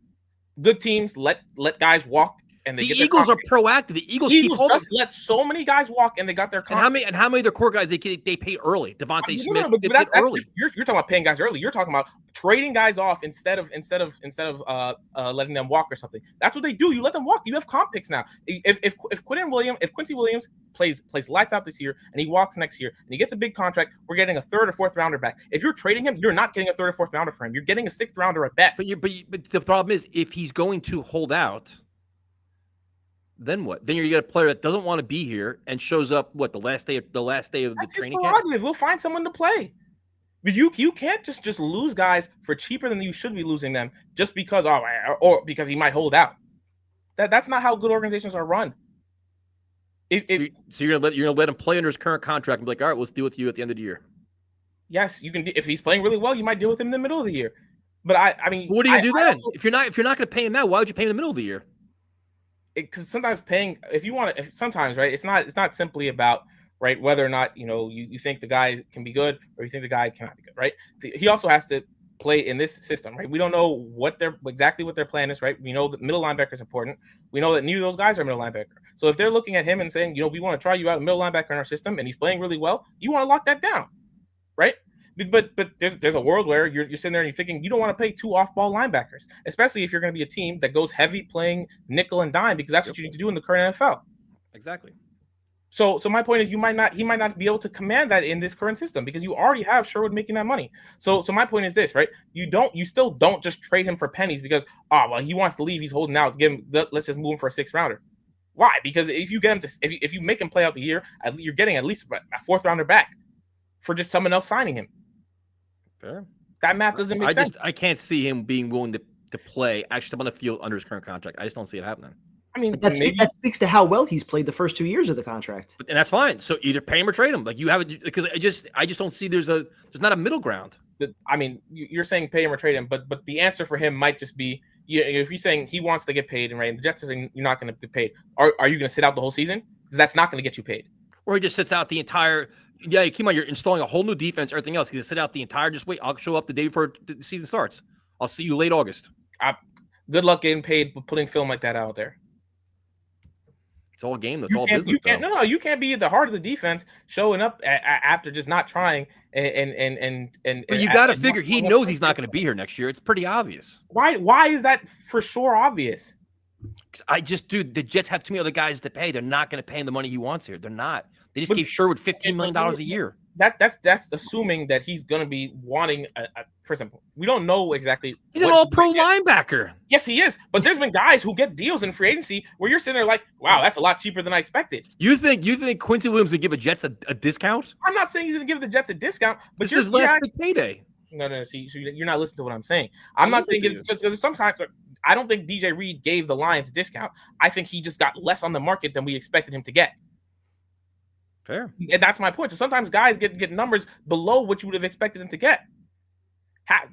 Good teams let guys walk. And the Eagles are proactive. The Eagles just let so many guys walk, and they got their contract. And how many of their core guys they pay early? Devontae Smith, but that's early. You're talking about paying guys early. You're talking about trading guys off instead of letting them walk or something. That's what they do. You let them walk. You have comp picks now. If Quincy Williams plays lights out this year and he walks next year and he gets a big contract, we're getting a third or fourth rounder back. If you're trading him, you're not getting a third or fourth rounder for him. You're getting a sixth rounder at best. But the problem is if he's going to hold out. Then what? Then you get a player that doesn't want to be here and shows up the last day of the training camp. We'll find someone to play. But you can't just lose guys for cheaper than you should be losing them just because or because he might hold out. That's not how good organizations are run. So you're gonna let him play under his current contract and be like, all right, let's deal with you at the end of the year. Yes, you can. If he's playing really well, you might deal with him in the middle of the year. But I mean, what do you do then? If you're not going to pay him now, why would you pay him in the middle of the year? Because sometimes paying, sometimes right, it's not simply about right whether or not you think the guy can be good or you think the guy cannot be good, right? He also has to play in this system, right? We don't know exactly what their plan is, right? We know that middle linebacker is important. We know that neither of those guys are middle linebacker. So if they're looking at him and saying, we want to try you out middle linebacker in our system, and he's playing really well, you want to lock that down, right? But there's a world where you're sitting there and you're thinking you don't want to pay two off-ball linebackers, especially if you're going to be a team that goes heavy playing nickel and dime because that's what you need to do in the current NFL. Exactly. So my point is he might not be able to command that in this current system because you already have Sherwood making that money. So my point is this, right? You still don't just trade him for pennies because he wants to leave, he's holding out. Let's just move him for a sixth rounder. Why? Because if you get him if you make him play out the year, you're getting at least a fourth rounder back for just someone else signing him. Fair. That math doesn't make sense. I can't see him being willing to play actually on the field under his current contract. I just don't see it happening. I mean, that speaks to how well he's played the first 2 years of the contract. And that's fine. So either pay him or trade him. Like you have it because I just don't see there's not a middle ground. I mean, you're saying pay him or trade him, but the answer for him might just be if you're saying he wants to get paid and the Jets are saying you're not going to get paid. Are you going to sit out the whole season? Because that's not going to get you paid. Or he just sits out the entire. Yeah, come on, you're installing a whole new defense, everything else. He's going to sit out the entire, just wait, I'll show up the day before the season starts. I'll see you late August. Good luck getting paid for putting film like that out there. It's all game. That's all business. You can't be at the heart of the defense showing up after just not trying and But you got to figure he knows he's not going to be here next year. It's pretty obvious. Why is that for sure obvious? The Jets have too many other guys to pay. They're not going to pay him the money he wants here. They're not. They just gave Sherwood $15 million a year. that's assuming that he's going to be wanting for example, we don't know exactly. He's an all-pro linebacker. Yes, he is. But there's been guys who get deals in free agency where you're sitting there like, wow, that's a lot cheaper than I expected. You think Quincy Williams would give a Jets a discount? I'm not saying he's going to give the Jets a discount, but this is his last big payday. No. See, you're not listening to what I'm saying. I'm not saying because sometimes I don't think DJ Reed gave the Lions a discount. I think he just got less on the market than we expected him to get. Fair. And that's my point. So sometimes guys get numbers below what you would have expected them to get.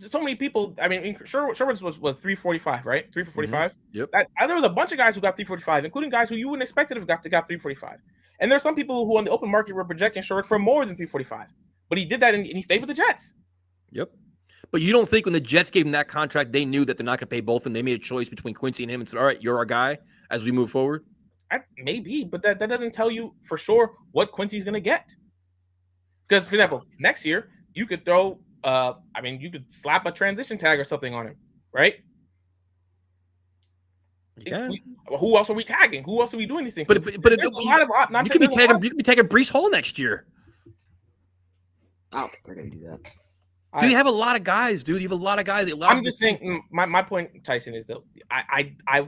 So many people, I mean, Sherwood's was 345, right? 3 for 45. Yep. There was a bunch of guys who got 345, including guys who you wouldn't expect to have got 345. And there's some people who on the open market were projecting Sherwood for more than 345. But he did that and he stayed with the Jets. Yep. But you don't think when the Jets gave him that contract, they knew that they're not going to pay both, and they made a choice between Quincy and him and said, all right, you're our guy as we move forward? Maybe, but that doesn't tell you for sure what Quincy's going to get. Because, for example, next year, you could throw, you could slap a transition tag or something on him, right? Who else are we tagging? Who else are we doing these things? But you could be tagging Breece Hall next year. I don't think they're going to do that. Dude, you have a lot of guys, dude. You have a lot of guys. I'm just saying, my point, Tyson, is that I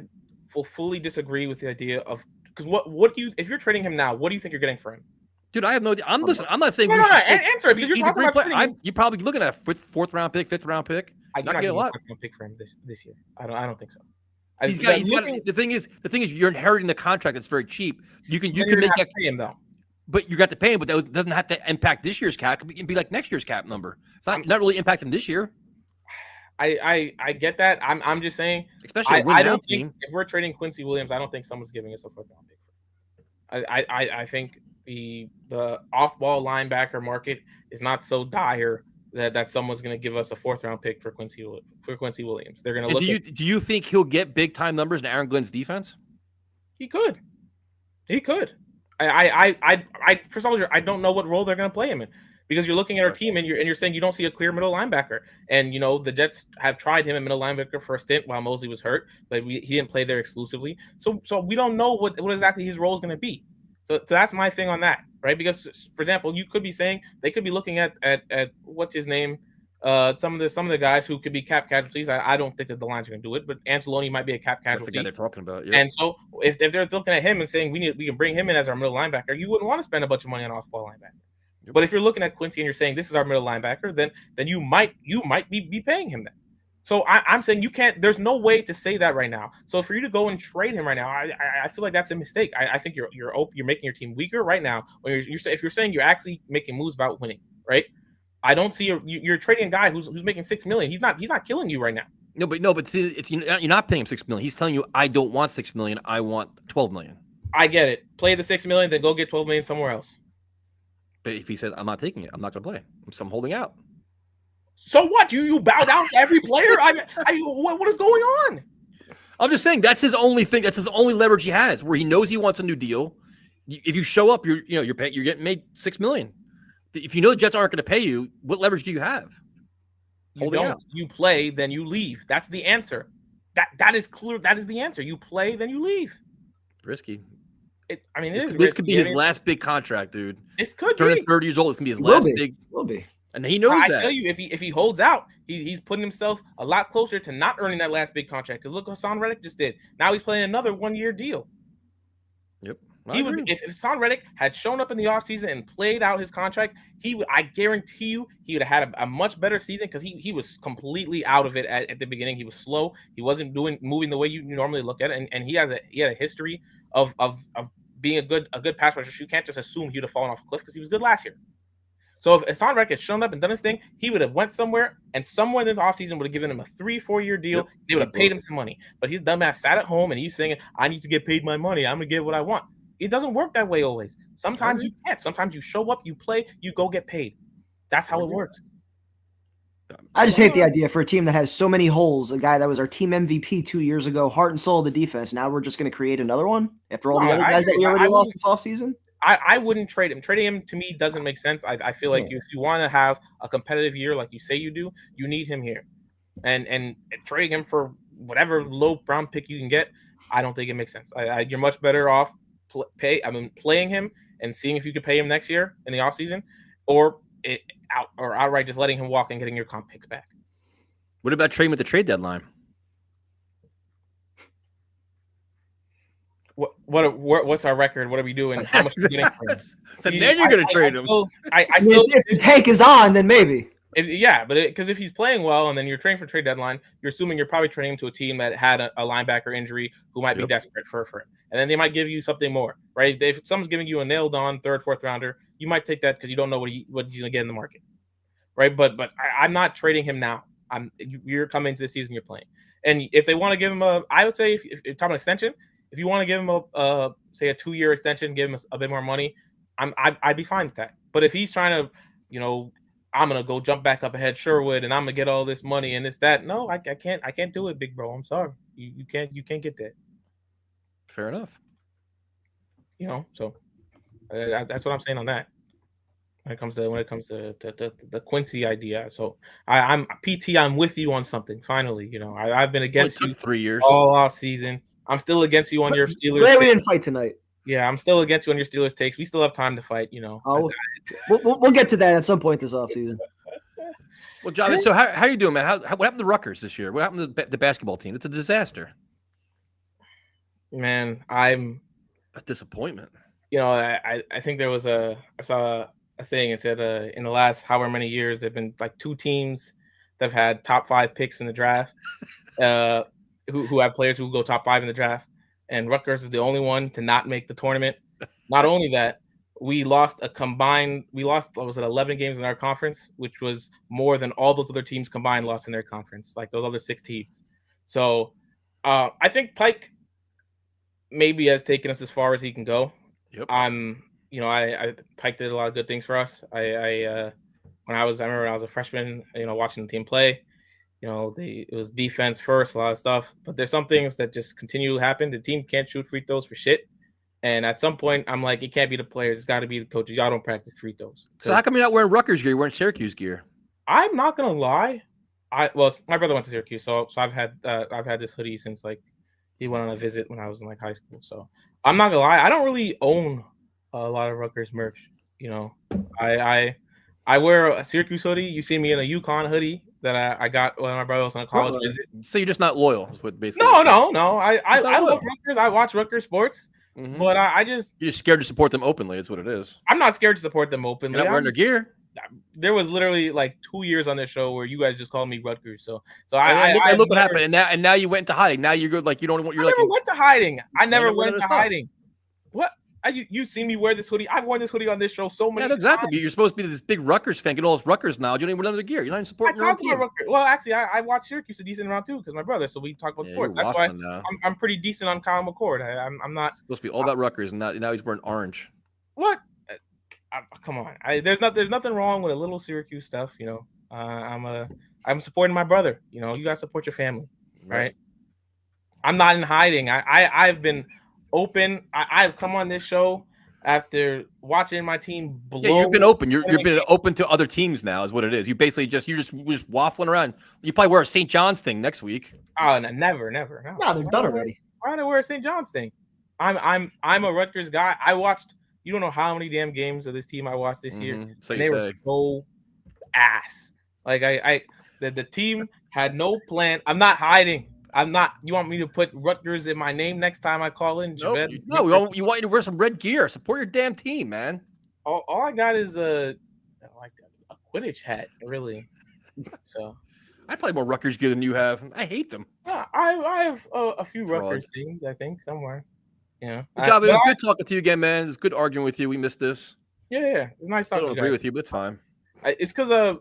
will fully disagree with the idea of, because what do you, if you're trading him now, what do you think you're getting for him? Dude, I have no idea. I'm not saying answer it, because you're talking about trading. You're probably looking at a fourth round pick, fifth round pick. I'm not getting a lot. Pick for him this year. I don't think so. The thing is, you're inheriting the contract that's very cheap. You can make that pay him though. But you got to pay him, but that doesn't have to impact this year's cap. It can be like next year's cap number. It's not really impacting this year. I get that. I'm just saying, especially I don't think if we're trading Quincy Williams, I don't think someone's giving us a fourth round pick. I think the off-ball linebacker market is not so dire that someone's going to give us a fourth round pick for Quincy Williams. They're going to look. Do you think he'll get big time numbers in Aaron Glenn's defense? He could. First of all, I don't know what role they're going to play him in, because you're looking at our team and you're saying you don't see a clear middle linebacker. And the Jets have tried him at middle linebacker for a stint while Mosley was hurt, but he didn't play there exclusively. So we don't know what exactly his role is going to be. So that's my thing on that, right? Because, for example, you could be saying they could be looking at what's his name, some of the guys who could be cap casualties. I don't think that the Lions are going to do it, but Anzalone might be a cap casualty. That's the guy they're talking about. Yeah. And so if they're looking at him and saying we can bring him in as our middle linebacker, you wouldn't want to spend a bunch of money on off-ball linebacker. Yep. But if you're looking at Quincy and you're saying this is our middle linebacker, then you might be paying him that. So I'm saying you can't. There's no way to say that right now. So for you to go and trade him right now, I feel like that's a mistake. I think you're making your team weaker right now. When if you're saying you're actually making moves about winning, right? I don't see you're trading a guy who's making $6 million. He's not killing you right now. No, but see, you're not paying him $6 million. He's telling you, I don't want $6 million. I want $12 million. I get it. Play the $6 million, then go get $12 million somewhere else. But if he says I'm not taking it, I'm not going to play. I'm holding out. So what? You bow down to every player? What is going on? I'm just saying that's his only thing. That's his only leverage he has, where he knows he wants a new deal. If you show up, you're getting made $6 million. If you know the Jets aren't going to pay you, what leverage do you have? You play, then you leave. That's the answer. That is clear. That is the answer. You play, then you leave. Risky. This could be his last big contract, dude. This could turning be 30 years old. This can be his last big. Will be. And he knows that. I tell you, if he holds out, he's putting himself a lot closer to not earning that last big contract. Because look what Hassan Reddick just did. Now he's playing another 1-year deal. Yep. He would, if Hassan Reddick had shown up in the offseason and played out his contract, I guarantee you he would have had a much better season, because he was completely out of it at the beginning. He was slow. He wasn't moving the way you normally look at it, and he had a history of being a good pass rusher. You can't just assume he would have fallen off a cliff, because he was good last year. So if Hassan Reddick had shown up and done his thing, he would have went somewhere, and someone in the offseason would have given him a 3-4 year deal. Yep. They would have paid him some money. But his dumbass sat at home and he's saying, I need to get paid my money. I'm going to get what I want. It doesn't work that way always. Sometimes you can't. Sometimes you show up, you play, you go get paid. That's how it works. I just hate the idea for a team that has so many holes. A guy that was our team MVP 2 years ago, heart and soul of the defense. Now we're just going to create another one after all the other guys that we already lost this offseason. I wouldn't trade him. Trading him to me doesn't make sense. I feel like if you want to have a competitive year like you say you do, you need him here. And trading him for whatever low round pick you can get, I don't think it makes sense. You're much better off playing him and seeing if you could pay him next year in the offseason, or it out or outright just letting him walk and getting your comp picks back. What about trading at the trade deadline? What's our record? What are we doing? How much are we getting for him? So then you're going to trade him. I still, if the tank is on, then maybe. Because if he's playing well and then you're trading for trade deadline, you're assuming you're probably trading him to a team that had a linebacker injury who might be desperate for him. And then they might give you something more, right? If someone's giving you a nailed on third, fourth rounder, you might take that because you don't know what he's going to get in the market, right? But I'm not trading him now. You're coming into the season, you're playing. And if they want to give him I would say if talking about extension, if you want to give him say a 2-year extension, give him a bit more money, I'd be fine with that. But if he's trying to, I'm gonna go jump back up ahead Sherwood and I'm gonna get all this money and it's that. No, I can't do it, big bro. I'm sorry. You can't get that. Fair enough. So that's what I'm saying on that. When it comes to the Quincy idea. So I'm PT. I'm with you on something. Finally, I've been against you 3 years all off season. I'm still against you on your Steelers. Glad we didn't fight tonight. Yeah, I'm still against you on your Steelers takes. We still have time to fight, Oh, we'll get to that at some point this offseason. Well, John, so how you doing, man? What happened to Rutgers this year? What happened to the basketball team? It's a disaster. Man, I'm a disappointment. I think there was I saw a thing. It said in the last however many years, there've been like 2 teams that have had top 5 picks in the draft, who have players who go top 5 in the draft. And Rutgers is the only one to not make the tournament. Not only that, we lost 11 games in our conference, which was more than all those other teams combined lost in their conference, like those other 6 teams. So I think Pike maybe has taken us as far as he can go. Yep. Pike did a lot of good things for us. I remember when I was a freshman, watching the team play. It was defense first, a lot of stuff. But there's some things that just continue to happen. The team can't shoot free throws for shit. And at some point, I'm like, it can't be the players. It's got to be the coaches. Y'all don't practice free throws. So how come you're not wearing Rutgers gear? You're wearing Syracuse gear. I'm not gonna lie. My brother went to Syracuse, so I've had this hoodie since like he went on a visit when I was in like high school. So I'm not gonna lie. I don't really own a lot of Rutgers merch. I wear a Syracuse hoodie. You see me in a UConn hoodie that I got when my brother was on a college visit. So you're just not loyal, is what basically. No. I love Rutgers. I watch Rutgers sports, but you're just scared to support them openly. Is what it is. I'm not scared to support them openly. You're not wearing their gear. There was literally like 2 years on this show where you guys just called me Rutgers. So look what happened, and now you went into hiding. Now you're good. Like you don't want. I never went to hiding. I never went into hiding. What? You see me wear this hoodie. I've worn this hoodie on this show so many times. Exactly. You're supposed to be this big Rutgers fan, get all this Rutgers knowledge. You don't even wear their gear. You're not even supporting your own team. Well, actually, I watch Syracuse a decent amount too because my brother. So we talk about sports. That's why I'm pretty decent on Kyle McCord. I'm not supposed to be all about Rutgers, and now he's wearing orange. What? Come on. There's nothing wrong with a little Syracuse stuff. I'm supporting my brother. You gotta support your family, right? I'm not in hiding. I've been open. I've come on this show after watching my team blow. Yeah, you've been open. You've been open to other teams now, is what it is. You basically just waffling around. You probably wear a St. John's thing next week. Oh, never. No, they're done already. Why would I wear a St. John's thing? I'm a Rutgers guy. I watched. You don't know how many damn games of this team I watched this year. So they were so ass. Like the team had no plan. I'm not hiding. I'm not. You want me to put Rutgers in my name next time I call in? No, you want you to wear some red gear. Support your damn team, man. All I got is a Quidditch hat, really. So I play more Rutgers gear than you have. I hate them. I have a few Rutgers things, I think, somewhere. Good job. It was good talking to you again, man. It was good arguing with you. We missed this. Yeah. It's nice talking to you. I don't agree with you, but it's fine. It's because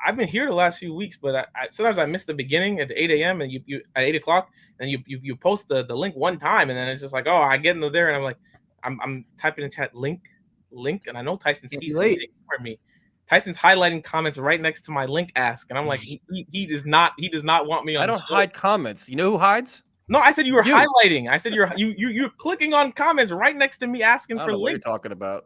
I've been here the last few weeks, but sometimes I miss the beginning at the 8 a.m. and you at 8 o'clock, and you post the link one time, and then it's just like, oh, I get into there, and I'm like, I'm typing in chat link, and I know Tyson sees it for me. Tyson's highlighting comments right next to my link ask, and I'm like, he does not want me on. I don't hide comments. You know who hides? No, I said you were highlighting. I said you're clicking on comments right next to me asking for links. What you're talking about?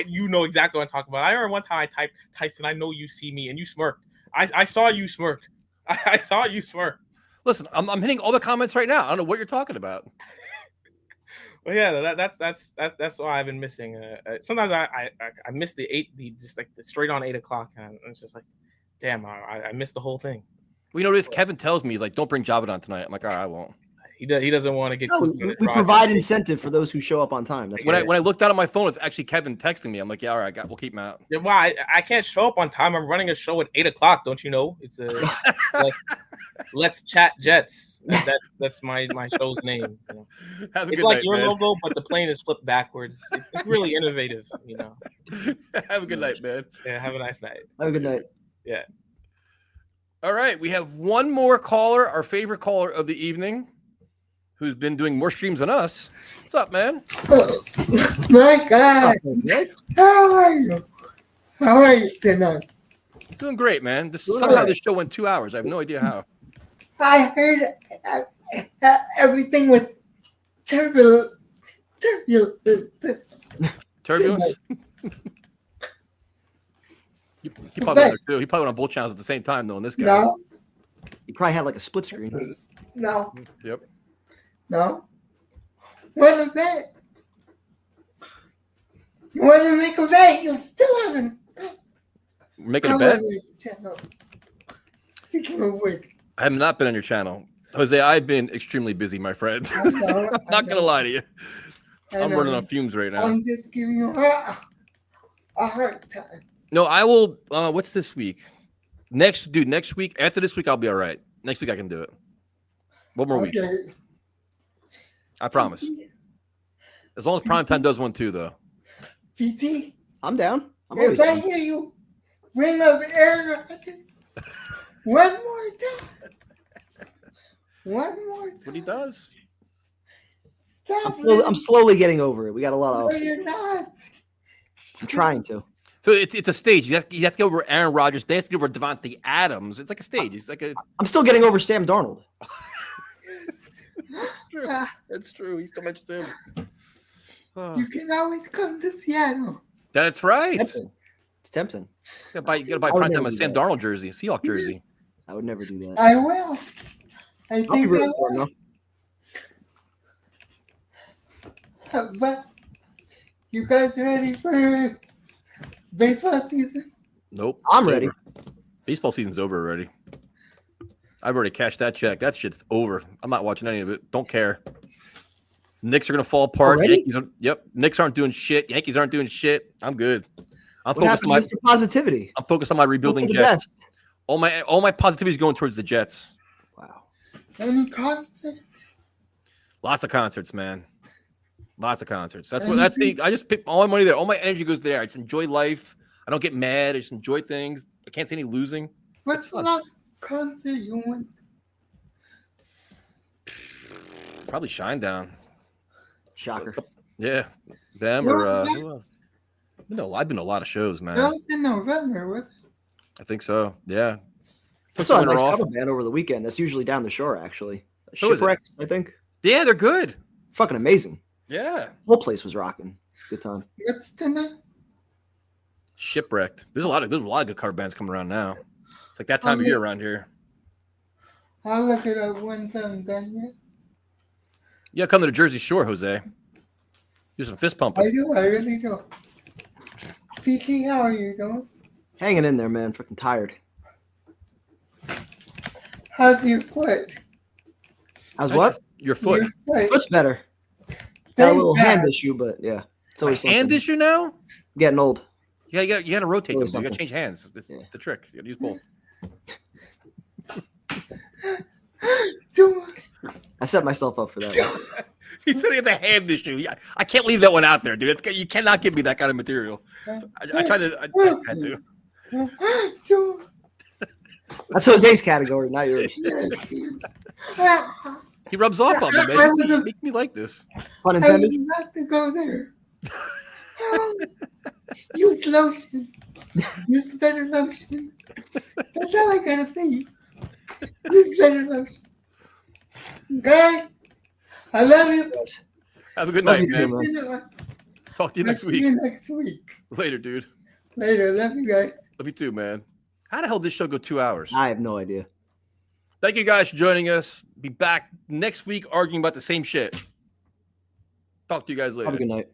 You know exactly what I'm talking about. I remember one time I typed Tyson. I know you see me, and you smirked. I saw you smirk. I saw you smirk. Listen, I'm hitting all the comments right now. I don't know what you're talking about. Well, yeah, that's why I've been missing. Sometimes I miss the just like the straight on 8 o'clock, and it's just like, damn, I missed the whole thing. Well, you know this. Kevin tells me he's like, "Don't bring Javid on tonight." I'm like, "All right, I won't." He doesn't want to get. No, we provide incentive for those who show up on time. That's when I looked out at my phone, it's actually Kevin texting me. I'm like, "Yeah, all right, we'll keep him out." Yeah, well, I can't show up on time. I'm running a show at 8 o'clock. Don't you know? It's like, Let's Chat Jets. That's my show's name. You know? It's like night, your man. Logo, but the plane is flipped backwards. It's really innovative, you know. Have a good night, man. Yeah, have a nice night. Have a good night. Yeah. All right, we have one more caller, our favorite caller of the evening, who's been doing more streams than us. What's up, man? Oh, my God. How are you? How are you tonight? Doing great, man. Somehow this show went 2 hours. I have no idea how. I heard everything was turbulence. Turbulence? He probably went there too. He probably went on both channels at the same time, though. This guy. No. He probably had like a split screen. No. Yep. No. What a bet. You want to make a bet? You still haven't. We're making a bet? Speaking of which. I have not been on your channel. Jose, I've been extremely busy, my friend. I'm not going to lie to you. I'm running on fumes right now. I'm just giving you a hard time. No, I will. What's this week? Next week. After this week, I'll be all right. Next week, I can do it. One more week. I promise. As long as Primetime does one too, though. PT? I'm down. If I hear you ring up Aaron Rodgers one more time. One more time. That's what he does. I'm slowly getting over it. We got a lot of. No, you're not. I'm trying to. So it's a stage. You have to get over Aaron Rodgers. They have to get over Devontae Adams. It's like a stage. It's like a. I'm still getting over Sam Darnold. That's true. He still mentioned him. You can always come to Seattle. That's right. It's tempting. You gotta buy Primetime a Sam Darnold jersey, a Seahawk jersey. I would never do that. I will. I think I will. But you guys ready for baseball season? Nope. I'm ready. Over. Baseball season's over already. I've already cashed that check. That shit's over. I'm not watching any of it. Don't care. Knicks are gonna fall apart. Knicks aren't doing shit. Yankees aren't doing shit. I'm good. I'm focused on my positivity. I'm focused on my rebuilding Jets. All my positivity is going towards the Jets. Wow. Any concerts? Lots of concerts, man. Lots of concerts. I just pick all my money there. All my energy goes there. I just enjoy life. I don't get mad. I just enjoy things. I can't see any losing. What's the last concert you went? Probably Shinedown. Shocker. Yeah. Them or who else? No, I've been to a lot of shows, man. That was in November, was it? I think so. Yeah. I saw a nice cover band over the weekend. That's usually down the shore, actually. Shipwrecked, I think. Yeah, they're good. Fucking amazing. Yeah. The whole place was rocking. Good time. What's the name? Shipwrecked. There's a lot of good cover bands coming around now. It's like that time of year around here. I'll look it up once I'm done here. Yeah, come to the Jersey Shore, Jose. Do some fist pumping. I really do. PT, how are you doing? Hanging in there, man. Fucking tired. How's your foot? How's what? Your foot. Foot's better. Got a little hand issue, but yeah. It's always hand issue now? I'm getting old. Yeah, you got to rotate them. You got to change hands. It's the trick. You got to use both. I set myself up for that. He said he had the hand issue. Yeah, I can't leave that one out there, dude. You cannot give me that kind of material. I tried to. I had to. That's Jose's category, not yours. He rubs off on me, man. He makes me like this. Pun intended. I not to go there. Use lotion. Use better lotion. That's all I gotta say. Use better lotion. Guys, I love you. Have a good night, man. Talk to you next week. Later, dude. Later. Love you guys. Love you too, man. How the hell did this show go 2 hours? I have no idea. Thank you guys for joining us. Be back next week arguing about the same shit. Talk to you guys later. Have a good night.